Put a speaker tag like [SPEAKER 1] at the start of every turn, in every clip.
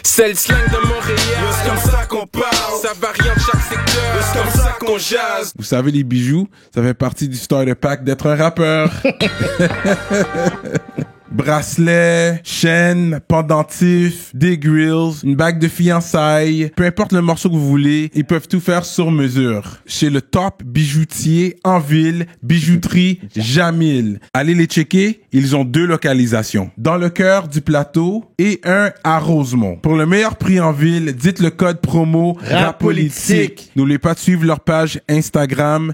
[SPEAKER 1] C'est le slang de Montréal, c'est comme ça qu'on parle. Ça varie en chaque secteur, c'est comme ça qu'on jase.
[SPEAKER 2] Vous savez, les bijoux, ça fait partie du starter pack d'être un rappeur. Bracelet, chaîne, pendentif, des grills, une bague de fiançailles, peu importe le morceau que vous voulez, ils peuvent tout faire sur mesure. Chez le top bijoutier en ville, bijouterie Jamil. Allez les checker, ils ont 2 localisations. Dans le cœur du plateau et un à Rosemont. Pour le meilleur prix en ville, dites le code promo RAPOLITIQUE. N'oubliez pas de suivre leur page Instagram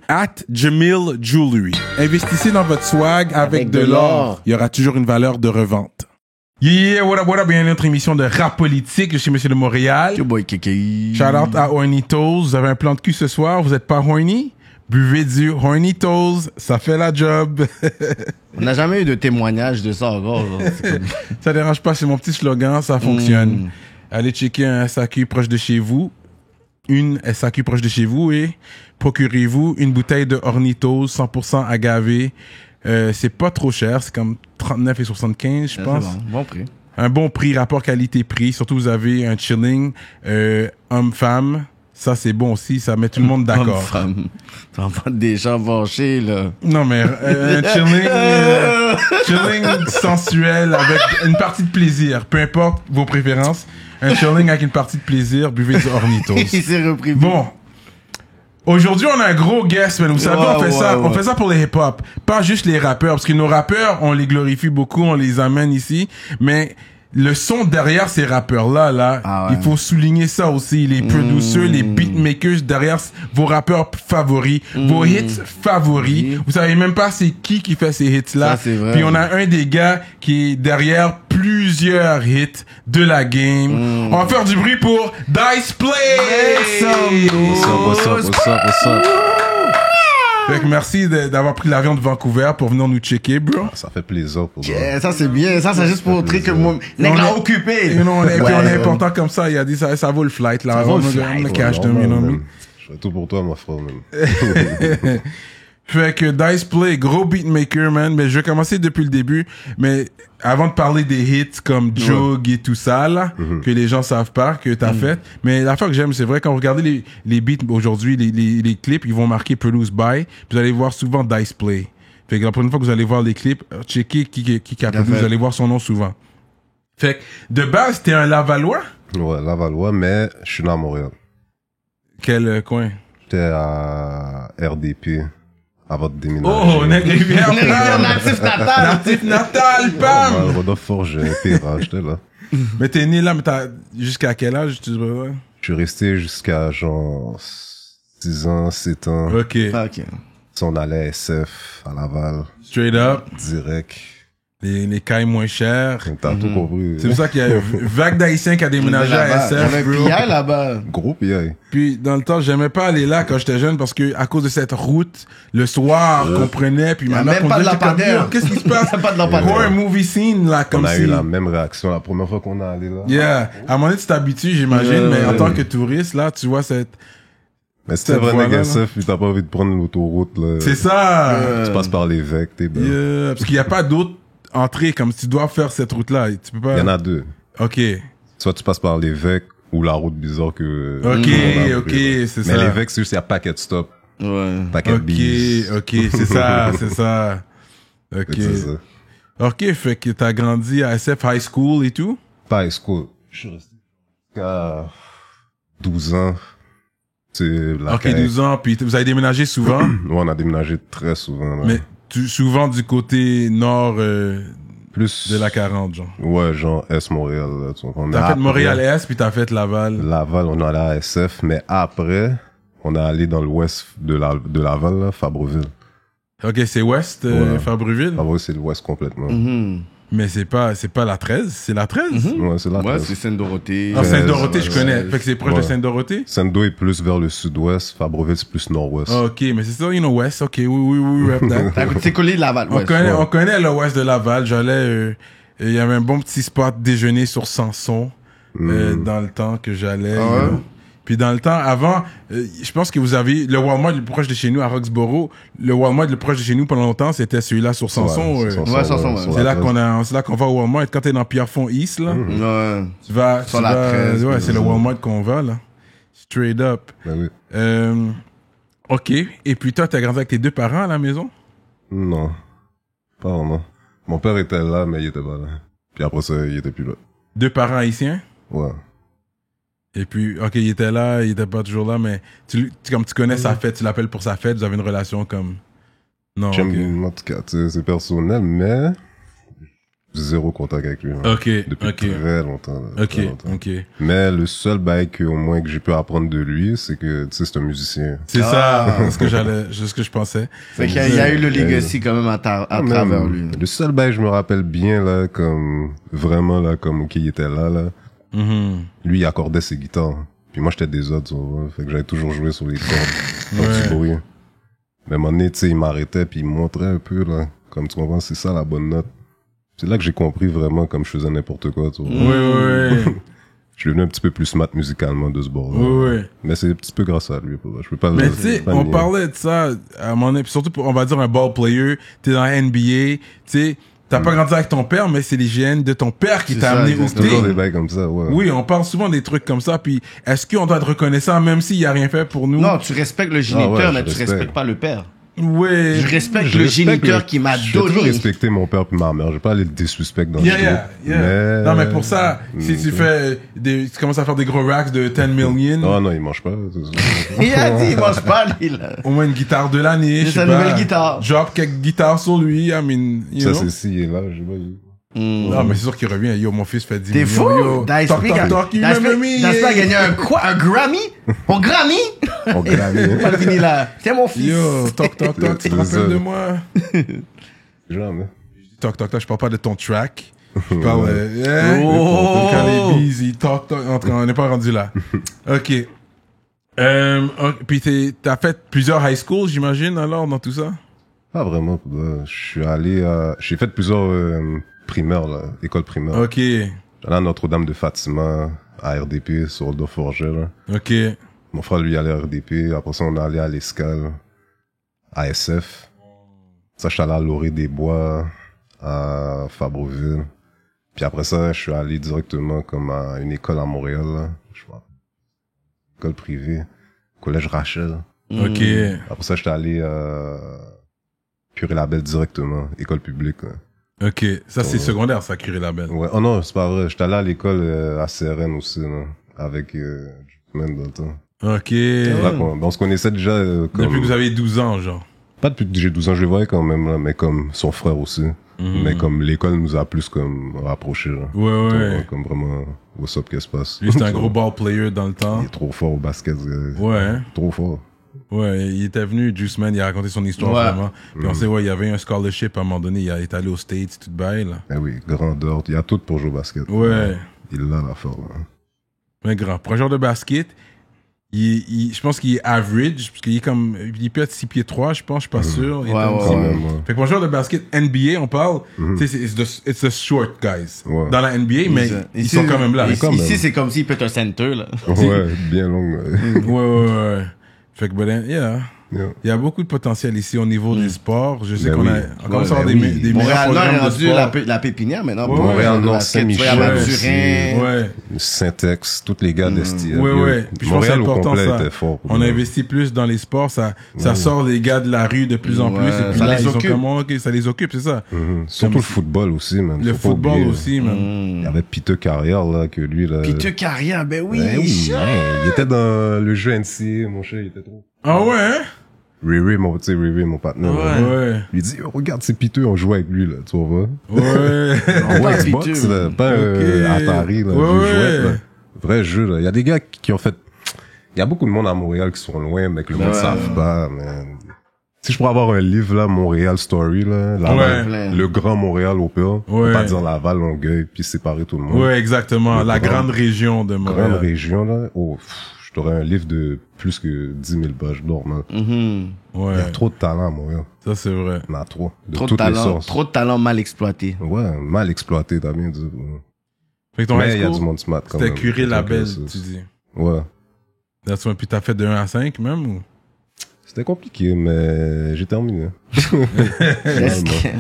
[SPEAKER 2] @JamilJewelry. Investissez dans votre swag avec de l'or. Il y aura toujours une valeur de revente. Yeah, what up, bienvenue à notre émission de Rap Politique. Je suis Monsieur de Montréal.
[SPEAKER 3] Yo boy Kiki.
[SPEAKER 2] Shout out à Hornitos. Vous avez un plan de cul ce soir, vous êtes pas horny? Buvez du Hornitos, ça fait la job.
[SPEAKER 3] On n'a jamais eu de témoignage de ça encore.
[SPEAKER 2] Ça dérange pas, c'est mon petit slogan, ça fonctionne. Allez checker un SAQ proche de chez vous. Une SAQ proche de chez vous et procurez-vous une bouteille de Hornitos 100% agave. C'est pas trop cher, c'est comme 39,75 je pense.
[SPEAKER 3] Bon prix. Un
[SPEAKER 2] bon prix, rapport qualité-prix. Surtout vous avez un chilling homme-femme. Ça c'est bon aussi, ça met tout le monde d'accord.
[SPEAKER 3] Homme-femme. Tu vas pas des gens penchés là.
[SPEAKER 2] Non mais un chilling sensuel avec une partie de plaisir, peu importe vos préférences. Un chilling avec une partie de plaisir, buvez du Hornitos.
[SPEAKER 3] Il s'est repris.
[SPEAKER 2] Bon. Aujourd'hui, on a un gros guest, man. Vous savez, on fait ça pour les hip-hop. Pas juste les rappeurs, parce que nos rappeurs, on les glorifie beaucoup, on les amène ici. Mais le son derrière ces rappeurs-là, il faut souligner ça aussi. Les producers, les beatmakers derrière vos rappeurs favoris, vos hits favoris. Vous savez même pas c'est qui fait ces hits-là.
[SPEAKER 3] Ça, c'est vrai.
[SPEAKER 2] Puis on a un des gars qui est derrière plusieurs hits de la game. On va faire du bruit pour Dice Play!
[SPEAKER 3] What's up?
[SPEAKER 2] Fait que merci d'avoir pris l'avion de Vancouver pour venir nous checker, bro.
[SPEAKER 4] Ça fait plaisir pour moi.
[SPEAKER 3] Yeah, ça c'est bien. Ça c'est juste pour montrer que moi, on est occupé.
[SPEAKER 2] On est important comme ça. Il a dit ça vaut le flight, là.
[SPEAKER 3] Ça vaut le flight.
[SPEAKER 2] On cash them, you know what I mean?
[SPEAKER 4] Je fais tout pour toi, mon frère, man.
[SPEAKER 2] Fait que Dice Play, gros beatmaker, man. Mais je vais commencer depuis le début. Mais avant de parler des hits comme Jug et tout ça, là, que les gens savent pas, que t'as fait. Mais l'affaire que j'aime, c'est vrai, quand vous regardez les beats aujourd'hui, les clips, ils vont marquer Produced by. Puis vous allez voir souvent Dice Play. Fait que la prochaine fois que vous allez voir les clips, checkez qui a produit, vous allez voir son nom souvent. Fait que, de base, t'es un Lavallois?
[SPEAKER 4] Ouais, Lavallois, mais je suis né à Montréal.
[SPEAKER 2] Quel coin?
[SPEAKER 4] J'étais à RDP. Avant de déménager.
[SPEAKER 2] Oh, Nègre-Rivière,
[SPEAKER 3] Natif
[SPEAKER 2] natal, bam!
[SPEAKER 4] Rodolphe Forge, Péra, j'étais là.
[SPEAKER 2] Mais t'es né là, mais jusqu'à quel âge, tu dis, ouais?
[SPEAKER 4] Je suis resté jusqu'à genre 6 ans, 7 ans.
[SPEAKER 2] Ok.
[SPEAKER 4] Si on allait à SF, à Laval.
[SPEAKER 2] Straight up.
[SPEAKER 4] Direct.
[SPEAKER 2] Les cailles moins chères.
[SPEAKER 4] T'as tout compris.
[SPEAKER 2] C'est pour ça qu'il y a une vague d'Haïtiens qui a déménagé à SF.
[SPEAKER 3] J'avais un PI là-bas.
[SPEAKER 4] Gros PI.
[SPEAKER 2] Puis, dans le temps, j'aimais pas aller là quand j'étais jeune parce que, à cause de cette route, le soir, qu'on prenait, puis
[SPEAKER 3] ma
[SPEAKER 2] maintenant,
[SPEAKER 3] même pas de lampadaire.
[SPEAKER 2] Qu'est-ce qui se passe?
[SPEAKER 3] Pas de lampadaire.
[SPEAKER 2] Pour un movie scene, là, comme
[SPEAKER 4] On a
[SPEAKER 2] si.
[SPEAKER 4] eu la même réaction la première fois qu'on est allé là.
[SPEAKER 2] Yeah. À un moment donné, tu t'habitues, j'imagine, mais en tant que touriste, là, tu vois cette.
[SPEAKER 4] Mais si t'es vrai SF, puis t'as pas envie de prendre l'autoroute, là.
[SPEAKER 2] C'est ça!
[SPEAKER 4] Tu passes par l'évêque, t'es bien.
[SPEAKER 2] Yeah. Parce qu'il y a pas d'autres entrées, comme si tu dois faire cette route-là. Tu peux pas.
[SPEAKER 4] Il y en a 2.
[SPEAKER 2] Ok.
[SPEAKER 4] Soit tu passes par l'évêque ou la route bizarre que...
[SPEAKER 2] Ok, c'est ça.
[SPEAKER 4] Mais l'évêque, c'est juste, il y a paquet de stop.
[SPEAKER 3] Ouais.
[SPEAKER 4] Paquet de bis.
[SPEAKER 2] Ok, c'est ça, c'est ça. Ok.
[SPEAKER 4] C'est ça.
[SPEAKER 2] Ok, fait que t'as grandi à SF High School et tout?
[SPEAKER 4] Pas high school. Je suis resté jusqu'à 12 ans.
[SPEAKER 2] Ok, 12 ans, puis vous avez déménagé souvent?
[SPEAKER 4] Ouais, on a déménagé très souvent. Là.
[SPEAKER 2] Mais souvent du côté nord
[SPEAKER 4] plus
[SPEAKER 2] de la 40, genre.
[SPEAKER 4] Ouais, genre Est-Montréal.
[SPEAKER 2] T'as fait Montréal-Est, puis t'as fait Laval.
[SPEAKER 4] Laval, on est allé à SF, mais après, on est allé dans l'ouest de Laval, là, Fabreville.
[SPEAKER 2] Ok, c'est ouest, Fabreville?
[SPEAKER 4] Fabreville, c'est l'ouest complètement.
[SPEAKER 2] Mais c'est pas la 13, c'est la 13?
[SPEAKER 4] Ouais, c'est la 13.
[SPEAKER 3] Ouais, c'est Sainte-Dorothée.
[SPEAKER 2] Ah, Sainte-Dorothée, je connais.
[SPEAKER 4] ouais.
[SPEAKER 2] Fait que c'est proche de Sainte-Dorothée?
[SPEAKER 4] Sainte-Do est plus vers le sud-ouest, Fabreville, c'est plus nord-ouest.
[SPEAKER 2] Ok, mais c'est ça, you know, west. Ok, oui, rap that.
[SPEAKER 3] C'est collé de Laval.
[SPEAKER 2] On connaît le ouest de Laval. J'allais, il y avait un bon petit spot déjeuner sur Samson, dans le temps que j'allais. Puis dans le temps, avant, je pense que vous avez le Walmart le plus proche de chez nous à Roxborough. Le Walmart le plus proche de chez nous pendant longtemps, c'était celui-là sur Sanson.
[SPEAKER 3] Sanson,
[SPEAKER 2] c'est là qu'on va au Walmart. Quand t'es dans Pierrefonds East, là, tu vas,
[SPEAKER 3] sur la 13.
[SPEAKER 2] Ouais, c'est le Walmart qu'on va, là. Straight up.
[SPEAKER 4] Ben oui.
[SPEAKER 2] OK. Et puis toi, t'as grandi avec tes deux parents à la maison?
[SPEAKER 4] Non. Pas vraiment. Mon père était là, mais il était pas là. Puis après ça, il était plus là.
[SPEAKER 2] Deux parents haïtiens?
[SPEAKER 4] Ouais.
[SPEAKER 2] Et puis, OK, il était là, il était pas toujours là, mais comme tu connais sa fête, tu l'appelles pour sa fête, vous avez une relation comme... Non,
[SPEAKER 4] J'aime, en tout cas, tu sais, c'est personnel, mais zéro contact avec lui. Hein.
[SPEAKER 2] OK,
[SPEAKER 4] Depuis très longtemps.
[SPEAKER 2] OK,
[SPEAKER 4] très longtemps.
[SPEAKER 2] OK.
[SPEAKER 4] Mais le seul bail au moins que j'ai pu apprendre de lui, c'est que, tu sais, c'est un musicien.
[SPEAKER 2] C'est ça, ce que je pensais.
[SPEAKER 3] Fait qu'il y a eu le legacy quand même à travers lui.
[SPEAKER 4] Le seul bail, je me rappelle bien, là, comme, vraiment, là, comme, qu'il était là. Lui, il accordait ses guitares. Puis moi, j'étais des autres, tu vois. Fait que j'avais toujours joué sur les cordes. Comme du bruit. Mais à un moment donné, tu sais, il m'arrêtait puis il me montrait un peu, là. Comme tu comprends, c'est ça la bonne note. C'est là que j'ai compris vraiment comme je faisais n'importe quoi, tu vois.
[SPEAKER 2] Oui.
[SPEAKER 4] Je suis devenu un petit peu plus smart musicalement de ce bord-là.
[SPEAKER 2] Oui.
[SPEAKER 4] Mais c'est un petit peu grâce à lui. Je peux pas
[SPEAKER 2] Mais tu sais, on parlait de ça à un moment donné, puis surtout pour, on va dire, un ball player, t'es dans la NBA, tu sais, t'as pas grandi avec ton père, mais c'est les gènes de ton père qui t'a amené au
[SPEAKER 4] C'est toujours des bails comme ça, ouais.
[SPEAKER 2] Oui, on parle souvent des trucs comme ça, puis est-ce qu'on doit être reconnaissant même s'il a rien fait pour nous?
[SPEAKER 3] Non, tu respectes le géniteur, mais tu respectes pas le père.
[SPEAKER 2] Oui.
[SPEAKER 3] Je respecte le géniteur qui m'a donné.
[SPEAKER 4] J'ai toujours respecté mon père puis ma mère. Je vais pas aller le désuspect dans le show. Mais...
[SPEAKER 2] Non, mais pour ça, si tu fais tu commences à faire des gros racks de 10 million.
[SPEAKER 4] Oh non, il mange pas.
[SPEAKER 3] Il a dit, il mange pas, lui, là.
[SPEAKER 2] Au moins une guitare de l'année.
[SPEAKER 3] C'est sa nouvelle guitare.
[SPEAKER 2] Drop quelques guitares sur lui, I mean,
[SPEAKER 4] ça, c'est si, il est là, je sais pas.
[SPEAKER 2] Non, mais c'est sûr qu'il revient. Yo, mon fils fait 10
[SPEAKER 3] T'es
[SPEAKER 2] millions.
[SPEAKER 3] fou?
[SPEAKER 2] Yo,
[SPEAKER 3] Dice a gagné un quoi? Un Grammy? Mon Grammy?
[SPEAKER 4] On Grammy.
[SPEAKER 3] Pas fini là. C'est mon fils.
[SPEAKER 2] Yo, toc, tu te rappelles de moi?
[SPEAKER 4] Jamais.
[SPEAKER 2] Toc, je parle pas de ton track. Je parle, quand les bees, ils toc, on n'est pas rendu là. OK. Puis t'as fait plusieurs high schools, j'imagine, alors, dans tout ça?
[SPEAKER 4] Pas vraiment. Je suis allé j'ai fait plusieurs primaires, là, écoles primaires.
[SPEAKER 2] OK.
[SPEAKER 4] J'allais à Notre-Dame de Fatima, à RDP, sur le Forget, là.
[SPEAKER 2] OK.
[SPEAKER 4] Mon frère, lui, allait à RDP. Après ça, on est allé à l'Escale, à SF. Ça, je suis allé à Lauré-des-Bois, à Fabreville. Puis après ça, je suis allé directement comme à une école à Montréal, là. Je sais pas. École privée. Collège Rachel.
[SPEAKER 2] OK.
[SPEAKER 4] Après ça, j'étais allé Curie-Labelle directement, école publique. Là.
[SPEAKER 2] OK. Ça, c'est secondaire, ça, Curie-Labelle.
[SPEAKER 4] Ouais. Oh non, c'est pas vrai. J'étais allé à l'école à CRN aussi, là, avec Jukman dans le temps.
[SPEAKER 2] OK.
[SPEAKER 4] Là, on se connaissait déjà comme...
[SPEAKER 2] Depuis que vous avez 12 ans, genre.
[SPEAKER 4] Pas depuis que j'ai 12 ans, je le voyais quand même, là, mais comme son frère aussi. Mais comme l'école nous a plus comme rapprochés, là.
[SPEAKER 2] Ouais.
[SPEAKER 4] Comme vraiment, what's up, qu'est-ce qui se passe?
[SPEAKER 2] Lui, c'était un gros ball player dans le temps.
[SPEAKER 4] Il est trop fort au basket.
[SPEAKER 2] Ouais.
[SPEAKER 4] Trop fort.
[SPEAKER 2] Ouais, il était venu, Juice Man, il a raconté son histoire vraiment. Puis on sait, il y avait un scholarship à un moment donné, il est allé aux States, tout bail, là.
[SPEAKER 4] Eh oui, grandeur, il y a tout pour jouer au basket.
[SPEAKER 2] Ouais.
[SPEAKER 4] Il a la forme. Hein.
[SPEAKER 2] Mais grand. Pour un joueur de basket, je pense qu'il est average, parce qu'il est comme, il peut être 6 pieds 3, je pense, je suis pas sûr.
[SPEAKER 3] Ouais.
[SPEAKER 2] Fait que pour un joueur de basket NBA, on parle, tu sais, it's the short guys.
[SPEAKER 4] Ouais.
[SPEAKER 2] Dans la NBA, mais ils sont quand même là.
[SPEAKER 3] Ici, c'est comme s'il peut être un center, là.
[SPEAKER 4] Ouais, bien long.
[SPEAKER 2] Ouais. Fait que, il y a beaucoup de potentiel ici au niveau du sport. Je sais qu'on commence à avoir des meilleurs
[SPEAKER 3] Montréal
[SPEAKER 2] programmes de sport.
[SPEAKER 3] la pépinière maintenant.
[SPEAKER 4] Montréal Nord, Saint-Michel,
[SPEAKER 3] Durin.
[SPEAKER 4] Saint-Ex, tous les gars d'Estia.
[SPEAKER 2] Ouais. Puis je pense que c'est
[SPEAKER 4] Montréal au
[SPEAKER 2] important,
[SPEAKER 4] complet
[SPEAKER 2] ça.
[SPEAKER 4] était fort.
[SPEAKER 2] On investit plus dans les sports, ça sort les gars de la rue de plus en plus. Et puis
[SPEAKER 3] ça
[SPEAKER 2] là,
[SPEAKER 3] les
[SPEAKER 2] ils sont
[SPEAKER 3] occupe.
[SPEAKER 2] comme, OK, ça les occupe, c'est ça.
[SPEAKER 4] Surtout le football aussi, man.
[SPEAKER 2] Le
[SPEAKER 4] Faut pas
[SPEAKER 2] football
[SPEAKER 4] oublier.
[SPEAKER 2] aussi, man.
[SPEAKER 4] Il y avait Peter Carrière, là, que lui, là.
[SPEAKER 3] Peter Carrière, ben oui.
[SPEAKER 4] Il était dans le jeu NCA, mon cher, il était trop.
[SPEAKER 2] Ah ouais, hein?
[SPEAKER 4] Riri, mon partenaire.
[SPEAKER 2] Ouais.
[SPEAKER 4] Il dit, oh, regarde, c'est Peter, on joue avec lui, là, tu vois.
[SPEAKER 2] Ouais.
[SPEAKER 3] Pas
[SPEAKER 4] Xbox,
[SPEAKER 3] Peter.
[SPEAKER 4] là, pas Atari, là, jeu jouet, là. Vrai jeu, là. Il y a des gars qui ont fait, il y a beaucoup de monde à Montréal qui sont loin, mais que le monde ne savent pas, man. Si je pourrais avoir un livre, là, Montréal Story, là, le grand Montréal Opéra, on peut pas dire Laval, Longueuil, puis séparer tout le monde.
[SPEAKER 2] Ouais, exactement. La grande région de Montréal.
[SPEAKER 4] Grande région, là. Oh, je t'aurais un livre de plus que 10 000 pages, normal. Il y a trop de talent à Montréal.
[SPEAKER 2] Ça, c'est vrai.
[SPEAKER 4] Il y en a trop. De
[SPEAKER 3] Trop de
[SPEAKER 4] toutes les
[SPEAKER 3] talent,
[SPEAKER 4] sources.
[SPEAKER 3] trop de talent mal exploité.
[SPEAKER 4] Ouais, mal exploité, t'as bien dit.
[SPEAKER 2] Fait que ton
[SPEAKER 4] Mais
[SPEAKER 2] high
[SPEAKER 4] il y a
[SPEAKER 2] school,
[SPEAKER 4] du monde smart quand
[SPEAKER 2] c'était
[SPEAKER 4] même.
[SPEAKER 2] Curie-Labelle,
[SPEAKER 4] Ça.
[SPEAKER 2] tu dis.
[SPEAKER 4] Ouais.
[SPEAKER 2] That's when, puis t'as fait de 1 à 5 même ou?
[SPEAKER 4] C'était compliqué, mais j'ai terminé.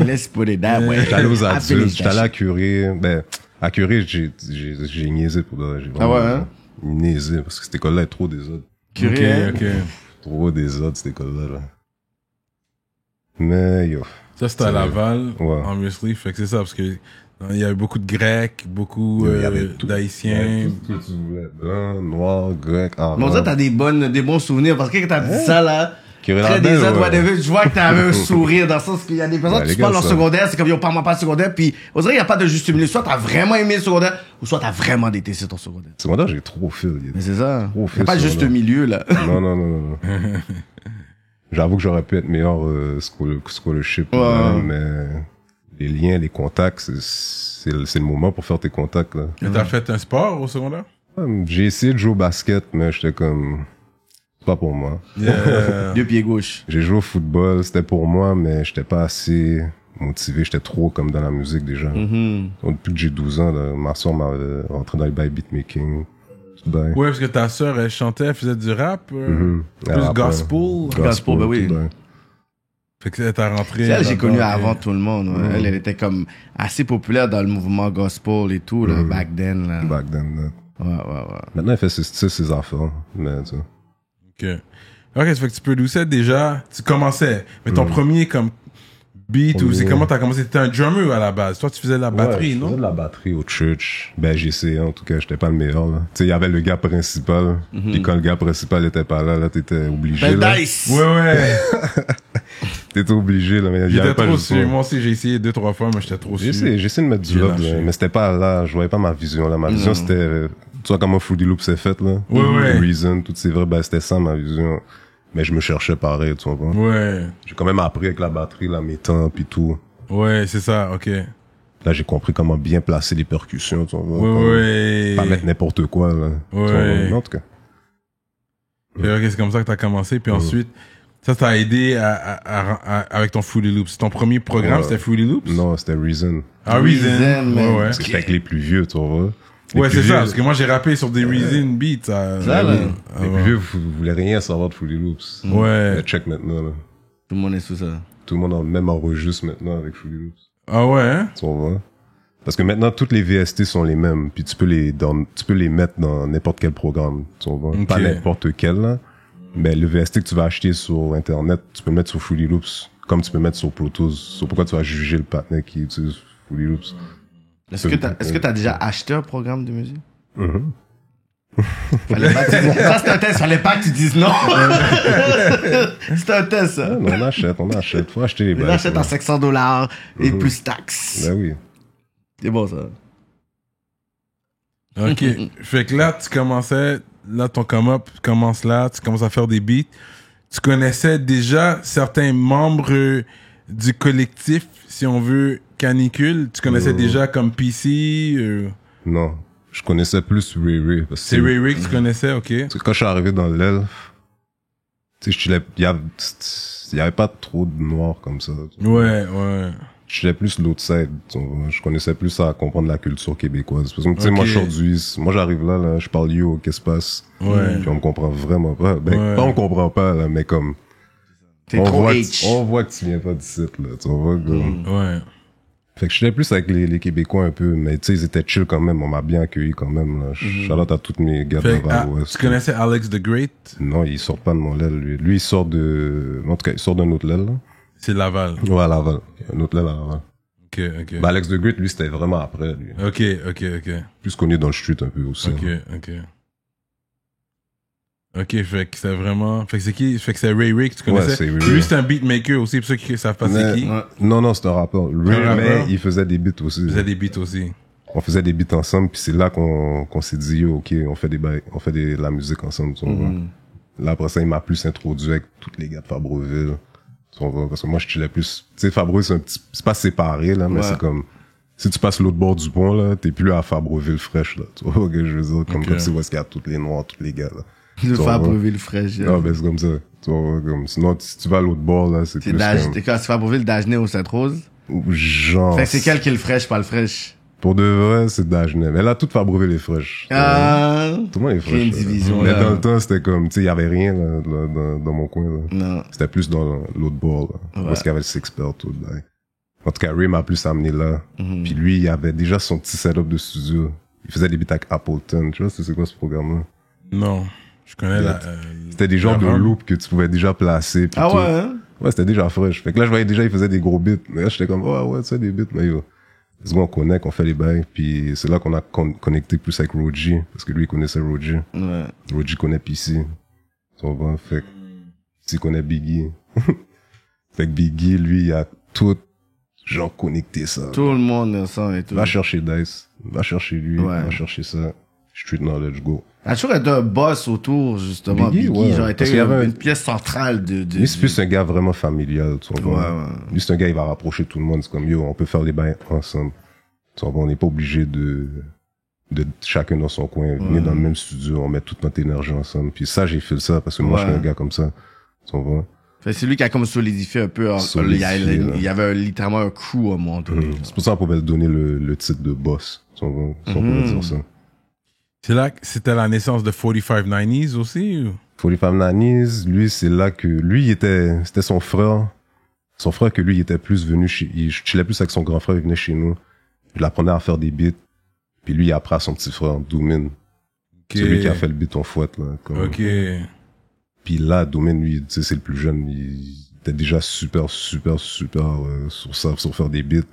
[SPEAKER 3] Let's put it that way.
[SPEAKER 4] J'étais allé aux adultes, j'étais allé à Curie. Ben, à Curie, j'ai niaisé pour de j'ai vraiment niaisé, parce que cette école-là est trop des autres.
[SPEAKER 3] Curie,
[SPEAKER 2] ok.
[SPEAKER 4] Trop des autres, cette école-là, là. Mais, yo.
[SPEAKER 2] Ça, c'était à Laval,
[SPEAKER 4] ouais.
[SPEAKER 2] obviously. Fait que c'est ça, parce que il y avait beaucoup de Grecs, beaucoup d'Haïtiens.
[SPEAKER 4] Tout ce que tu voulais. Blanc, noir, grec, arabe.
[SPEAKER 3] Bon, ça, t'as des bons souvenirs, parce que quand t'as dit ça, là,
[SPEAKER 4] Curie
[SPEAKER 3] très des
[SPEAKER 4] Labelle,
[SPEAKER 3] autres,
[SPEAKER 4] ouais.
[SPEAKER 3] je vois que t'avais un sourire dans le sens qu'il y a des personnes
[SPEAKER 4] Ouais,
[SPEAKER 3] qui
[SPEAKER 4] les
[SPEAKER 3] tu parles
[SPEAKER 4] gars,
[SPEAKER 3] en
[SPEAKER 4] ça.
[SPEAKER 3] secondaire, c'est comme, yo, parle-moi pas de secondaire, puis on dirait qu'il n'y a pas de juste milieu. Soit t'as vraiment aimé le secondaire, ou soit t'as vraiment détesté ton secondaire.
[SPEAKER 4] Secondaire, j'ai trop fait.
[SPEAKER 3] Mais c'est ça.
[SPEAKER 4] Trop
[SPEAKER 3] Il n'y a pas de juste milieu, là.
[SPEAKER 4] Non. J'avoue que j'aurais pu être meilleur scholarship,
[SPEAKER 3] Ouais.
[SPEAKER 4] mais les liens, les contacts, c'est le moment pour faire tes contacts, là.
[SPEAKER 2] Et t'as fait un sport au secondaire?
[SPEAKER 4] J'ai essayé de jouer au basket, mais j'étais comme... C'est pas pour moi.
[SPEAKER 2] Yeah.
[SPEAKER 3] 2 pieds gauche.
[SPEAKER 4] J'ai joué au football, c'était pour moi, mais j'étais pas assez motivé. J'étais trop comme dans la musique déjà. Depuis que j'ai 12 ans, là, ma soeur m'a rentré dans les bails beatmaking.
[SPEAKER 2] Ouais, parce que ta sœur, elle chantait, elle faisait du rap, plus
[SPEAKER 4] Rap,
[SPEAKER 2] gospel.
[SPEAKER 3] Gospel, ben oui.
[SPEAKER 4] tout, ben.
[SPEAKER 2] Fait que t'as rentré.
[SPEAKER 3] C'est elle, j'ai
[SPEAKER 2] là-dedans,
[SPEAKER 3] connu
[SPEAKER 2] et-
[SPEAKER 3] avant tout le monde. Ouais. Elle était comme assez populaire dans le mouvement gospel et tout, là, back then. Là.
[SPEAKER 4] Back then, là.
[SPEAKER 3] Ouais.
[SPEAKER 4] Maintenant, elle fait ses affaires, mais tu vois.
[SPEAKER 2] Ok. Ok, ça fait que tu produisais déjà, tu commençais, mais ton premier comme beat ou c'est comment t'as commencé? T'étais un drummer à la base. Toi, tu faisais de la batterie,
[SPEAKER 4] Ouais, je
[SPEAKER 2] non?
[SPEAKER 4] faisais de la batterie au church. Ben, j'ai essayé, en tout cas, j'étais pas le meilleur, là. Tu sais, il y avait le gars principal. Puis quand le gars principal était pas là, t'étais obligé,
[SPEAKER 3] Ben
[SPEAKER 4] là.
[SPEAKER 3] Dice!
[SPEAKER 2] Ouais.
[SPEAKER 4] T'étais obligé, là, mais il y
[SPEAKER 2] J'étais
[SPEAKER 4] avait pas
[SPEAKER 2] trop
[SPEAKER 4] le
[SPEAKER 2] sûr.
[SPEAKER 4] choix.
[SPEAKER 2] Moi aussi, j'ai essayé 2-3 fois, mais j'étais trop sûr.
[SPEAKER 4] J'ai essayé de mettre du
[SPEAKER 2] J'ai
[SPEAKER 4] love,
[SPEAKER 2] lâché.
[SPEAKER 4] là, mais c'était pas là, je voyais pas ma vision, là. Ma vision, c'était, tu vois comment Fruity Loop s'est fait, là.
[SPEAKER 2] Ouais.
[SPEAKER 4] Reason, tout c'est vrai, ben, c'était ça, ma vision. Mais je me cherchais pareil, tu vois.
[SPEAKER 2] Ouais.
[SPEAKER 4] J'ai quand même appris avec la batterie, là, mes temps, pis tout.
[SPEAKER 2] Ouais, c'est ça, ok.
[SPEAKER 4] Là, j'ai compris comment bien placer les percussions, tu vois.
[SPEAKER 2] Ouais.
[SPEAKER 4] Pas mettre n'importe quoi, là. Tu vois,
[SPEAKER 2] Ouais.
[SPEAKER 4] mais en tout cas.
[SPEAKER 2] Fait, ok, c'est comme ça que t'as commencé, puis ensuite, ça t'a aidé avec ton Fruity Loops. C'est ton premier programme,
[SPEAKER 4] Ouais.
[SPEAKER 2] c'était Fruity Loops?
[SPEAKER 4] Non, c'était Reason.
[SPEAKER 2] Ah, Reason.
[SPEAKER 3] Reason, man.
[SPEAKER 2] Ouais.
[SPEAKER 4] Parce que j'étais avec les plus vieux, tu vois. Les
[SPEAKER 2] Ouais,
[SPEAKER 4] plus
[SPEAKER 2] c'est
[SPEAKER 4] vieux,
[SPEAKER 2] ça, parce que moi j'ai rappé sur des Reason beats. Ça,
[SPEAKER 3] Ça, là.
[SPEAKER 4] Les plus vieux, vous voulez rien savoir de Fruity Loops.
[SPEAKER 2] Ouais.
[SPEAKER 4] Mais check maintenant, là.
[SPEAKER 3] Tout le monde est sous ça.
[SPEAKER 4] Tout le monde même enregistre maintenant avec Fruity Loops.
[SPEAKER 2] Ah ouais, hein?
[SPEAKER 4] Tu vois. Parce que maintenant, toutes les VST sont les mêmes. Puis tu peux les mettre dans n'importe quel programme. Tu vois.
[SPEAKER 2] Ok.
[SPEAKER 4] Pas n'importe quel, là. Mais le VST que tu vas acheter sur Internet, tu peux le mettre sur Fruity Loops. Comme tu peux le mettre sur Pro Tools. C'est pourquoi tu vas juger le partenaire qui utilise Fruity Loops.
[SPEAKER 3] Est-ce que t'as déjà acheté un programme de musique?
[SPEAKER 4] Mhm.
[SPEAKER 3] Fallait pas que tu dises... Ça, c'est un test. Fallait pas que tu dises non. C'est un test, ça.
[SPEAKER 4] Ah, non, on achète. Faut acheter les
[SPEAKER 3] Tu
[SPEAKER 4] bails.
[SPEAKER 3] l'achètes à
[SPEAKER 4] ça.
[SPEAKER 3] $500 et plus taxes.
[SPEAKER 4] Ben oui.
[SPEAKER 3] C'est bon, ça.
[SPEAKER 2] Ok. Fait que là, tu commençais, là, ton come-up commence là, tu commences à faire des beats. Tu connaissais déjà certains membres du collectif, si on veut, Canicule. Tu connaissais déjà comme PC.
[SPEAKER 4] Non. Je connaissais plus Ray Ray. Parce que
[SPEAKER 2] C'est Ray Ray que tu connaissais, ok.
[SPEAKER 4] Parce que quand je suis arrivé dans l'aile, tu sais, il y avait pas trop de noirs comme ça.
[SPEAKER 2] Ouais.
[SPEAKER 4] Je suis plus l'autre side. Je connaissais plus à comprendre la culture québécoise. Parce que, tu sais, moi,
[SPEAKER 2] Ok.
[SPEAKER 4] aujourd'hui, moi, j'arrive là, je parle yo, qu'est-ce qui se passe?
[SPEAKER 2] Ouais.
[SPEAKER 4] Puis on me comprend vraiment pas. Ben,
[SPEAKER 2] Ouais.
[SPEAKER 4] pas on comprend pas, là, mais comme,
[SPEAKER 3] C'est trop H.
[SPEAKER 4] on voit que tu viens pas d'ici, là. Tu vois, comme.
[SPEAKER 2] Ouais.
[SPEAKER 4] Fait que j'étais plus avec les Québécois un peu, mais tu sais, ils étaient chill quand même. On m'a bien accueilli quand même, là. Shout-out à tous mes gars de
[SPEAKER 2] Fait que,
[SPEAKER 4] Laval-Ouest.
[SPEAKER 2] tu connaissais Alex the Great?
[SPEAKER 4] Non, il sort pas de mon l'aile, lui. Lui, il sort en tout cas, il sort d'un autre l'aile, là.
[SPEAKER 2] C'est Laval.
[SPEAKER 4] Ouais, à Laval. Un autre l'aile à Laval.
[SPEAKER 2] Ok.
[SPEAKER 4] Ben, Alex the Great, lui, c'était vraiment après, lui.
[SPEAKER 2] Ok.
[SPEAKER 4] Plus connu dans le street un peu aussi.
[SPEAKER 2] Ok, fait que c'est vraiment... Fait que c'est qui? Fait que c'est Ray Ray que tu connaissais?
[SPEAKER 4] Ouais, c'est Ray Ray.
[SPEAKER 2] Lui, c'est un beatmaker aussi, pour ceux qui savent pas c'est qui.
[SPEAKER 3] Ouais.
[SPEAKER 4] Non, c'est un rappeur. Ray,
[SPEAKER 2] Un
[SPEAKER 4] mais
[SPEAKER 2] rappeur?
[SPEAKER 4] il faisait des beats aussi.
[SPEAKER 2] Il faisait des beats aussi.
[SPEAKER 4] On faisait des beats ensemble, puis c'est là qu'on s'est dit, yo, ok, on fait de la musique ensemble, tu vois. Là, après ça, il m'a plus introduit avec tous les gars de Fabreville. Tu vois, parce que moi, je chillais plus. Tu sais, Fabreville, c'est pas séparé, là, mais
[SPEAKER 3] Ouais.
[SPEAKER 4] c'est comme, si tu passes l'autre bord du pont, là, t'es plus à Fabreville fraîche, là. Tu vois, ce que je veux dire? Comme c'est où est-ce qu'il y a tous les noirs, tous les gars, là.
[SPEAKER 3] Le
[SPEAKER 4] Tu vois,
[SPEAKER 3] Fabreville fraîche.
[SPEAKER 4] Non, ben, c'est comme ça. Tu vois, comme, sinon, si tu vas à l'autre bord, là, c'est
[SPEAKER 3] C'est
[SPEAKER 4] plus comme,
[SPEAKER 3] quand c'est Fabreville, Dagenais ou Sainte-Rose.
[SPEAKER 4] genre,
[SPEAKER 3] Fait que c'est quel qui est le fraîche, pas le fraîche?
[SPEAKER 4] Pour de vrai, c'est d'Agenais. Mais là, tout fait brûler les fraîches. Tout le monde est fraîche.
[SPEAKER 3] Une division,
[SPEAKER 4] mais
[SPEAKER 3] là.
[SPEAKER 4] dans le temps, c'était comme, tu sais, il y avait rien là, dans mon coin. Là.
[SPEAKER 3] Non.
[SPEAKER 4] C'était plus dans l'autre bord. Là. Parce qu'il y avait le Sixpert, tout. Là. En tout cas, Ray m'a plus amené là. Puis lui, il avait déjà son petit setup de studio. Il faisait des beats avec Appleton. Tu vois, c'est quoi ce programme-là?
[SPEAKER 2] Non. Je connais
[SPEAKER 4] C'était des genres de loops que tu pouvais déjà placer.
[SPEAKER 3] Ah
[SPEAKER 4] tout.
[SPEAKER 3] ouais, hein?
[SPEAKER 4] Ouais, c'était déjà fraîche. Fait que là, je voyais déjà, il faisait des gros beats. Mais là, j'étais comme, ouais, tu sais, des beats, mais yo. C'est bon, on connecte, on fait les bails. Puis c'est là qu'on a connecté plus avec Roji. Parce que lui, il connaissait Roji.
[SPEAKER 3] Ouais.
[SPEAKER 4] Roji connaît PC. Tu vois, fait que, il connaît Biggie. Fait que Biggie, lui, il a tout, genre, connecté ça.
[SPEAKER 3] Tout le monde ensemble et tout.
[SPEAKER 4] Va chercher Dice. Va chercher lui.
[SPEAKER 3] Ouais.
[SPEAKER 4] Va chercher ça. Street knowledge, go.
[SPEAKER 3] Il a toujours été un boss autour, justement.
[SPEAKER 4] Biggie,
[SPEAKER 3] Biggie,
[SPEAKER 4] ouais.
[SPEAKER 3] genre,
[SPEAKER 4] Parce
[SPEAKER 3] était
[SPEAKER 4] qu'il y avait
[SPEAKER 3] une pièce centrale de
[SPEAKER 4] Lui, c'est plus un gars vraiment familial, tu vois.
[SPEAKER 3] Ouais.
[SPEAKER 4] Lui, c'est un gars, il va rapprocher tout le monde. C'est comme, yo, on peut faire les bails ensemble. Tu vois, on n'est pas obligé de chacun dans son coin, venir dans le même studio, on met toute notre énergie ensemble. Puis ça, j'ai fait ça, parce que moi, je suis un gars comme ça. Tu vois.
[SPEAKER 3] Fait que c'est lui qui a comme solidifié un peu. Il y avait littéralement un crew à un moment donné.
[SPEAKER 4] C'est pour ça qu'on pouvait donner le titre de boss. Tu vois, si on pouvait dire ça.
[SPEAKER 2] C'est là que c'était la naissance de 4590s aussi ou?
[SPEAKER 4] 45 Nannies, lui, c'est là que, lui, c'était son frère. Son frère que lui, il était plus venu il chillait plus avec son grand frère, il venait chez nous. Il apprenait à faire des beats. Puis lui, il a appris à son petit frère, Doomin. C'est lui qui a fait le beat en fouette, là.
[SPEAKER 2] Ok.
[SPEAKER 4] Puis là, Doomin, lui, tu sais, c'est le plus jeune, il était déjà super sur ça, sur faire des beats.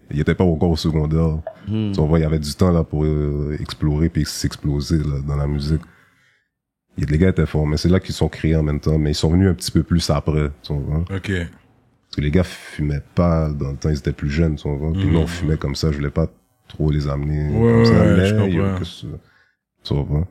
[SPEAKER 4] Il était pas encore au secondaire. Tu vois, il y avait du temps, là, pour explorer puis s'exploser, là, dans la musique. Les gars étaient forts, mais c'est là qu'ils sont créés en même temps, mais ils sont venus un petit peu plus après, tu vois.
[SPEAKER 2] Ok.
[SPEAKER 4] Parce que les gars fumaient pas dans le temps, ils étaient plus jeunes, tu vois. Puis nous, on fumait comme ça, je voulais pas trop les amener comme ça, mais
[SPEAKER 2] je comprends.
[SPEAKER 4] tu vois.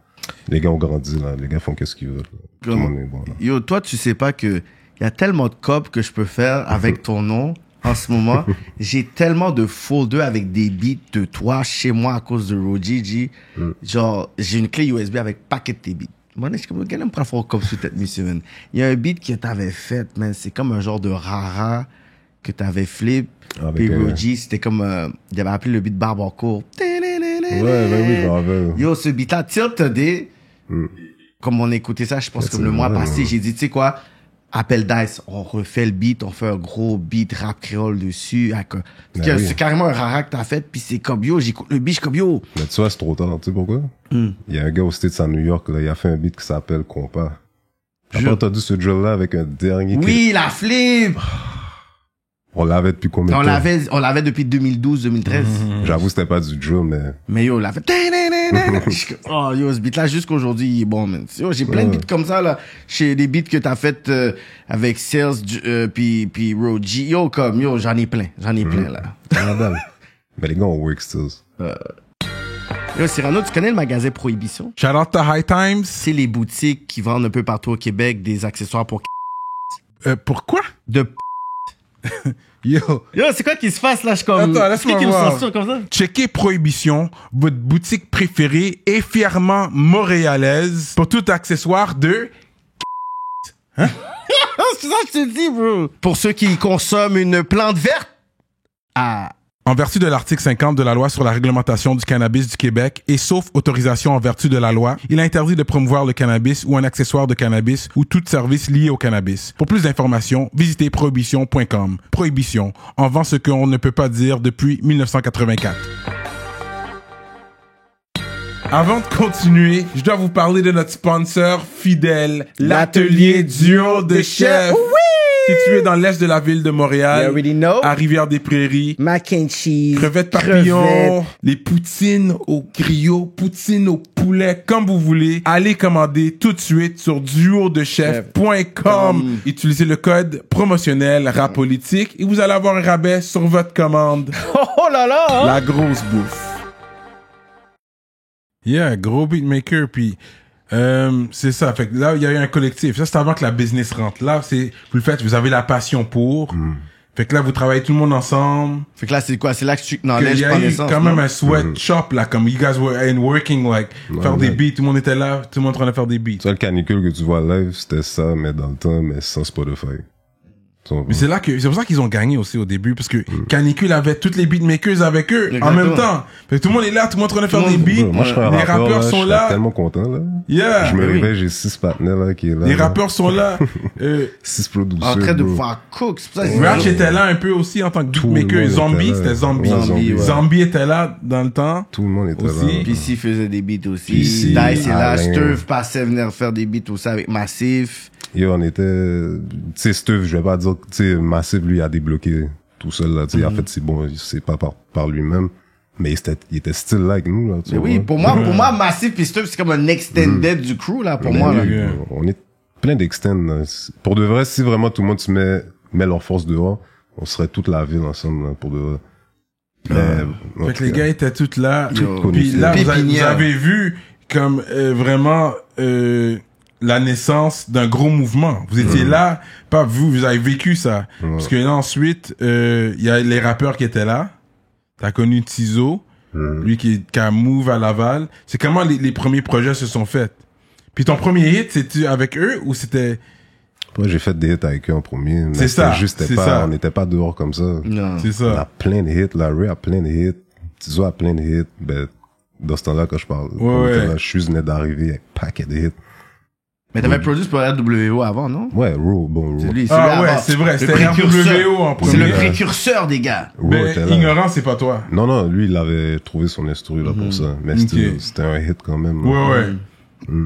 [SPEAKER 4] Les gars ont grandi, là. Les gars font qu'est-ce qu'ils veulent. Tout le monde est bon, là.
[SPEAKER 3] Yo, toi, tu sais pas que y a tellement de copes que je peux faire avec ton nom en ce moment. J'ai tellement de folders avec des beats de toi chez moi à cause de Roji. Genre, j'ai une clé USB avec paquet de tes beats. Moi, je suis comme, regarde, me prend fort comme sur cette mission, man. Il y a un beat que t'avais fait, man. C'est comme un genre de rara que t'avais flip. Puis Roji, c'était comme, il avait appelé le beat Barbacourt.
[SPEAKER 4] Ouais, ben oui, je me rappelle.
[SPEAKER 3] Yo, ce beat-là, Tilt Day, comme on écoutait ça, je pense que le mois passé, j'ai dit, tu sais quoi, appelle Dice, on refait le beat, on fait un gros beat rap créole dessus. C'est carrément un rara que t'as fait, puis c'est comme, yo, j'écoute le beat, je suis comme, yo.
[SPEAKER 4] Mais tu vois, c'est trop tard, tu sais pourquoi? Il y a un gars au States à New York, là, il a fait un beat qui s'appelle Compas. T'as pas entendu ce drill-là avec un dernier
[SPEAKER 3] Oui, la flip!
[SPEAKER 4] On l'avait depuis combien de temps?
[SPEAKER 3] On l'avait depuis 2012-2013.
[SPEAKER 4] J'avoue, c'était pas du drill, mais...
[SPEAKER 3] Mais yo, on l'a fait. Oh, yo, ce beat-là, jusqu'aujourd'hui, il est bon, man. Yo, j'ai plein de beats comme ça, là. Chez des beats que t'as fait avec Sales, puis Roji. Yo, j'en ai plein. là.
[SPEAKER 4] Mais les gars ont work stills.
[SPEAKER 3] Yo, Cyrano, tu connais le magasin Prohibition?
[SPEAKER 2] Shout out to High Times.
[SPEAKER 3] C'est les boutiques qui vendent un peu partout au Québec des accessoires pour...
[SPEAKER 2] Pourquoi?
[SPEAKER 3] De
[SPEAKER 2] Yo,
[SPEAKER 3] c'est quoi qui se passe là? Je suis comme...
[SPEAKER 2] Attends, laisse-moi
[SPEAKER 3] qui me
[SPEAKER 2] voir.
[SPEAKER 3] censure comme ça?
[SPEAKER 2] Checkez Prohibition, votre boutique préférée et fièrement montréalaise pour tout accessoire de...
[SPEAKER 3] C'est ça que je te dis, bro. Pour ceux qui consomment une plante verte.
[SPEAKER 2] En vertu de l'article 50 de la loi sur la réglementation du cannabis du Québec et sauf autorisation en vertu de la loi, il est interdit de promouvoir le cannabis ou un accessoire de cannabis ou tout service lié au cannabis. Pour plus d'informations, visitez prohibition.com. Prohibition, on vend ce qu'on ne peut pas dire depuis 1984. Avant de continuer, je dois vous parler de notre sponsor fidèle, l'Atelier Duo de Chef. Situé dans l'est de la ville de Montréal, à Rivière-des-Prairies.
[SPEAKER 3] Mac and cheese.
[SPEAKER 2] Crevettes papillons, les poutines au griot, poutines au poulet, comme vous voulez. Allez commander tout de suite sur duodechef.com. Utilisez le code promotionnel RAPOLITIQUE et vous allez avoir un rabais sur votre commande.
[SPEAKER 3] Oh là là!
[SPEAKER 2] La grosse bouffe. Yeah, gros beatmaker, puis... c'est ça. Fait que là, il y a eu un collectif. Ça, c'est avant que la business rentre. Là, vous le faites, vous avez la passion pour. Fait que là, vous travaillez tout le monde ensemble.
[SPEAKER 3] Fait que là, c'est quoi? C'est là que tu knowledge
[SPEAKER 2] Il y a eu quand même un sweatshop, là, comme you guys were in working, like, faire des beats. Tout le monde était là, tout le monde en train de faire des beats.
[SPEAKER 4] Tu vois, le canicule que tu vois live, c'était ça, mais dans le temps, mais sans Spotify.
[SPEAKER 2] Mais c'est pour ça qu'ils ont gagné aussi au début, parce que Canicule avait toutes les beatmakers avec eux en même temps. Fait que tout le monde est là, tout le monde est en train de faire des beats.
[SPEAKER 4] Moi, je serais un
[SPEAKER 2] les
[SPEAKER 4] rappeur,
[SPEAKER 2] rappeurs
[SPEAKER 4] là,
[SPEAKER 2] sont
[SPEAKER 4] je
[SPEAKER 2] là.
[SPEAKER 4] suis tellement content, là.
[SPEAKER 2] Yeah.
[SPEAKER 4] Je me réveille, j'ai 6 partenaires, là, qui est là.
[SPEAKER 2] Les
[SPEAKER 4] là.
[SPEAKER 2] rappeurs sont là.
[SPEAKER 4] 6 producers.
[SPEAKER 3] En train de
[SPEAKER 4] bro.
[SPEAKER 3] faire cook. C'est pour ça que
[SPEAKER 2] Ratch était là un peu aussi en tant que
[SPEAKER 4] Tout le
[SPEAKER 2] beatmaker.
[SPEAKER 4] monde
[SPEAKER 2] Zombie,
[SPEAKER 4] était là.
[SPEAKER 2] c'était Zombie.
[SPEAKER 4] Ouais, Zombie, ouais.
[SPEAKER 2] Zombie était là dans le temps.
[SPEAKER 4] Tout le monde était
[SPEAKER 2] Aussi.
[SPEAKER 4] là.
[SPEAKER 3] PC faisait des beats aussi.
[SPEAKER 4] PC,
[SPEAKER 3] Dice est là.
[SPEAKER 4] Alain.
[SPEAKER 3] Stuff passait venir faire des beats aussi avec Massif.
[SPEAKER 4] Yo, on était, tu sais, Stuff, je vais pas dire, tu sais, Massive, lui, a débloqué tout seul, là, tu sais, en fait, c'est bon, c'est pas par lui-même, mais il était style là avec nous, là, tu
[SPEAKER 3] Mais
[SPEAKER 4] vois.
[SPEAKER 3] oui, pour moi, Massif et Stuff, c'est comme un extended du crew, là, pour
[SPEAKER 4] Mais
[SPEAKER 3] moi, là.
[SPEAKER 4] oui, on est plein d'extend, là. Pour de vrai, si vraiment tout le monde se met leur force dehors, on serait toute la ville ensemble, là, pour de vrai. Mais, en
[SPEAKER 2] Fait que
[SPEAKER 4] tout
[SPEAKER 2] les
[SPEAKER 4] cas,
[SPEAKER 2] gars étaient tous là.
[SPEAKER 3] Yo.
[SPEAKER 2] Puis là, vous
[SPEAKER 3] Pépinière.
[SPEAKER 2] avez vu comme vraiment la naissance d'un gros mouvement. Vous étiez là, pas vous avez vécu ça. Parce que là, ensuite, il y a les rappeurs qui étaient là. T'as connu Tizo, lui qui a Move à Laval. C'est comment les premiers projets se sont faits. Puis ton premier hit, c'était avec eux ou c'était...
[SPEAKER 4] moi, j'ai fait des hits avec eux en premier, mais
[SPEAKER 2] C'est ça,
[SPEAKER 4] c'était
[SPEAKER 2] c'est
[SPEAKER 4] pas,
[SPEAKER 2] ça.
[SPEAKER 4] on n'était pas dehors comme ça.
[SPEAKER 3] Non.
[SPEAKER 2] C'est
[SPEAKER 4] On a
[SPEAKER 2] ça.
[SPEAKER 4] plein de hits, Larry a plein de hits, Tizo a plein de hits, ben, dans ce temps-là, quand je parle,
[SPEAKER 2] Ouais.
[SPEAKER 4] je suis venais d'arriver avec un paquet de hits.
[SPEAKER 3] Mais t'avais produit pour RWO avant, non?
[SPEAKER 4] Ouais, Raw.
[SPEAKER 3] C'est lui,
[SPEAKER 2] Ah
[SPEAKER 3] lui
[SPEAKER 2] ouais,
[SPEAKER 3] avant.
[SPEAKER 2] c'est vrai,
[SPEAKER 3] Le
[SPEAKER 2] c'était
[SPEAKER 3] précurseur.
[SPEAKER 2] RWO en
[SPEAKER 3] C'est le
[SPEAKER 2] premier.
[SPEAKER 3] précurseur des gars.
[SPEAKER 4] Raw
[SPEAKER 2] Mais
[SPEAKER 4] était là.
[SPEAKER 2] Ignorant, c'est pas toi.
[SPEAKER 4] Non, lui, il avait trouvé son instru là pour ça. Mais
[SPEAKER 2] Ok.
[SPEAKER 4] c'était un hit quand même.
[SPEAKER 2] Ouais, ouais.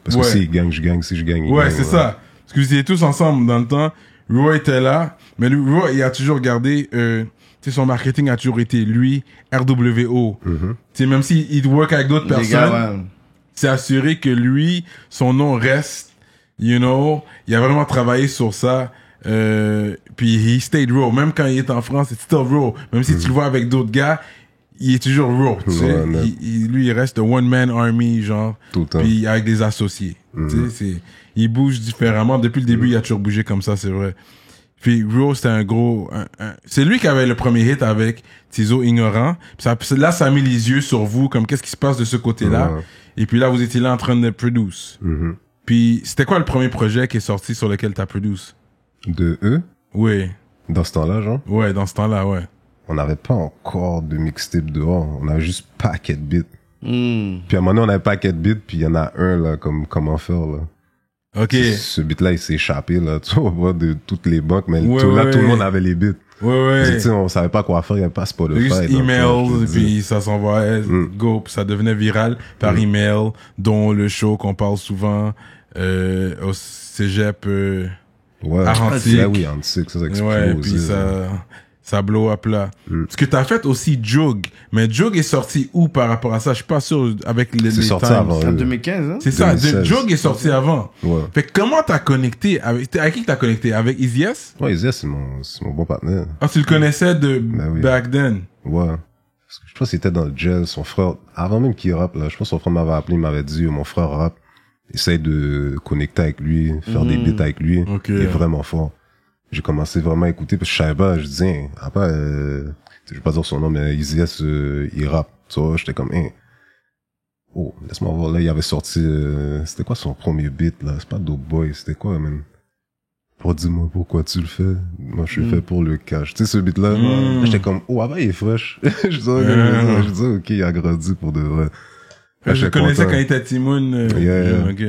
[SPEAKER 4] Parce que
[SPEAKER 2] Ouais.
[SPEAKER 4] si il gagne, je gagne. Si je gagne, il
[SPEAKER 2] Ouais,
[SPEAKER 4] gagne.
[SPEAKER 2] c'est ça. Parce que vous étiez tous ensemble dans le temps. Roy était là, mais lui, Roy, il a toujours gardé, tu sais, son marketing a toujours été lui, RWO. Tu sais, même s'il work avec d'autres
[SPEAKER 3] Les
[SPEAKER 2] personnes,
[SPEAKER 3] gars, ouais.
[SPEAKER 2] c'est assuré que lui, son nom reste, you know, il a vraiment travaillé sur ça. Puis he stayed raw. Même quand il est en France, c'est still raw. Même si tu le vois avec d'autres gars, il est toujours raw. Tu sais.
[SPEAKER 4] Ouais, net.
[SPEAKER 2] Lui, il reste un one-man army, genre.
[SPEAKER 4] Tout le temps.
[SPEAKER 2] Puis avec des associés. Tu sais, il bouge différemment. Depuis le début, il a toujours bougé comme ça, c'est vrai. Puis Raw, c'était un gros... c'est lui qui avait le premier hit avec Tizo Ignorant. Puis là, ça a mis les yeux sur vous, comme qu'est-ce qui se passe de ce côté-là.
[SPEAKER 4] Ouais.
[SPEAKER 2] Et puis là, vous étiez là en train de produce. Puis c'était quoi le premier projet qui est sorti sur lequel t'as produce?
[SPEAKER 4] De eux,
[SPEAKER 2] Oui.
[SPEAKER 4] dans ce temps-là, genre,
[SPEAKER 2] Ouais, dans ce temps-là, ouais.
[SPEAKER 4] on n'avait pas encore de mixtape dehors. On avait juste paquet de beats. Puis à un moment donné, on avait paquet de beats, puis il y en a un, là, comme comment faire, là.
[SPEAKER 2] Ok.
[SPEAKER 4] Ce beat-là, il s'est échappé, là, tu vois, de toutes les banques, mais
[SPEAKER 2] Ouais,
[SPEAKER 4] tout
[SPEAKER 2] ouais.
[SPEAKER 4] le monde avait les beats.
[SPEAKER 2] Ouais,
[SPEAKER 4] Tu sais, on savait pas quoi faire, il n'y avait pas Spotify.
[SPEAKER 2] Juste
[SPEAKER 4] donc, je
[SPEAKER 2] email,
[SPEAKER 4] te dis.
[SPEAKER 2] puis ça s'envoie, go, puis ça devenait viral par email, dont le show qu'on parle souvent au cégep
[SPEAKER 4] Ouais,
[SPEAKER 2] Argentique.
[SPEAKER 4] ah oui, Antique, ça explose.
[SPEAKER 2] ouais, puis
[SPEAKER 4] aussi,
[SPEAKER 2] ça blow up là. Parce que t'as fait aussi Jug, mais Jug est sorti où par rapport à ça? Je suis pas sûr avec les
[SPEAKER 4] C'est sorti
[SPEAKER 2] times.
[SPEAKER 4] avant
[SPEAKER 3] En
[SPEAKER 4] eux.
[SPEAKER 3] 2015, hein?
[SPEAKER 2] C'est ça,
[SPEAKER 4] 2016.
[SPEAKER 2] Jug est sorti avant.
[SPEAKER 4] Ouais.
[SPEAKER 2] Fait que comment t'as connecté avec qui t'as connecté? Avec Easy S?
[SPEAKER 4] Ouais, Izzy, c'est mon bon partenaire.
[SPEAKER 2] Ah, tu le connaissais de
[SPEAKER 4] Ben oui.
[SPEAKER 2] back then?
[SPEAKER 4] Ouais. Parce que je pense qu'il était dans le gel. Son frère, avant même qu'il rappe, là, je pense que son frère m'avait appelé, il m'avait dit, mon frère rappe. Essaye de connecter avec lui, faire des beats avec lui.
[SPEAKER 2] Ok.
[SPEAKER 4] Il est vraiment fort. J'ai commencé vraiment à écouter parce que je savais pas, je disais, hein, après, je vais pas dire son nom, mais Easy S, il rappe. Tu vois, j'étais comme, hein. Oh, laisse-moi voir, là, il avait sorti, c'était quoi son premier beat, là? C'est pas Dope Boy, c'était quoi, man? Oh, dis-moi pourquoi tu le fais. Moi, je suis fait pour le cash. Tu sais, ce beat-là, là, j'étais comme, oh, ah bah, il est fraîche. je disais, ok, il a grandi pour de vrai. Là,
[SPEAKER 2] Je
[SPEAKER 4] j'étais
[SPEAKER 2] connaissais
[SPEAKER 4] content.
[SPEAKER 2] quand il était Timoun.
[SPEAKER 4] Yeah.
[SPEAKER 2] Ok.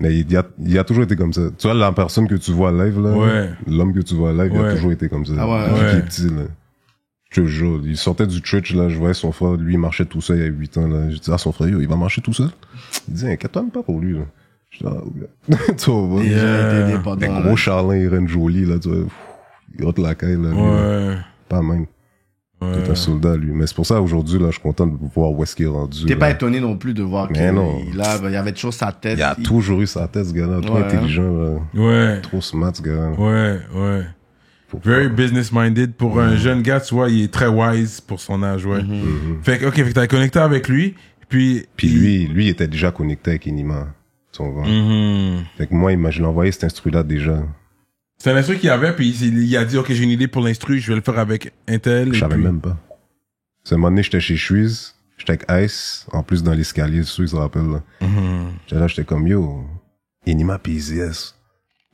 [SPEAKER 4] Mais il a toujours été comme ça. Tu vois, la personne que tu vois live, là,
[SPEAKER 2] Ouais.
[SPEAKER 4] l'homme que tu vois live, il
[SPEAKER 2] Ouais.
[SPEAKER 4] a toujours été comme ça.
[SPEAKER 3] Ah ouais,
[SPEAKER 4] Depuis
[SPEAKER 2] ouais.
[SPEAKER 4] qu'il est petit, là. Je te jure, il sortait du church, là, je voyais son frère, lui, il marchait tout seul il y a 8 ans, là. Je dis, ah, son frère, yo, il va marcher tout seul? Il disait, inquiète-toi même pas pour lui, là. Je dis, ah, ok. Tu vois,
[SPEAKER 3] Déjà
[SPEAKER 4] un
[SPEAKER 3] été indépendant.
[SPEAKER 4] gros Charlin, Irène Jolie, là, tu vois, il rote la caille, là. lui, là.
[SPEAKER 2] Ouais.
[SPEAKER 4] Pas même.
[SPEAKER 2] Ouais.
[SPEAKER 4] C'est un soldat, lui. Mais c'est pour ça, aujourd'hui, là, je suis content de voir où est-ce qu'il est rendu.
[SPEAKER 3] T'es
[SPEAKER 4] là.
[SPEAKER 3] pas étonné non plus de voir
[SPEAKER 4] Mais non.
[SPEAKER 3] qu'il il avait toujours sa tête.
[SPEAKER 4] Il a toujours eu sa tête, ce gars-là. Trop
[SPEAKER 3] Ouais.
[SPEAKER 4] intelligent, là.
[SPEAKER 2] Ouais.
[SPEAKER 4] Trop smart, ce gars-là.
[SPEAKER 2] Ouais, ouais.
[SPEAKER 4] Faut
[SPEAKER 2] Very
[SPEAKER 4] pas-
[SPEAKER 2] business-minded. Pour un jeune gars, tu vois, il est très wise pour son âge, ouais. Fait que, ok, fait que t'as connecté avec lui, puis...
[SPEAKER 4] Puis lui, il était déjà connecté avec Inima. Son vent.
[SPEAKER 2] Mhm.
[SPEAKER 4] Fait que moi, je l'ai envoyé cet instru-là déjà.
[SPEAKER 2] C'est un instru qu'il avait, puis il a dit, ok, j'ai une idée pour l'instru, je vais le faire avec Intel.
[SPEAKER 4] Je
[SPEAKER 2] et
[SPEAKER 4] savais
[SPEAKER 2] puis-
[SPEAKER 4] même pas. C'est un moment donné, j'étais chez Suisse, j'étais avec Ice, en plus dans l'escalier, ceux qui se rappellent, là. J'étais là, j'étais comme, yo, Inima pis ZS.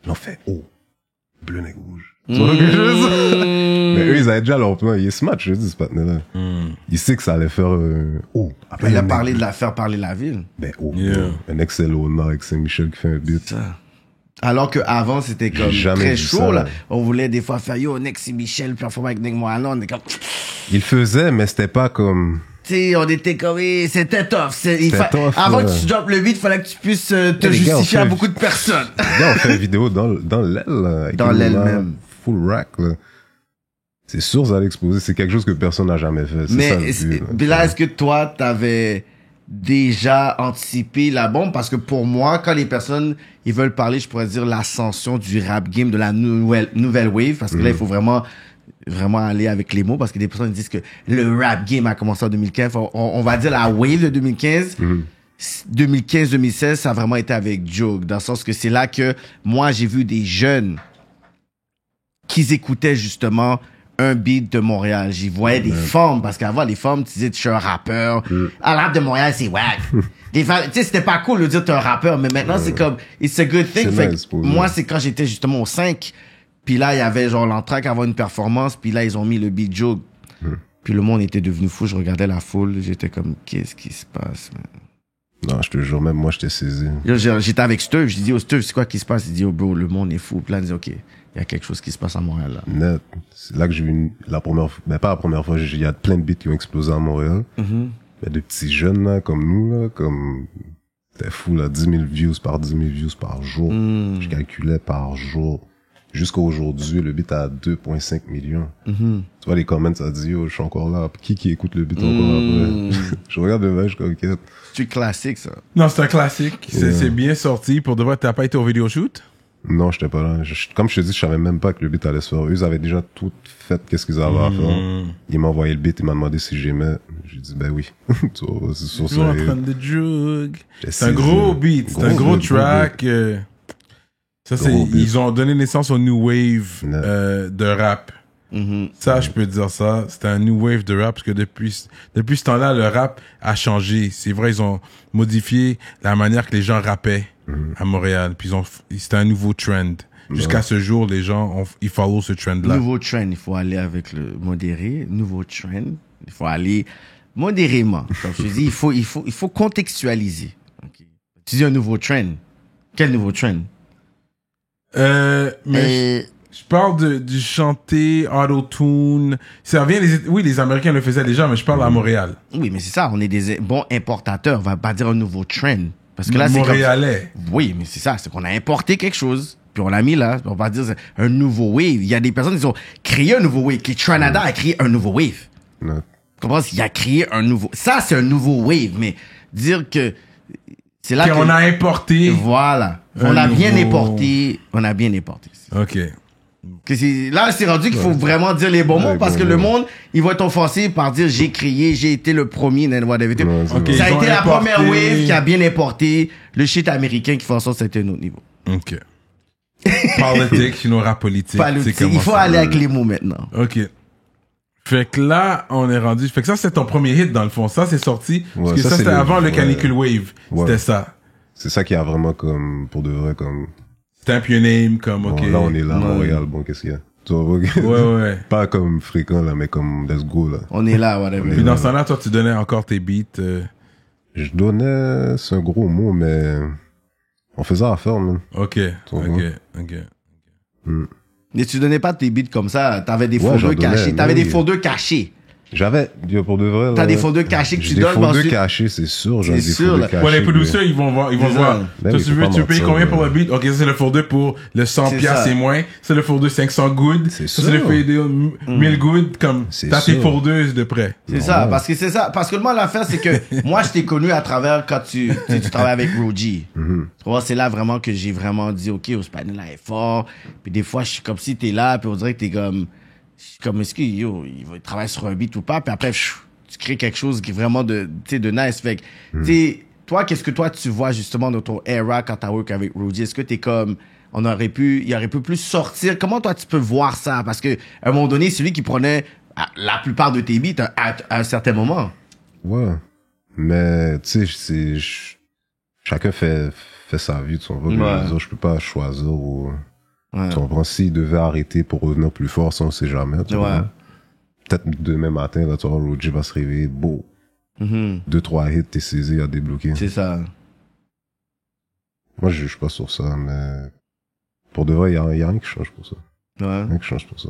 [SPEAKER 4] Ils l'ont fait, oh. bleu, nègre, rouge. Tu vois ce que je veux dire? Mais eux, ils avaient déjà leur plan. Il est smart, je dis, ce partenaire-là. Il sait que ça allait faire, après,
[SPEAKER 3] Il a parlé de la faire parler la ville.
[SPEAKER 4] Ben,
[SPEAKER 2] Yeah.
[SPEAKER 4] un excellent Léonard avec Saint-Michel qui fait un beat.
[SPEAKER 3] Ça. Alors qu'avant, c'était comme
[SPEAKER 4] Jamais
[SPEAKER 3] très
[SPEAKER 4] vu
[SPEAKER 3] chaud,
[SPEAKER 4] ça.
[SPEAKER 3] là. On voulait des fois faire, yo, Nex et Michel, performer avec Nick Moana. On était comme,
[SPEAKER 4] Il faisait, mais c'était pas comme...
[SPEAKER 3] tu sais, on était comme, c'était tough.
[SPEAKER 4] tough,
[SPEAKER 3] Avant
[SPEAKER 4] là.
[SPEAKER 3] que tu droppes le beat, il fallait que tu puisses te
[SPEAKER 4] les gars,
[SPEAKER 3] justifier
[SPEAKER 4] on
[SPEAKER 3] à
[SPEAKER 4] fait-
[SPEAKER 3] beaucoup de personnes.
[SPEAKER 4] Là, on fait une vidéo dans l'aile, là. avec
[SPEAKER 3] Dans
[SPEAKER 4] Léonard,
[SPEAKER 3] l'aile même.
[SPEAKER 4] Full rack, là. C'est sûr, ça allait exploser. C'est quelque chose que personne n'a jamais fait. C'est ça,
[SPEAKER 3] Mais
[SPEAKER 4] le but,
[SPEAKER 3] puis là, est-ce que toi, t'avais déjà anticipé la bombe? Parce que pour moi, quand les personnes, ils veulent parler, je pourrais dire l'ascension du rap game, de la nouvelle wave, parce que là, il faut vraiment aller avec les mots, parce que des personnes disent que le rap game a commencé en 2015. On va dire la wave de 2015. 2015-2016, ça a vraiment été avec Joke, dans le sens que c'est là que moi, j'ai vu des jeunes qui écoutaient justement un beat de Montréal. J'y voyais des femmes, parce qu'avant, les femmes, tu disais, je suis un rappeur. Ah, le rap de Montréal, c'est wack. Tu sais, c'était pas cool de dire t'es un rappeur, mais maintenant, c'est comme, it's a good thing.
[SPEAKER 4] C'est
[SPEAKER 3] Fait
[SPEAKER 4] nice
[SPEAKER 3] que
[SPEAKER 4] pour
[SPEAKER 3] moi,
[SPEAKER 4] eux.
[SPEAKER 3] c'est quand j'étais justement au 5, puis là, il y avait genre l'entraque avant une performance, puis là, ils ont mis le beat Joke. Puis le monde était devenu fou, je regardais la foule, j'étais comme, qu'est-ce qui se passe, man?
[SPEAKER 4] Non, je te jure, même moi, j'étais saisi.
[SPEAKER 3] Yo, j'étais avec Steve, je dis, oh Steve, c'est quoi qui se passe? Il dit, oh bro, le monde est fou. Puis là, il dit, ok, il y a quelque chose qui se passe à Montréal, là.
[SPEAKER 4] Net. C'est là que j'ai vu la première fois, mais pas la première fois, il y a plein de beats qui ont explosé à Montréal. Mais des petits jeunes, là, comme nous, là, comme, c'était fou, là, 10 000 views par 10 000 views par jour. Je calculais par jour. Jusqu'à aujourd'hui, le beat a 2,5 millions. Tu vois, les comments, ça dit, oh, je suis encore là. Qui écoute le beat encore après? Je regarde le match, je suis comme, ok.
[SPEAKER 3] C'est classique, ça.
[SPEAKER 2] Non, c'est un classique. C'est bien sorti. Pour de vrai, t'as pas été au vidéo shoot?
[SPEAKER 4] Non, j'étais pas là. Comme je te dis, je savais même pas que le beat allait se faire. Eux, ils avaient déjà tout fait, qu'est-ce qu'ils avaient à faire. Ils m'ont envoyé le beat, ils m'ont demandé si j'aimais. J'ai dit, ben oui. Tu vois, c'est sûr,
[SPEAKER 2] Toujours en
[SPEAKER 4] ça.
[SPEAKER 2] train de jug.
[SPEAKER 4] J'ai
[SPEAKER 2] C'est un
[SPEAKER 4] saisi.
[SPEAKER 2] gros beat. C'est un gros
[SPEAKER 4] beat,
[SPEAKER 2] track. Ça, c'est,
[SPEAKER 4] Gros beat.
[SPEAKER 2] ils ont donné naissance au new wave
[SPEAKER 4] Ouais.
[SPEAKER 2] de rap. Ça, je peux te dire ça. C'était un new wave de rap parce que depuis ce temps-là, le rap a changé. C'est vrai, ils ont modifié la manière que les gens rappaient à Montréal. Puis c'était un nouveau trend. Jusqu'à ce jour, les gens, ils follow ce trend-là.
[SPEAKER 3] Nouveau trend, il faut aller avec le modéré. Nouveau trend, il faut aller modérément. Comme je te dis, il faut contextualiser. Ok. Tu dis un nouveau trend. Quel nouveau trend?
[SPEAKER 2] Mais je parle du chanter, auto-tune. Ça vient oui, les Américains le faisaient déjà, mais je parle à Montréal.
[SPEAKER 3] Oui, mais c'est ça, on est des bons importateurs. On va pas dire un nouveau trend. Parce que là, c'est comme...
[SPEAKER 2] Montréalais.
[SPEAKER 3] Oui, mais c'est ça, c'est qu'on a importé quelque chose, puis on l'a mis là. On va dire c'est un nouveau wave. Il y a des personnes qui ont créé un nouveau wave. Qui Trinidad a créé un nouveau wave.
[SPEAKER 4] Non.
[SPEAKER 3] Tu comprends? Il a créé un nouveau... Ça, c'est un nouveau wave, mais dire que... C'est là
[SPEAKER 2] Qu'on a importé.
[SPEAKER 3] Voilà.
[SPEAKER 2] Un
[SPEAKER 3] On a bien
[SPEAKER 2] nouveau-
[SPEAKER 3] importé. On a bien importé.
[SPEAKER 2] OK.
[SPEAKER 3] Là, c'est rendu qu'il faut vraiment dire les bons mots
[SPEAKER 4] Ouais,
[SPEAKER 3] parce
[SPEAKER 4] bon,
[SPEAKER 3] que le
[SPEAKER 4] ouais.
[SPEAKER 3] monde, il va être offensé par dire j'ai créé, j'ai été le premier. Whatever.
[SPEAKER 4] Ouais, c'est
[SPEAKER 2] Ok.
[SPEAKER 3] Ça a
[SPEAKER 2] Ils ont
[SPEAKER 3] été la
[SPEAKER 2] importé-
[SPEAKER 3] première wave qui a bien importé le shit américain qui fait en sorte que c'était un autre niveau.
[SPEAKER 2] OK. Politique, sinon rap politique.
[SPEAKER 3] Politique.
[SPEAKER 2] C'est comment
[SPEAKER 3] Il faut
[SPEAKER 2] ça.
[SPEAKER 3] aller avec les mots maintenant.
[SPEAKER 2] OK. Fait que là, on est rendu... Fait que ça, c'est ton premier hit, dans le fond. Ça, c'est sorti. Parce
[SPEAKER 4] Ouais,
[SPEAKER 2] que
[SPEAKER 4] ça,
[SPEAKER 2] ça,
[SPEAKER 4] c'est
[SPEAKER 2] c'était
[SPEAKER 4] le-
[SPEAKER 2] avant le
[SPEAKER 4] ouais.
[SPEAKER 2] Canicule Wave.
[SPEAKER 4] Ouais.
[SPEAKER 2] C'était ça.
[SPEAKER 4] C'est ça qui a vraiment comme, pour de vrai, comme,
[SPEAKER 2] Stamp your name, comme,
[SPEAKER 4] bon,
[SPEAKER 2] OK.
[SPEAKER 4] là, on est là, à
[SPEAKER 3] Ouais.
[SPEAKER 4] Montréal, bon, qu'est-ce qu'il y a? Tu vois,
[SPEAKER 2] Ouais, ouais.
[SPEAKER 4] Pas comme fréquent, là, mais comme, let's go, là.
[SPEAKER 3] On est là, whatever.
[SPEAKER 2] Puis dans ce temps-là, toi, tu donnais encore tes beats.
[SPEAKER 4] Je donnais, c'est un gros mot, mais on faisait affaire, man.
[SPEAKER 2] OK.
[SPEAKER 4] vois.
[SPEAKER 2] OK.
[SPEAKER 3] Mais tu donnais pas tes beats comme ça. T'avais des
[SPEAKER 4] Ouais,
[SPEAKER 3] fondeux
[SPEAKER 4] j'en donnais,
[SPEAKER 3] cachés. T'avais
[SPEAKER 4] oui.
[SPEAKER 3] des fondeux cachés.
[SPEAKER 4] J'avais, pour de vrai, là.
[SPEAKER 3] T'as des fondeux cachés que
[SPEAKER 4] j'ai
[SPEAKER 3] tu
[SPEAKER 4] des
[SPEAKER 3] donnes. mais
[SPEAKER 4] fondeux
[SPEAKER 3] ensuite-
[SPEAKER 4] cachés, c'est sûr, j'en ai
[SPEAKER 3] C'est
[SPEAKER 4] des
[SPEAKER 3] sûr,
[SPEAKER 4] fondeux
[SPEAKER 3] là.
[SPEAKER 4] cachés.
[SPEAKER 2] Pour les
[SPEAKER 4] mais-
[SPEAKER 2] producers, ils vont voir.
[SPEAKER 3] C'est
[SPEAKER 2] voir.
[SPEAKER 3] ça.
[SPEAKER 4] Ben
[SPEAKER 2] Toi,
[SPEAKER 4] oui,
[SPEAKER 2] tu
[SPEAKER 4] faut
[SPEAKER 2] veux,
[SPEAKER 4] pas
[SPEAKER 2] tu payes
[SPEAKER 4] mentir,
[SPEAKER 2] combien pour
[SPEAKER 4] ouais.
[SPEAKER 2] le beat? OK, ça, c'est le four pour le 100
[SPEAKER 3] C'est
[SPEAKER 2] piastres
[SPEAKER 3] ça.
[SPEAKER 2] et moins. C'est le four 500 good.
[SPEAKER 4] C'est
[SPEAKER 2] Ça,
[SPEAKER 4] sûr.
[SPEAKER 2] c'est le fait 1000 good. Comme,
[SPEAKER 4] C'est
[SPEAKER 2] t'as tes
[SPEAKER 4] sûr.
[SPEAKER 2] fourdeuses de près.
[SPEAKER 3] C'est ça, parce que c'est ça. Parce que moi, l'affaire, c'est que moi, je t'ai connu à travers quand tu travailles avec Roji. Tu vois, c'est là vraiment que j'ai vraiment dit, OK, Ospany, là, est fort. Puis des fois, je suis comme si t'es là, puis on dirait que t'es comme, je suis comme, est-ce que, yo, il va travailler sur un beat ou pas? Puis après, tu crées quelque chose qui est vraiment de nice. Fait que, tu sais, toi, qu'est-ce que toi, tu vois justement dans ton era quand t'as work avec Roji? Est-ce que t'es comme, il aurait pu plus sortir? Comment toi, tu peux voir ça? Parce que, à un moment donné, celui qui prenait la plupart de tes beats à un certain moment.
[SPEAKER 4] Ouais. Mais, tu sais, chacun fait sa vie, tu vois.
[SPEAKER 3] Ouais.
[SPEAKER 4] Je peux pas choisir ou...
[SPEAKER 3] Ouais.
[SPEAKER 4] Tu comprends? S'il devait arrêter pour revenir plus fort, ça, on sait jamais. Tu
[SPEAKER 3] Ouais.
[SPEAKER 4] comprends? Peut-être demain matin, là, tu vois, Roger va se réveiller, beau. 2-3 hits, t'es saisi, à débloquer.
[SPEAKER 3] C'est ça.
[SPEAKER 4] Moi, je juge pas sur ça, mais pour de vrai, y a rien qui change pour ça.
[SPEAKER 3] Ouais.
[SPEAKER 4] Rien qui change pour ça.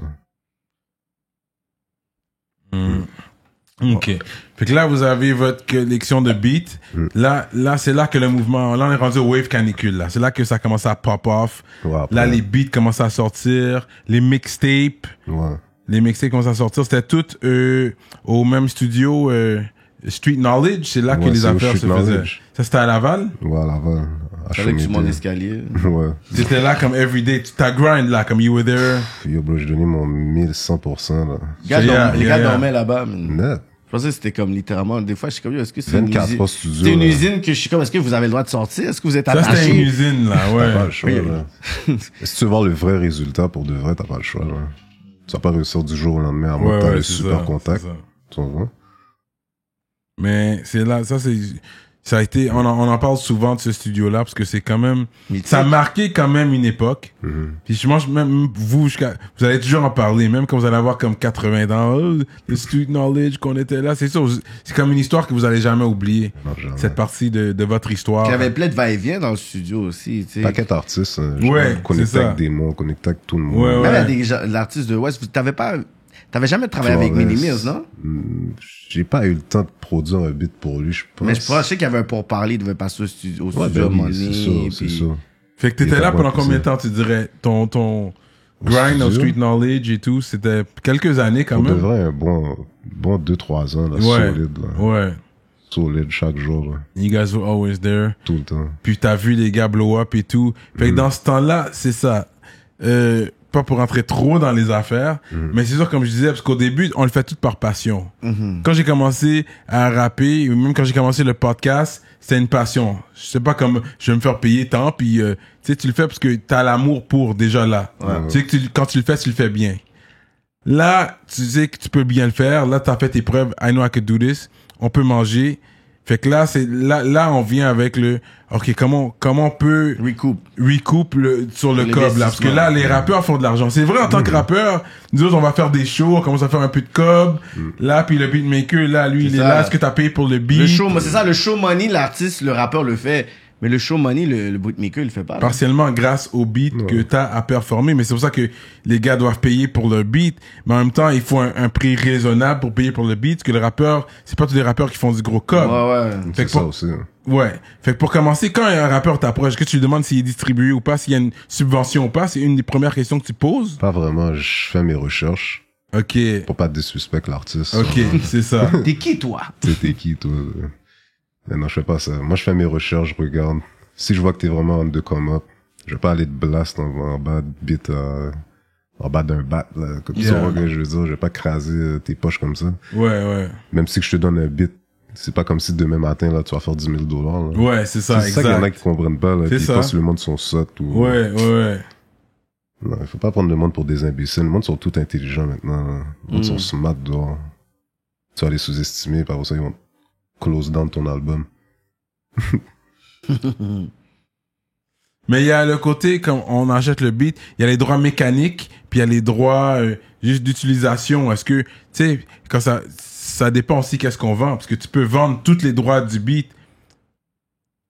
[SPEAKER 2] Ok. Fait que là, vous avez votre collection de beats. Là, c'est là que le mouvement, là, on est rendu au wave canicule, là. C'est là que ça commence à pop off.
[SPEAKER 4] Ouais, après,
[SPEAKER 2] Là, les beats commencent à sortir. Les mixtapes.
[SPEAKER 4] ouais.
[SPEAKER 2] Les mixtapes commencent à sortir. C'était tout, au même studio, Street Knowledge. C'est là que
[SPEAKER 4] Ouais,
[SPEAKER 2] les
[SPEAKER 4] c'est au
[SPEAKER 2] affaires se
[SPEAKER 4] Street
[SPEAKER 2] faisaient.
[SPEAKER 4] Knowledge.
[SPEAKER 2] Ça, c'était à Laval.
[SPEAKER 4] Voilà, voilà.
[SPEAKER 3] Fallait que tu montes l'escalier.
[SPEAKER 4] Ouais.
[SPEAKER 2] C'était là comme everyday. T'as grind, là, comme you were there.
[SPEAKER 4] Yo, bro, j'ai donné mon 1100%, là.
[SPEAKER 3] Les gars dormaient là-bas.
[SPEAKER 4] Net.
[SPEAKER 3] Je pensais que c'était comme littéralement, des fois, je suis comme, est-ce que c'est
[SPEAKER 4] 24
[SPEAKER 3] une
[SPEAKER 4] pas
[SPEAKER 3] usine?
[SPEAKER 4] studio,
[SPEAKER 3] C'est une
[SPEAKER 4] là.
[SPEAKER 3] usine que je suis comme, est-ce que vous avez le droit de sortir? Est-ce que vous êtes
[SPEAKER 2] Ça, c'était une
[SPEAKER 3] attaché?
[SPEAKER 2] usine, là,
[SPEAKER 4] T'as pas
[SPEAKER 2] ouais.
[SPEAKER 4] le choix, là. Si tu veux voir le vrai résultat pour de vrai, t'as pas le choix, là. Tu vas pas réussir du jour au lendemain à moins que t'as le
[SPEAKER 2] c'est
[SPEAKER 4] super
[SPEAKER 2] ça,
[SPEAKER 4] contact.
[SPEAKER 2] c'est ça.
[SPEAKER 4] Tu vois?
[SPEAKER 2] Mais c'est là, ça a été, on en parle souvent de ce studio-là parce que c'est quand même, ça a marqué quand même une époque. Puis je pense même vous allez toujours en parler, même quand vous allez avoir comme 80 ans, oh, le Street Knowledge qu'on était là, c'est ça, c'est comme une histoire que vous allez jamais oublier.
[SPEAKER 4] Non, jamais.
[SPEAKER 2] Cette partie de votre histoire.
[SPEAKER 3] Il y avait plein de va-et-vient dans le studio aussi, tu sais.
[SPEAKER 4] Paquet d'artistes,
[SPEAKER 2] Ouais,
[SPEAKER 4] connecté
[SPEAKER 2] c'est ça.
[SPEAKER 4] avec des noms, connecté avec tout le monde.
[SPEAKER 2] Ouais, ouais.
[SPEAKER 3] Même il y a l'artiste de West, t'avais jamais travaillé avec
[SPEAKER 4] Flores.
[SPEAKER 3] Mini Mills, non?
[SPEAKER 4] J'ai pas eu le temps de produire un beat pour lui, je pense.
[SPEAKER 3] Mais je pensais qu'il y avait un pourparler, il devait passer au studio,
[SPEAKER 4] Ouais, ben oui, c'est
[SPEAKER 3] Money,
[SPEAKER 4] ça, c'est
[SPEAKER 3] puis-
[SPEAKER 4] ça.
[SPEAKER 2] Fait que
[SPEAKER 4] Il
[SPEAKER 2] t'étais
[SPEAKER 4] était
[SPEAKER 2] là
[SPEAKER 4] bon
[SPEAKER 2] pendant
[SPEAKER 4] pour
[SPEAKER 2] combien
[SPEAKER 4] ça.
[SPEAKER 2] de temps, tu dirais, ton grind
[SPEAKER 4] studio?
[SPEAKER 2] of Street Knowledge et tout, c'était quelques années quand
[SPEAKER 4] Pour de
[SPEAKER 2] même.
[SPEAKER 4] vrai, un bon 2-3 ans, là,
[SPEAKER 2] Ouais.
[SPEAKER 4] solide, là.
[SPEAKER 2] Ouais.
[SPEAKER 4] Solide chaque jour, là.
[SPEAKER 2] You guys were always there.
[SPEAKER 4] Tout le temps.
[SPEAKER 2] Puis t'as vu les gars blow up et tout. Fait que dans ce temps-là, c'est ça. Pas pour rentrer trop dans les affaires, mais c'est sûr, comme je disais, parce qu'au début, on le fait tout par passion. Quand j'ai commencé à rapper, ou même quand j'ai commencé le podcast, c'était une passion. Je sais pas comme je vais me faire payer tant, puis tu sais, tu le fais parce que t'as l'amour pour déjà là. Tu sais que quand tu le fais bien. Là, tu sais que tu peux bien le faire. Là, t'as fait tes preuves. I know I could do this. On peut manger. Fait que là, là, on vient avec le, ok, comment on peut recoup sur le cob, là. Parce que là, les rappeurs font de l'argent. C'est vrai, en tant que rappeur, nous autres, on va faire des shows, on commence à faire un peu de cob. Là, puis le beatmaker, là, lui, il est
[SPEAKER 3] ça.
[SPEAKER 2] là. Est-ce que t'as payé pour le beat?
[SPEAKER 3] Le show, c'est ça, le show money, l'artiste, le rappeur le fait. Mais le show money, le beatmaker, il le fait pas. là.
[SPEAKER 2] Partiellement grâce au beat que t'as à performer, mais c'est pour ça que les gars doivent payer pour le beat, mais en même temps, il faut un prix raisonnable pour payer pour le beat, parce que le rappeur, c'est pas tous les rappeurs qui font du gros cob.
[SPEAKER 3] Ouais.
[SPEAKER 2] Fait
[SPEAKER 4] C'est
[SPEAKER 2] que
[SPEAKER 4] ça
[SPEAKER 2] pour-
[SPEAKER 4] aussi.
[SPEAKER 2] Ouais. Fait que pour commencer, quand un rappeur t'approche, est-ce que tu lui demandes s'il est distribué ou pas, s'il y a une subvention ou pas, c'est une des premières questions que tu poses?
[SPEAKER 4] Pas vraiment, je fais mes recherches
[SPEAKER 2] Ok.
[SPEAKER 4] pour pas désuspecter l'artiste.
[SPEAKER 2] Ok, c'est ça.
[SPEAKER 3] T'es qui, toi?
[SPEAKER 4] T'es qui, toi? Mais non, je fais pas ça. Moi, je fais mes recherches, je regarde. Si je vois que t'es vraiment on the come up, je vais pas aller te blast en bas de beat, en bas d'un bat, là. Comme tu vois que je veux dire, je vais pas craser tes poches comme ça.
[SPEAKER 2] Ouais.
[SPEAKER 4] Même si que je te donne un beat, c'est pas comme si demain matin, là, tu vas faire 10 000 $. Là.
[SPEAKER 2] Ouais, c'est ça,
[SPEAKER 4] C'est ça qu'il y en a
[SPEAKER 2] exact.
[SPEAKER 4] qui comprennent pas, là.
[SPEAKER 2] C'est
[SPEAKER 4] Ils
[SPEAKER 2] ça.
[SPEAKER 4] pensent que le monde sont sots ou...
[SPEAKER 2] Ouais.
[SPEAKER 4] Non, il faut pas prendre le monde pour des imbéciles. Le monde sont tout intelligents maintenant, là. Le monde sont smart dehors. Tu vas les sous-estimer, par ça, ils vont close down ton album.
[SPEAKER 2] Mais il y a le côté, quand on achète le beat, il y a les droits mécaniques, puis il y a les droits juste d'utilisation. Est-ce que, tu sais, quand ça dépend aussi qu'est-ce qu'on vend, parce que tu peux vendre tous les droits du beat.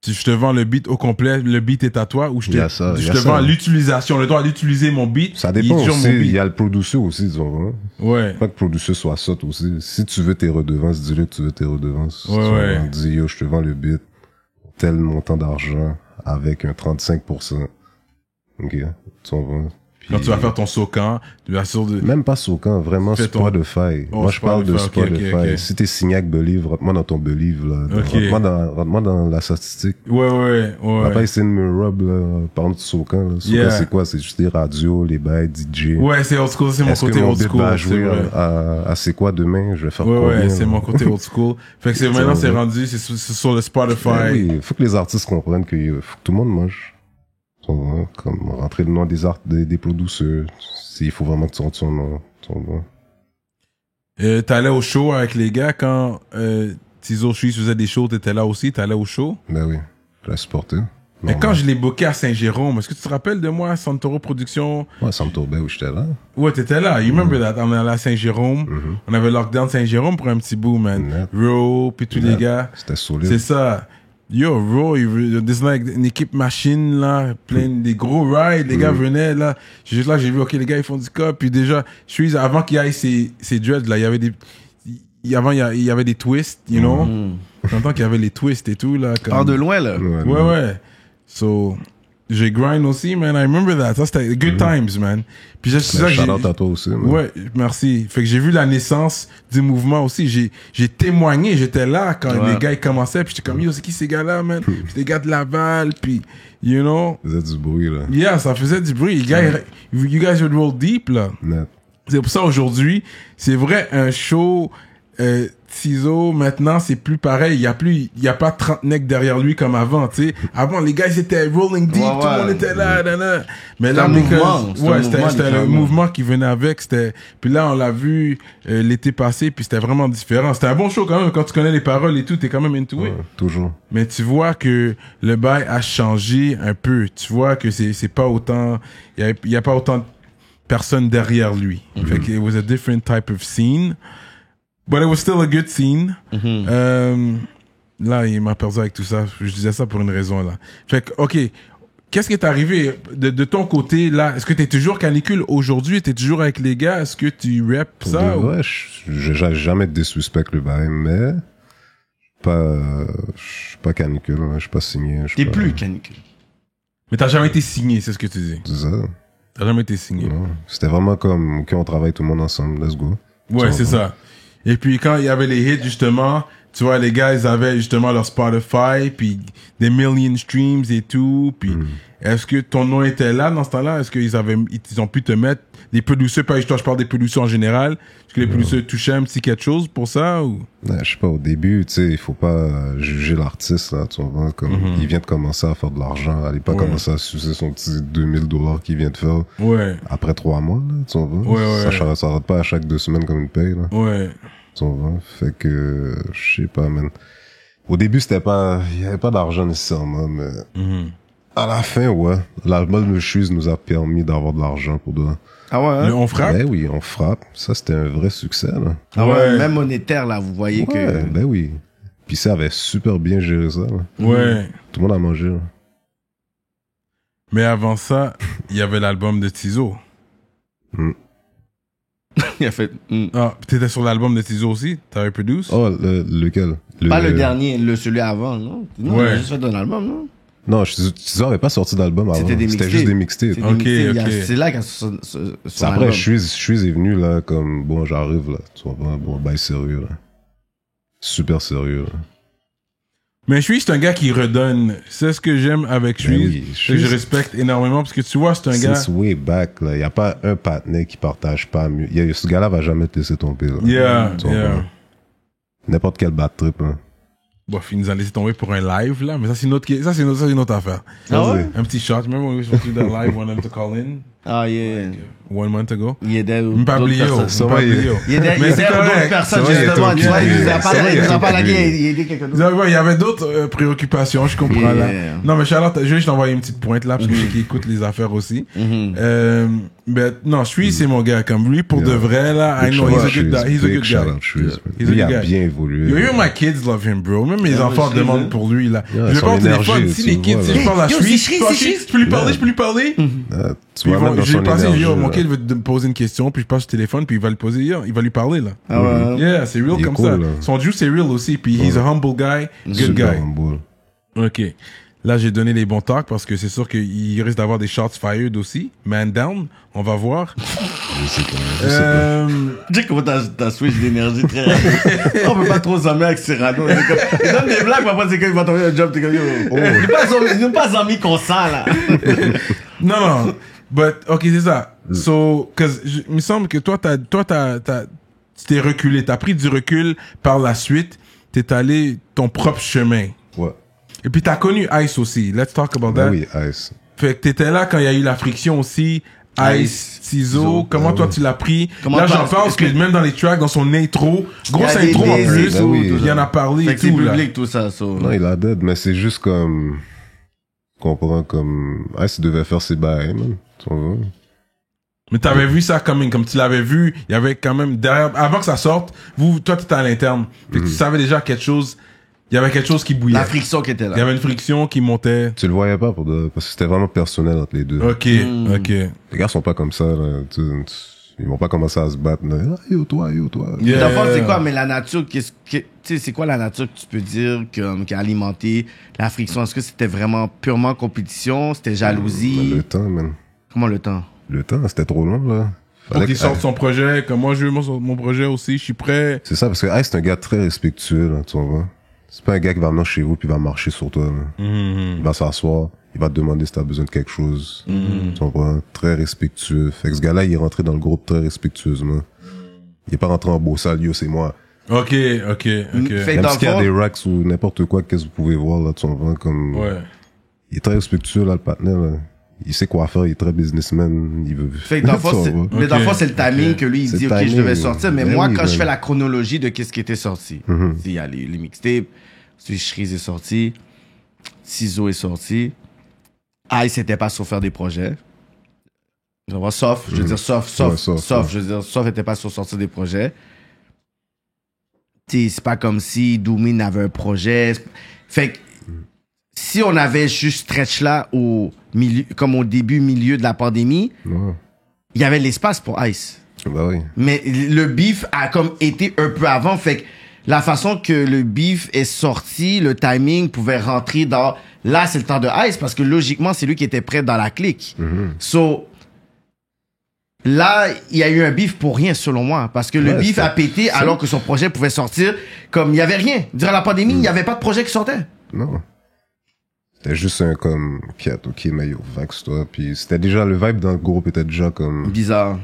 [SPEAKER 2] Si je te vends le beat au complet, le beat est à toi, ou je
[SPEAKER 4] Il y a ça, il y
[SPEAKER 2] te
[SPEAKER 4] a ça.
[SPEAKER 2] vends l'utilisation, le droit d'utiliser mon beat.
[SPEAKER 4] Ça
[SPEAKER 2] il est
[SPEAKER 4] dépend
[SPEAKER 2] sur
[SPEAKER 4] aussi.
[SPEAKER 2] mon beat.
[SPEAKER 4] Il y a le producer aussi, disons. Hein.
[SPEAKER 2] Ouais.
[SPEAKER 4] Pas que le producer soit sot aussi. Si tu veux tes redevances, dis-le que tu veux tes redevances.
[SPEAKER 2] Ouais,
[SPEAKER 4] Tu vois,
[SPEAKER 2] ouais.
[SPEAKER 4] Dis, yo, je te vends le beat, tel montant d'argent, avec un 35%. Ok, tu vois.
[SPEAKER 2] Quand tu vas faire ton socan, tu vas sur de...
[SPEAKER 4] Même pas Socan, vraiment
[SPEAKER 2] Fais ton-
[SPEAKER 4] Spotify.
[SPEAKER 2] Oh,
[SPEAKER 4] Moi, je parle de
[SPEAKER 2] Spotify, ok,
[SPEAKER 4] Spotify.
[SPEAKER 2] ok.
[SPEAKER 4] Si t'es signé avec Believe, rentre-moi dans ton Believe, là.
[SPEAKER 2] Ok.
[SPEAKER 4] Rentre-moi dans la statistique.
[SPEAKER 2] Ouais.
[SPEAKER 4] On va pas essayer de me rub, là, par exemple de Socan, là. Socan,
[SPEAKER 2] Yeah.
[SPEAKER 4] c'est quoi? C'est juste les radios, les bails, DJ.
[SPEAKER 2] Ouais, c'est old school, c'est mon
[SPEAKER 4] Est-ce
[SPEAKER 2] côté
[SPEAKER 4] que mon
[SPEAKER 2] old
[SPEAKER 4] beat
[SPEAKER 2] school.
[SPEAKER 4] va
[SPEAKER 2] c'est
[SPEAKER 4] jouer
[SPEAKER 2] vrai.
[SPEAKER 4] à c'est quoi demain? Je vais faire
[SPEAKER 2] Ouais,
[SPEAKER 4] combien?
[SPEAKER 2] c'est
[SPEAKER 4] là?
[SPEAKER 2] mon côté old school. Fait que maintenant, c'est rendu, c'est sur le Spotify.
[SPEAKER 4] Ben oui, faut que les artistes comprennent que faut que tout le monde mange. Tu vois, comme rentrer le nom des producteurs. S'il faut vraiment que tu rentres son nom. Tu vois.
[SPEAKER 2] T'allais au show avec les gars quand Tizo Suisse faisait des shows, t'étais là aussi, t'allais au show?
[SPEAKER 4] Ben oui, je la supporter.
[SPEAKER 2] Et quand je l'ai booké à Saint-Jérôme, est-ce que tu te rappelles de moi, Santoro Productions?
[SPEAKER 4] Ouais, Santoro Bay où j'étais là.
[SPEAKER 2] Ouais, t'étais là. You remember that? On est allé à Saint-Jérôme. On avait lockdown Saint-Jérôme pour un petit bout, man.
[SPEAKER 4] Net.
[SPEAKER 2] Raw, puis tous les gars.
[SPEAKER 4] C'était solide.
[SPEAKER 2] C'est ça. Yo, Raw, there's like une équipe machine, là, plein des gros rides. Les gars venaient, là. J'ai juste là, j'ai vu, OK, les gars, ils font du cop. Puis déjà, avant qu'il y ait ces dreads, là, il y avait des... Avant, il y avait des twists, you know? J'entends qu'il y avait les twists et tout, là. Comme...
[SPEAKER 3] Par de loin, là.
[SPEAKER 2] Ouais. So, j'ai grind aussi, man. I remember that. Ça, c'était good times, man. Puis c'est ça que j'ai...
[SPEAKER 4] Shout-out à toi aussi. Man.
[SPEAKER 2] Ouais, merci. Fait que j'ai vu la naissance du mouvement aussi. J'ai témoigné, j'étais là quand les gars ils commençaient. Puis j'étais comme, yo, c'est qui ces gars-là, man? Puis des gars de Laval, puis, you know.
[SPEAKER 4] Ça faisait du bruit, là.
[SPEAKER 2] Yeah, ça faisait du bruit. You guys would roll deep, là.
[SPEAKER 4] Net.
[SPEAKER 2] C'est pour ça, aujourd'hui, c'est vrai, un show... Tizo, maintenant, c'est plus pareil. Il y a pas 30 necks derrière lui comme avant, tu sais. Avant, les gars, ils étaient rolling deep, tout le monde était là, là. Mais là, c'était le mouvement qui venait avec, puis là, on l'a vu, l'été passé, puis c'était vraiment différent. C'était un bon show quand même. Quand tu connais les paroles et tout, t'es quand même into it.
[SPEAKER 4] Toujours.
[SPEAKER 2] Mais tu vois que le bail a changé un peu. Tu vois que c'est pas autant, il y a pas autant de personnes derrière lui. Fait que it was a different type of scene. But it was still a good scene. Là, il m'a perdu avec tout ça. Je disais ça pour une raison, là. Fait que, OK. Qu'est-ce qui est arrivé de ton côté, là? Est-ce que t'es toujours canicule aujourd'hui? T'es toujours avec les gars? Est-ce que tu rap ça?
[SPEAKER 4] Ouais, j'ai jamais disrespect le bail, mais je suis pas canicule, je suis pas signé.
[SPEAKER 3] T'es plus canicule.
[SPEAKER 2] Mais t'as jamais été signé, c'est ce que tu dis.
[SPEAKER 4] C'est ça.
[SPEAKER 2] T'as jamais été signé.
[SPEAKER 4] Non. C'était vraiment comme, OK, on travaille tout le monde ensemble, let's go.
[SPEAKER 2] Ouais, c'est ça. Et puis quand il y avait les hits, justement, tu vois, les gars, ils avaient justement leur Spotify, puis des million streams et tout, puis est-ce que ton nom était là dans ce temps-là? Est-ce qu'ils ont pu te mettre des producers, pas je parle des producers en général, est-ce que les producers touchaient un petit quelque chose pour ça, ou?
[SPEAKER 4] Ouais, je sais pas, au début, tu sais, il faut pas juger l'artiste, là, tu vois, comme, il vient de commencer à faire de l'argent, allez pas commencer à sucer son petit $2000 qu'il vient de faire.
[SPEAKER 2] Ouais.
[SPEAKER 4] Après 3 mois, là, tu vois. Ça s'arrête pas à chaque 2 semaines comme une paye, là.
[SPEAKER 2] Ouais.
[SPEAKER 4] Tu vois. Fait que, je sais pas, man. Au début, il y avait pas d'argent nécessairement, mais à la fin, ouais. L'album de Shoes nous a permis d'avoir de l'argent pour de...
[SPEAKER 3] Ah ouais, hein?
[SPEAKER 2] On frappe?
[SPEAKER 4] Ben oui, on frappe. Ça, c'était un vrai succès, là.
[SPEAKER 3] Ah ouais, même monétaire, là, vous voyez que...
[SPEAKER 4] Ben oui. Puis ça avait super bien géré ça, là.
[SPEAKER 2] Ouais.
[SPEAKER 4] Tout le monde a mangé, là.
[SPEAKER 2] Mais avant ça, il y avait l'album de Tizo.
[SPEAKER 3] Il a fait...
[SPEAKER 2] Ah, t'étais sur l'album de Tizo aussi? T'avais produit?
[SPEAKER 4] Oh, lequel?
[SPEAKER 3] Pas le dernier, celui avant, non? Non, il a juste fait un album, non?
[SPEAKER 4] Non, Tizo avait pas sorti d'album avant. C'était juste des mixtapes.
[SPEAKER 2] Ok.
[SPEAKER 3] C'est là qu'il y a son
[SPEAKER 4] après,
[SPEAKER 3] album.
[SPEAKER 4] je suis venu, là, comme, bon, j'arrive, là. Tu vois, bon, bail sérieux, là. Super sérieux, là.
[SPEAKER 2] Mais Shuiz, c'est un gars qui redonne. C'est ce que j'aime avec Shuiz.
[SPEAKER 4] Oui,
[SPEAKER 2] que je respecte énormément parce que tu vois, c'est un gars.
[SPEAKER 4] Since way back, là. Y a pas un partenaire qui partage pas mieux. Ce gars-là va jamais te laisser tomber, là.
[SPEAKER 2] Yeah.
[SPEAKER 4] N'importe quel bad trip, là.
[SPEAKER 2] Bon, il nous a laissé tomber pour un live, là. Mais ça, c'est une autre affaire.
[SPEAKER 3] Ah ouais?
[SPEAKER 2] Un petit shot. Remember when we supposed to do that live, one of them to call in?
[SPEAKER 3] Ah, yeah.
[SPEAKER 2] 1 month ago?
[SPEAKER 3] Il est d'ailleurs.
[SPEAKER 2] M'pablio.
[SPEAKER 3] Il est d'ailleurs d'autres personnes, justement. Tu vois, il nous a pas lagué, il a dit quelque chose.
[SPEAKER 2] Il y avait d'autres préoccupations, je comprends, là. Non, mais Charlotte, je vais juste t'envoyer une petite pointe, là, parce que je sais qu'il écoute les affaires aussi. Mais non, Shuiz, c'est mon gars. Comme lui, pour de vrai, là, I know he's a good guy. He's a good guy.
[SPEAKER 4] Il a bien évolué.
[SPEAKER 2] Yo, my kids love him, bro. Même mes enfants demandent pour lui, là. Je vais pas au téléphone. Si les kids, si je parle à Shuiz, je peux lui parler?
[SPEAKER 4] Tu vas mettre dans son énergie.
[SPEAKER 2] Mon kid veut te poser une question, puis je passe au téléphone, puis il va le poser, il va lui parler, là.
[SPEAKER 3] Ah ouais.
[SPEAKER 2] Yeah, c'est real comme ça. Son juice, c'est real aussi, puis he's a humble guy, good guy. Ok. Là, j'ai donné les bons talks parce que c'est sûr qu'il risque d'avoir des shots fired aussi. Man down, on va voir.
[SPEAKER 4] Je sais pas.
[SPEAKER 3] Dis comment t'as switch d'énergie très rapide. On peut pas trop s'amener avec Cyrano. Il donne des blagues, papa, c'est quand il va tomber un job, t'es comme yo. Ils n'ont pas amis qu'on sent, là.
[SPEAKER 2] Non. But, ok, c'est ça. So, il me semble que toi, tu t'es reculé. T'as pris du recul par la suite. T'es allé ton propre chemin.
[SPEAKER 4] Ouais.
[SPEAKER 2] Et puis t'as connu Ice aussi. Let's talk about that.
[SPEAKER 4] Oui, Ice.
[SPEAKER 2] Fait que t'étais là quand il y a eu la friction aussi. Ice, Tizo, comment toi tu l'as pris? Là j'en parle parce que même dans les tracks, dans son intro, grosse intro en plus, il y en a parlé et tout.
[SPEAKER 3] C'est public tout ça.
[SPEAKER 4] Non, il a dead, mais c'est juste comme... Tu comprends, comme, Ice, il devait faire ses bails, man. Tu vois.
[SPEAKER 2] Mais t'avais vu ça comme tu l'avais vu, il y avait quand même derrière, avant que ça sorte, toi t'étais à l'interne, fait que tu savais déjà quelque chose, il y avait quelque chose qui bouillait.
[SPEAKER 3] La friction qui était là.
[SPEAKER 2] Il y avait une friction qui montait.
[SPEAKER 4] Tu le voyais pas parce que c'était vraiment personnel entre les deux.
[SPEAKER 2] Ok.
[SPEAKER 4] Les gars sont pas comme ça, là. Ils vont pas commencer à se battre, là. Ah, yo, toi.
[SPEAKER 2] Yeah.
[SPEAKER 3] D'abord, c'est quoi, mais la nature, tu sais, c'est quoi la nature que tu peux dire qui a alimenté la friction? Est-ce que c'était vraiment purement compétition? C'était jalousie?
[SPEAKER 4] Le temps, man.
[SPEAKER 3] Comment le temps?
[SPEAKER 4] Le temps, c'était trop long, là.
[SPEAKER 2] Faut qu'il sorte son projet, comme moi je veux mon projet aussi, je suis prêt.
[SPEAKER 4] C'est ça, parce que Ice, c'est un gars très respectueux, là, tu vois. C'est pas un gars qui va venir chez vous puis va marcher sur toi, là. Il va s'asseoir, il va te demander si t'as besoin de quelque chose. Tu vois, très respectueux. Fait que ce gars-là, il est rentré dans le groupe très respectueusement. Il est pas rentré en beau sale, yo, c'est moi.
[SPEAKER 2] Ok.
[SPEAKER 3] Fait
[SPEAKER 4] Même s'il y a des racks ou n'importe quoi, qu'est-ce que vous pouvez voir, là, tu vois, comme...
[SPEAKER 2] Ouais.
[SPEAKER 4] Il est très respectueux, là, le partenaire, là. Il sait quoi faire, il est très businessman, il veut...
[SPEAKER 3] Fait que dans le fond, mais dans le fond, c'est le timing que lui, il
[SPEAKER 4] C'est
[SPEAKER 3] dit,
[SPEAKER 4] le
[SPEAKER 3] ok, je
[SPEAKER 4] timing,
[SPEAKER 3] devais sortir. Mais moi,
[SPEAKER 4] oui,
[SPEAKER 3] quand je
[SPEAKER 4] ben.
[SPEAKER 3] fais la chronologie de qu'est-ce qui était sorti, il y a les mixtapes, Shreeze est sorti, Ciseaux est sorti, Ice n'était pas sur faire des projets. Je vois, sauf, je veux dire, sauf, je veux dire, sauf était pas sur sortir des projets. Tu sais, c'est pas comme si Doumi n'avait un projet. Fait que, si on avait juste Stretch là au milieu, comme au début, milieu de la pandémie,
[SPEAKER 4] Ouais.
[SPEAKER 3] il y avait l'espace pour Ice.
[SPEAKER 4] Bah oui.
[SPEAKER 3] Mais le beef a comme été un peu avant. Fait que la façon que le beef est sorti, le timing pouvait rentrer dans... Là, c'est le temps de Ice parce que logiquement, c'est lui qui était prêt dans la clique. So, là, il y a eu un beef pour rien, selon moi. Parce que le
[SPEAKER 4] Ouais,
[SPEAKER 3] beef
[SPEAKER 4] c'est-
[SPEAKER 3] a pété alors que son projet pouvait sortir comme il n'y avait rien. Durant la pandémie, il n'y avait pas de projet qui sortait.
[SPEAKER 4] Non. C'était juste un comme, Piat, ok, mais yo, vax toi. Puis c'était déjà, le vibe dans le groupe était déjà comme,
[SPEAKER 3] Bizarre.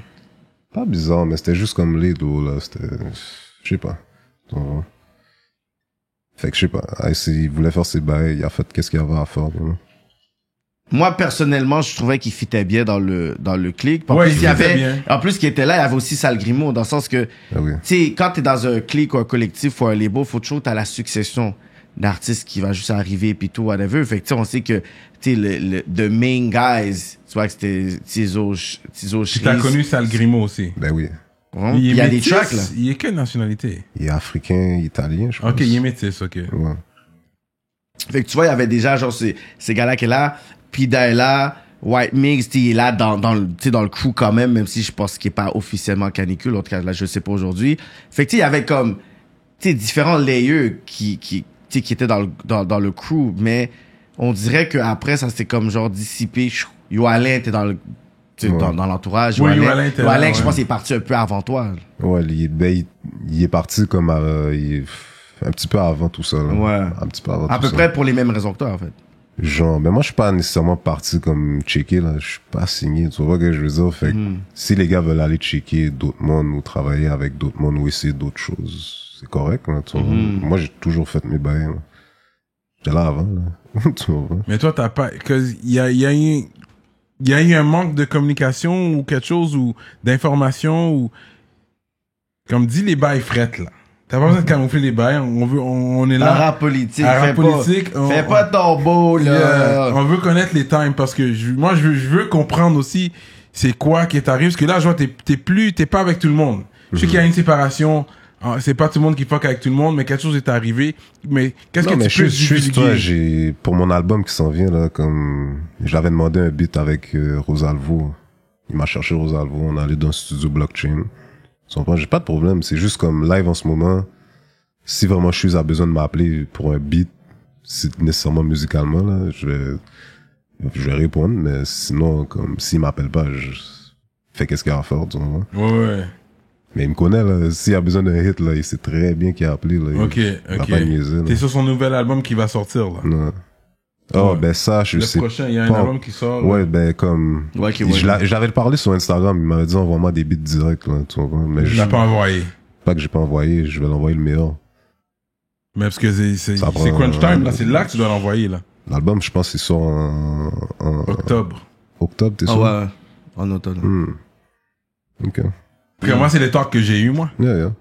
[SPEAKER 4] pas bizarre, mais c'était juste comme les dos, là. C'était, je sais pas. Tu vois. Fait que je sais pas. Ice, il voulait faire ses bails, il a fait qu'est-ce qu'il avait à faire, tu vois.
[SPEAKER 3] Moi, personnellement, je trouvais qu'il fitait bien dans le clic. En
[SPEAKER 2] Ouais,
[SPEAKER 3] plus,
[SPEAKER 2] il
[SPEAKER 3] il y
[SPEAKER 2] fitait
[SPEAKER 3] avait,
[SPEAKER 2] bien.
[SPEAKER 3] en plus, qui était là, il y avait aussi Sal Grimaud, dans le sens que,
[SPEAKER 4] Ah oui.
[SPEAKER 3] tu sais, quand t'es dans un clic ou un collectif ou un label, faut toujours t'as la succession d'artistes qui va juste arriver puis tout, whatever. Fait que, tu sais, on sait que, tu sais, the main guys, tu vois que c'était Tizo,
[SPEAKER 2] Tu t'as connu Sal Grimaud aussi.
[SPEAKER 4] Ben oui.
[SPEAKER 3] Il y a des
[SPEAKER 2] métis,
[SPEAKER 3] tracks, là.
[SPEAKER 2] Il est quelle nationalité?
[SPEAKER 4] Il est africain, italien, je pense.
[SPEAKER 2] Ok, il est métis, ok.
[SPEAKER 4] Ouais.
[SPEAKER 3] Fait que tu vois, il y avait déjà, genre, ces gars-là qui est là, Pida est là, White Mix, il est là dans le crew quand même si je pense qu'il est pas officiellement canicule. En tout cas, là, je sais pas aujourd'hui. Fait que, tu sais, il y avait comme, tu sais, différents layers qui étaient dans le crew, mais on dirait que après ça s'est comme genre dissipé. Yo Alain était dans le, tu sais, dans l'entourage.
[SPEAKER 2] Oui,
[SPEAKER 3] Yo
[SPEAKER 2] Yo Alain était là,
[SPEAKER 3] Alain, je
[SPEAKER 2] ouais.
[SPEAKER 3] pense qu'il est parti un peu avant toi.
[SPEAKER 4] Ouais, il est parti comme, un petit peu avant tout ça, là.
[SPEAKER 3] Ouais.
[SPEAKER 4] Un petit peu avant
[SPEAKER 3] À
[SPEAKER 4] tout
[SPEAKER 3] peu
[SPEAKER 4] ça.
[SPEAKER 3] près pour les mêmes raisons que toi, en fait.
[SPEAKER 4] Genre, ben moi, je suis pas nécessairement parti comme checker, là. Je suis pas signé, tu vois ce que je veux dire? Fait que si les gars veulent aller checker d'autres mondes ou travailler avec d'autres mondes ou essayer d'autres choses, c'est correct, là, tu vois. Moi, j'ai toujours fait mes bails, là. J'étais là avant, là. Tu vois.
[SPEAKER 2] Mais toi, t'as pas, il y a eu un manque de communication ou quelque chose ou d'information ou, comme dit les bails frettes, là. T'as pas besoin de camoufler les bails, on est là.
[SPEAKER 3] Rap politique.
[SPEAKER 2] Rap politique,
[SPEAKER 3] Fais pas ton beau, là.
[SPEAKER 2] Yeah, on veut connaître les times parce que moi je veux comprendre aussi c'est quoi qui est arrivé parce que là je vois t'es pas avec tout le monde. Je sais qu'il y a une séparation, c'est pas tout le monde qui fuck avec tout le monde mais quelque chose est arrivé. Mais qu'est-ce
[SPEAKER 4] Non,
[SPEAKER 2] que
[SPEAKER 4] mais
[SPEAKER 2] tu peux
[SPEAKER 4] juste toi,
[SPEAKER 2] divulguer?
[SPEAKER 4] pour mon album qui s'en vient, là, comme, je l'avais demandé un beat avec Rosalvo. Il m'a cherché Rosalvo, on est allé dans le studio Blockchain. J'ai pas de problème, c'est juste comme live en ce moment. Si vraiment Shoes a besoin de m'appeler pour un beat, c'est nécessairement musicalement, là, je vais répondre, mais sinon, comme, s'il m'appelle pas, je fais qu'est-ce qu'il y a à faire, tu vois.
[SPEAKER 2] Ouais.
[SPEAKER 4] Mais il me connaît, là, s'il a besoin d'un hit, là, il sait très bien qu'il a appelé, là.
[SPEAKER 2] Ok.
[SPEAKER 4] Il va pas niaiser, là.
[SPEAKER 2] T'es sur son nouvel album qui va sortir là.
[SPEAKER 4] Non. Oh,
[SPEAKER 2] Ouais.
[SPEAKER 4] ben ça, je sais
[SPEAKER 2] Le prochain, il y a un
[SPEAKER 4] pas.
[SPEAKER 2] album qui sort.
[SPEAKER 4] Ouais, ben comme...
[SPEAKER 3] Ouais,
[SPEAKER 4] je l'avais parlé sur Instagram, il m'avait dit envoie-moi des beats directs, là, tu vois. Mais
[SPEAKER 2] Je l'ai pas envoyé.
[SPEAKER 4] pas que j'ai pas envoyé, je vais l'envoyer le meilleur.
[SPEAKER 2] Mais parce que c'est
[SPEAKER 4] Ça prend-
[SPEAKER 2] crunch time là, c'est là que tu dois l'envoyer là.
[SPEAKER 4] L'album, je pense qu'il sort en
[SPEAKER 2] Octobre.
[SPEAKER 4] octobre, t'es
[SPEAKER 3] Ah
[SPEAKER 4] sûr?
[SPEAKER 3] ouais, en automne.
[SPEAKER 4] Ok.
[SPEAKER 2] Parce que moi c'est les talks que j'ai eu moi.
[SPEAKER 4] Yeah.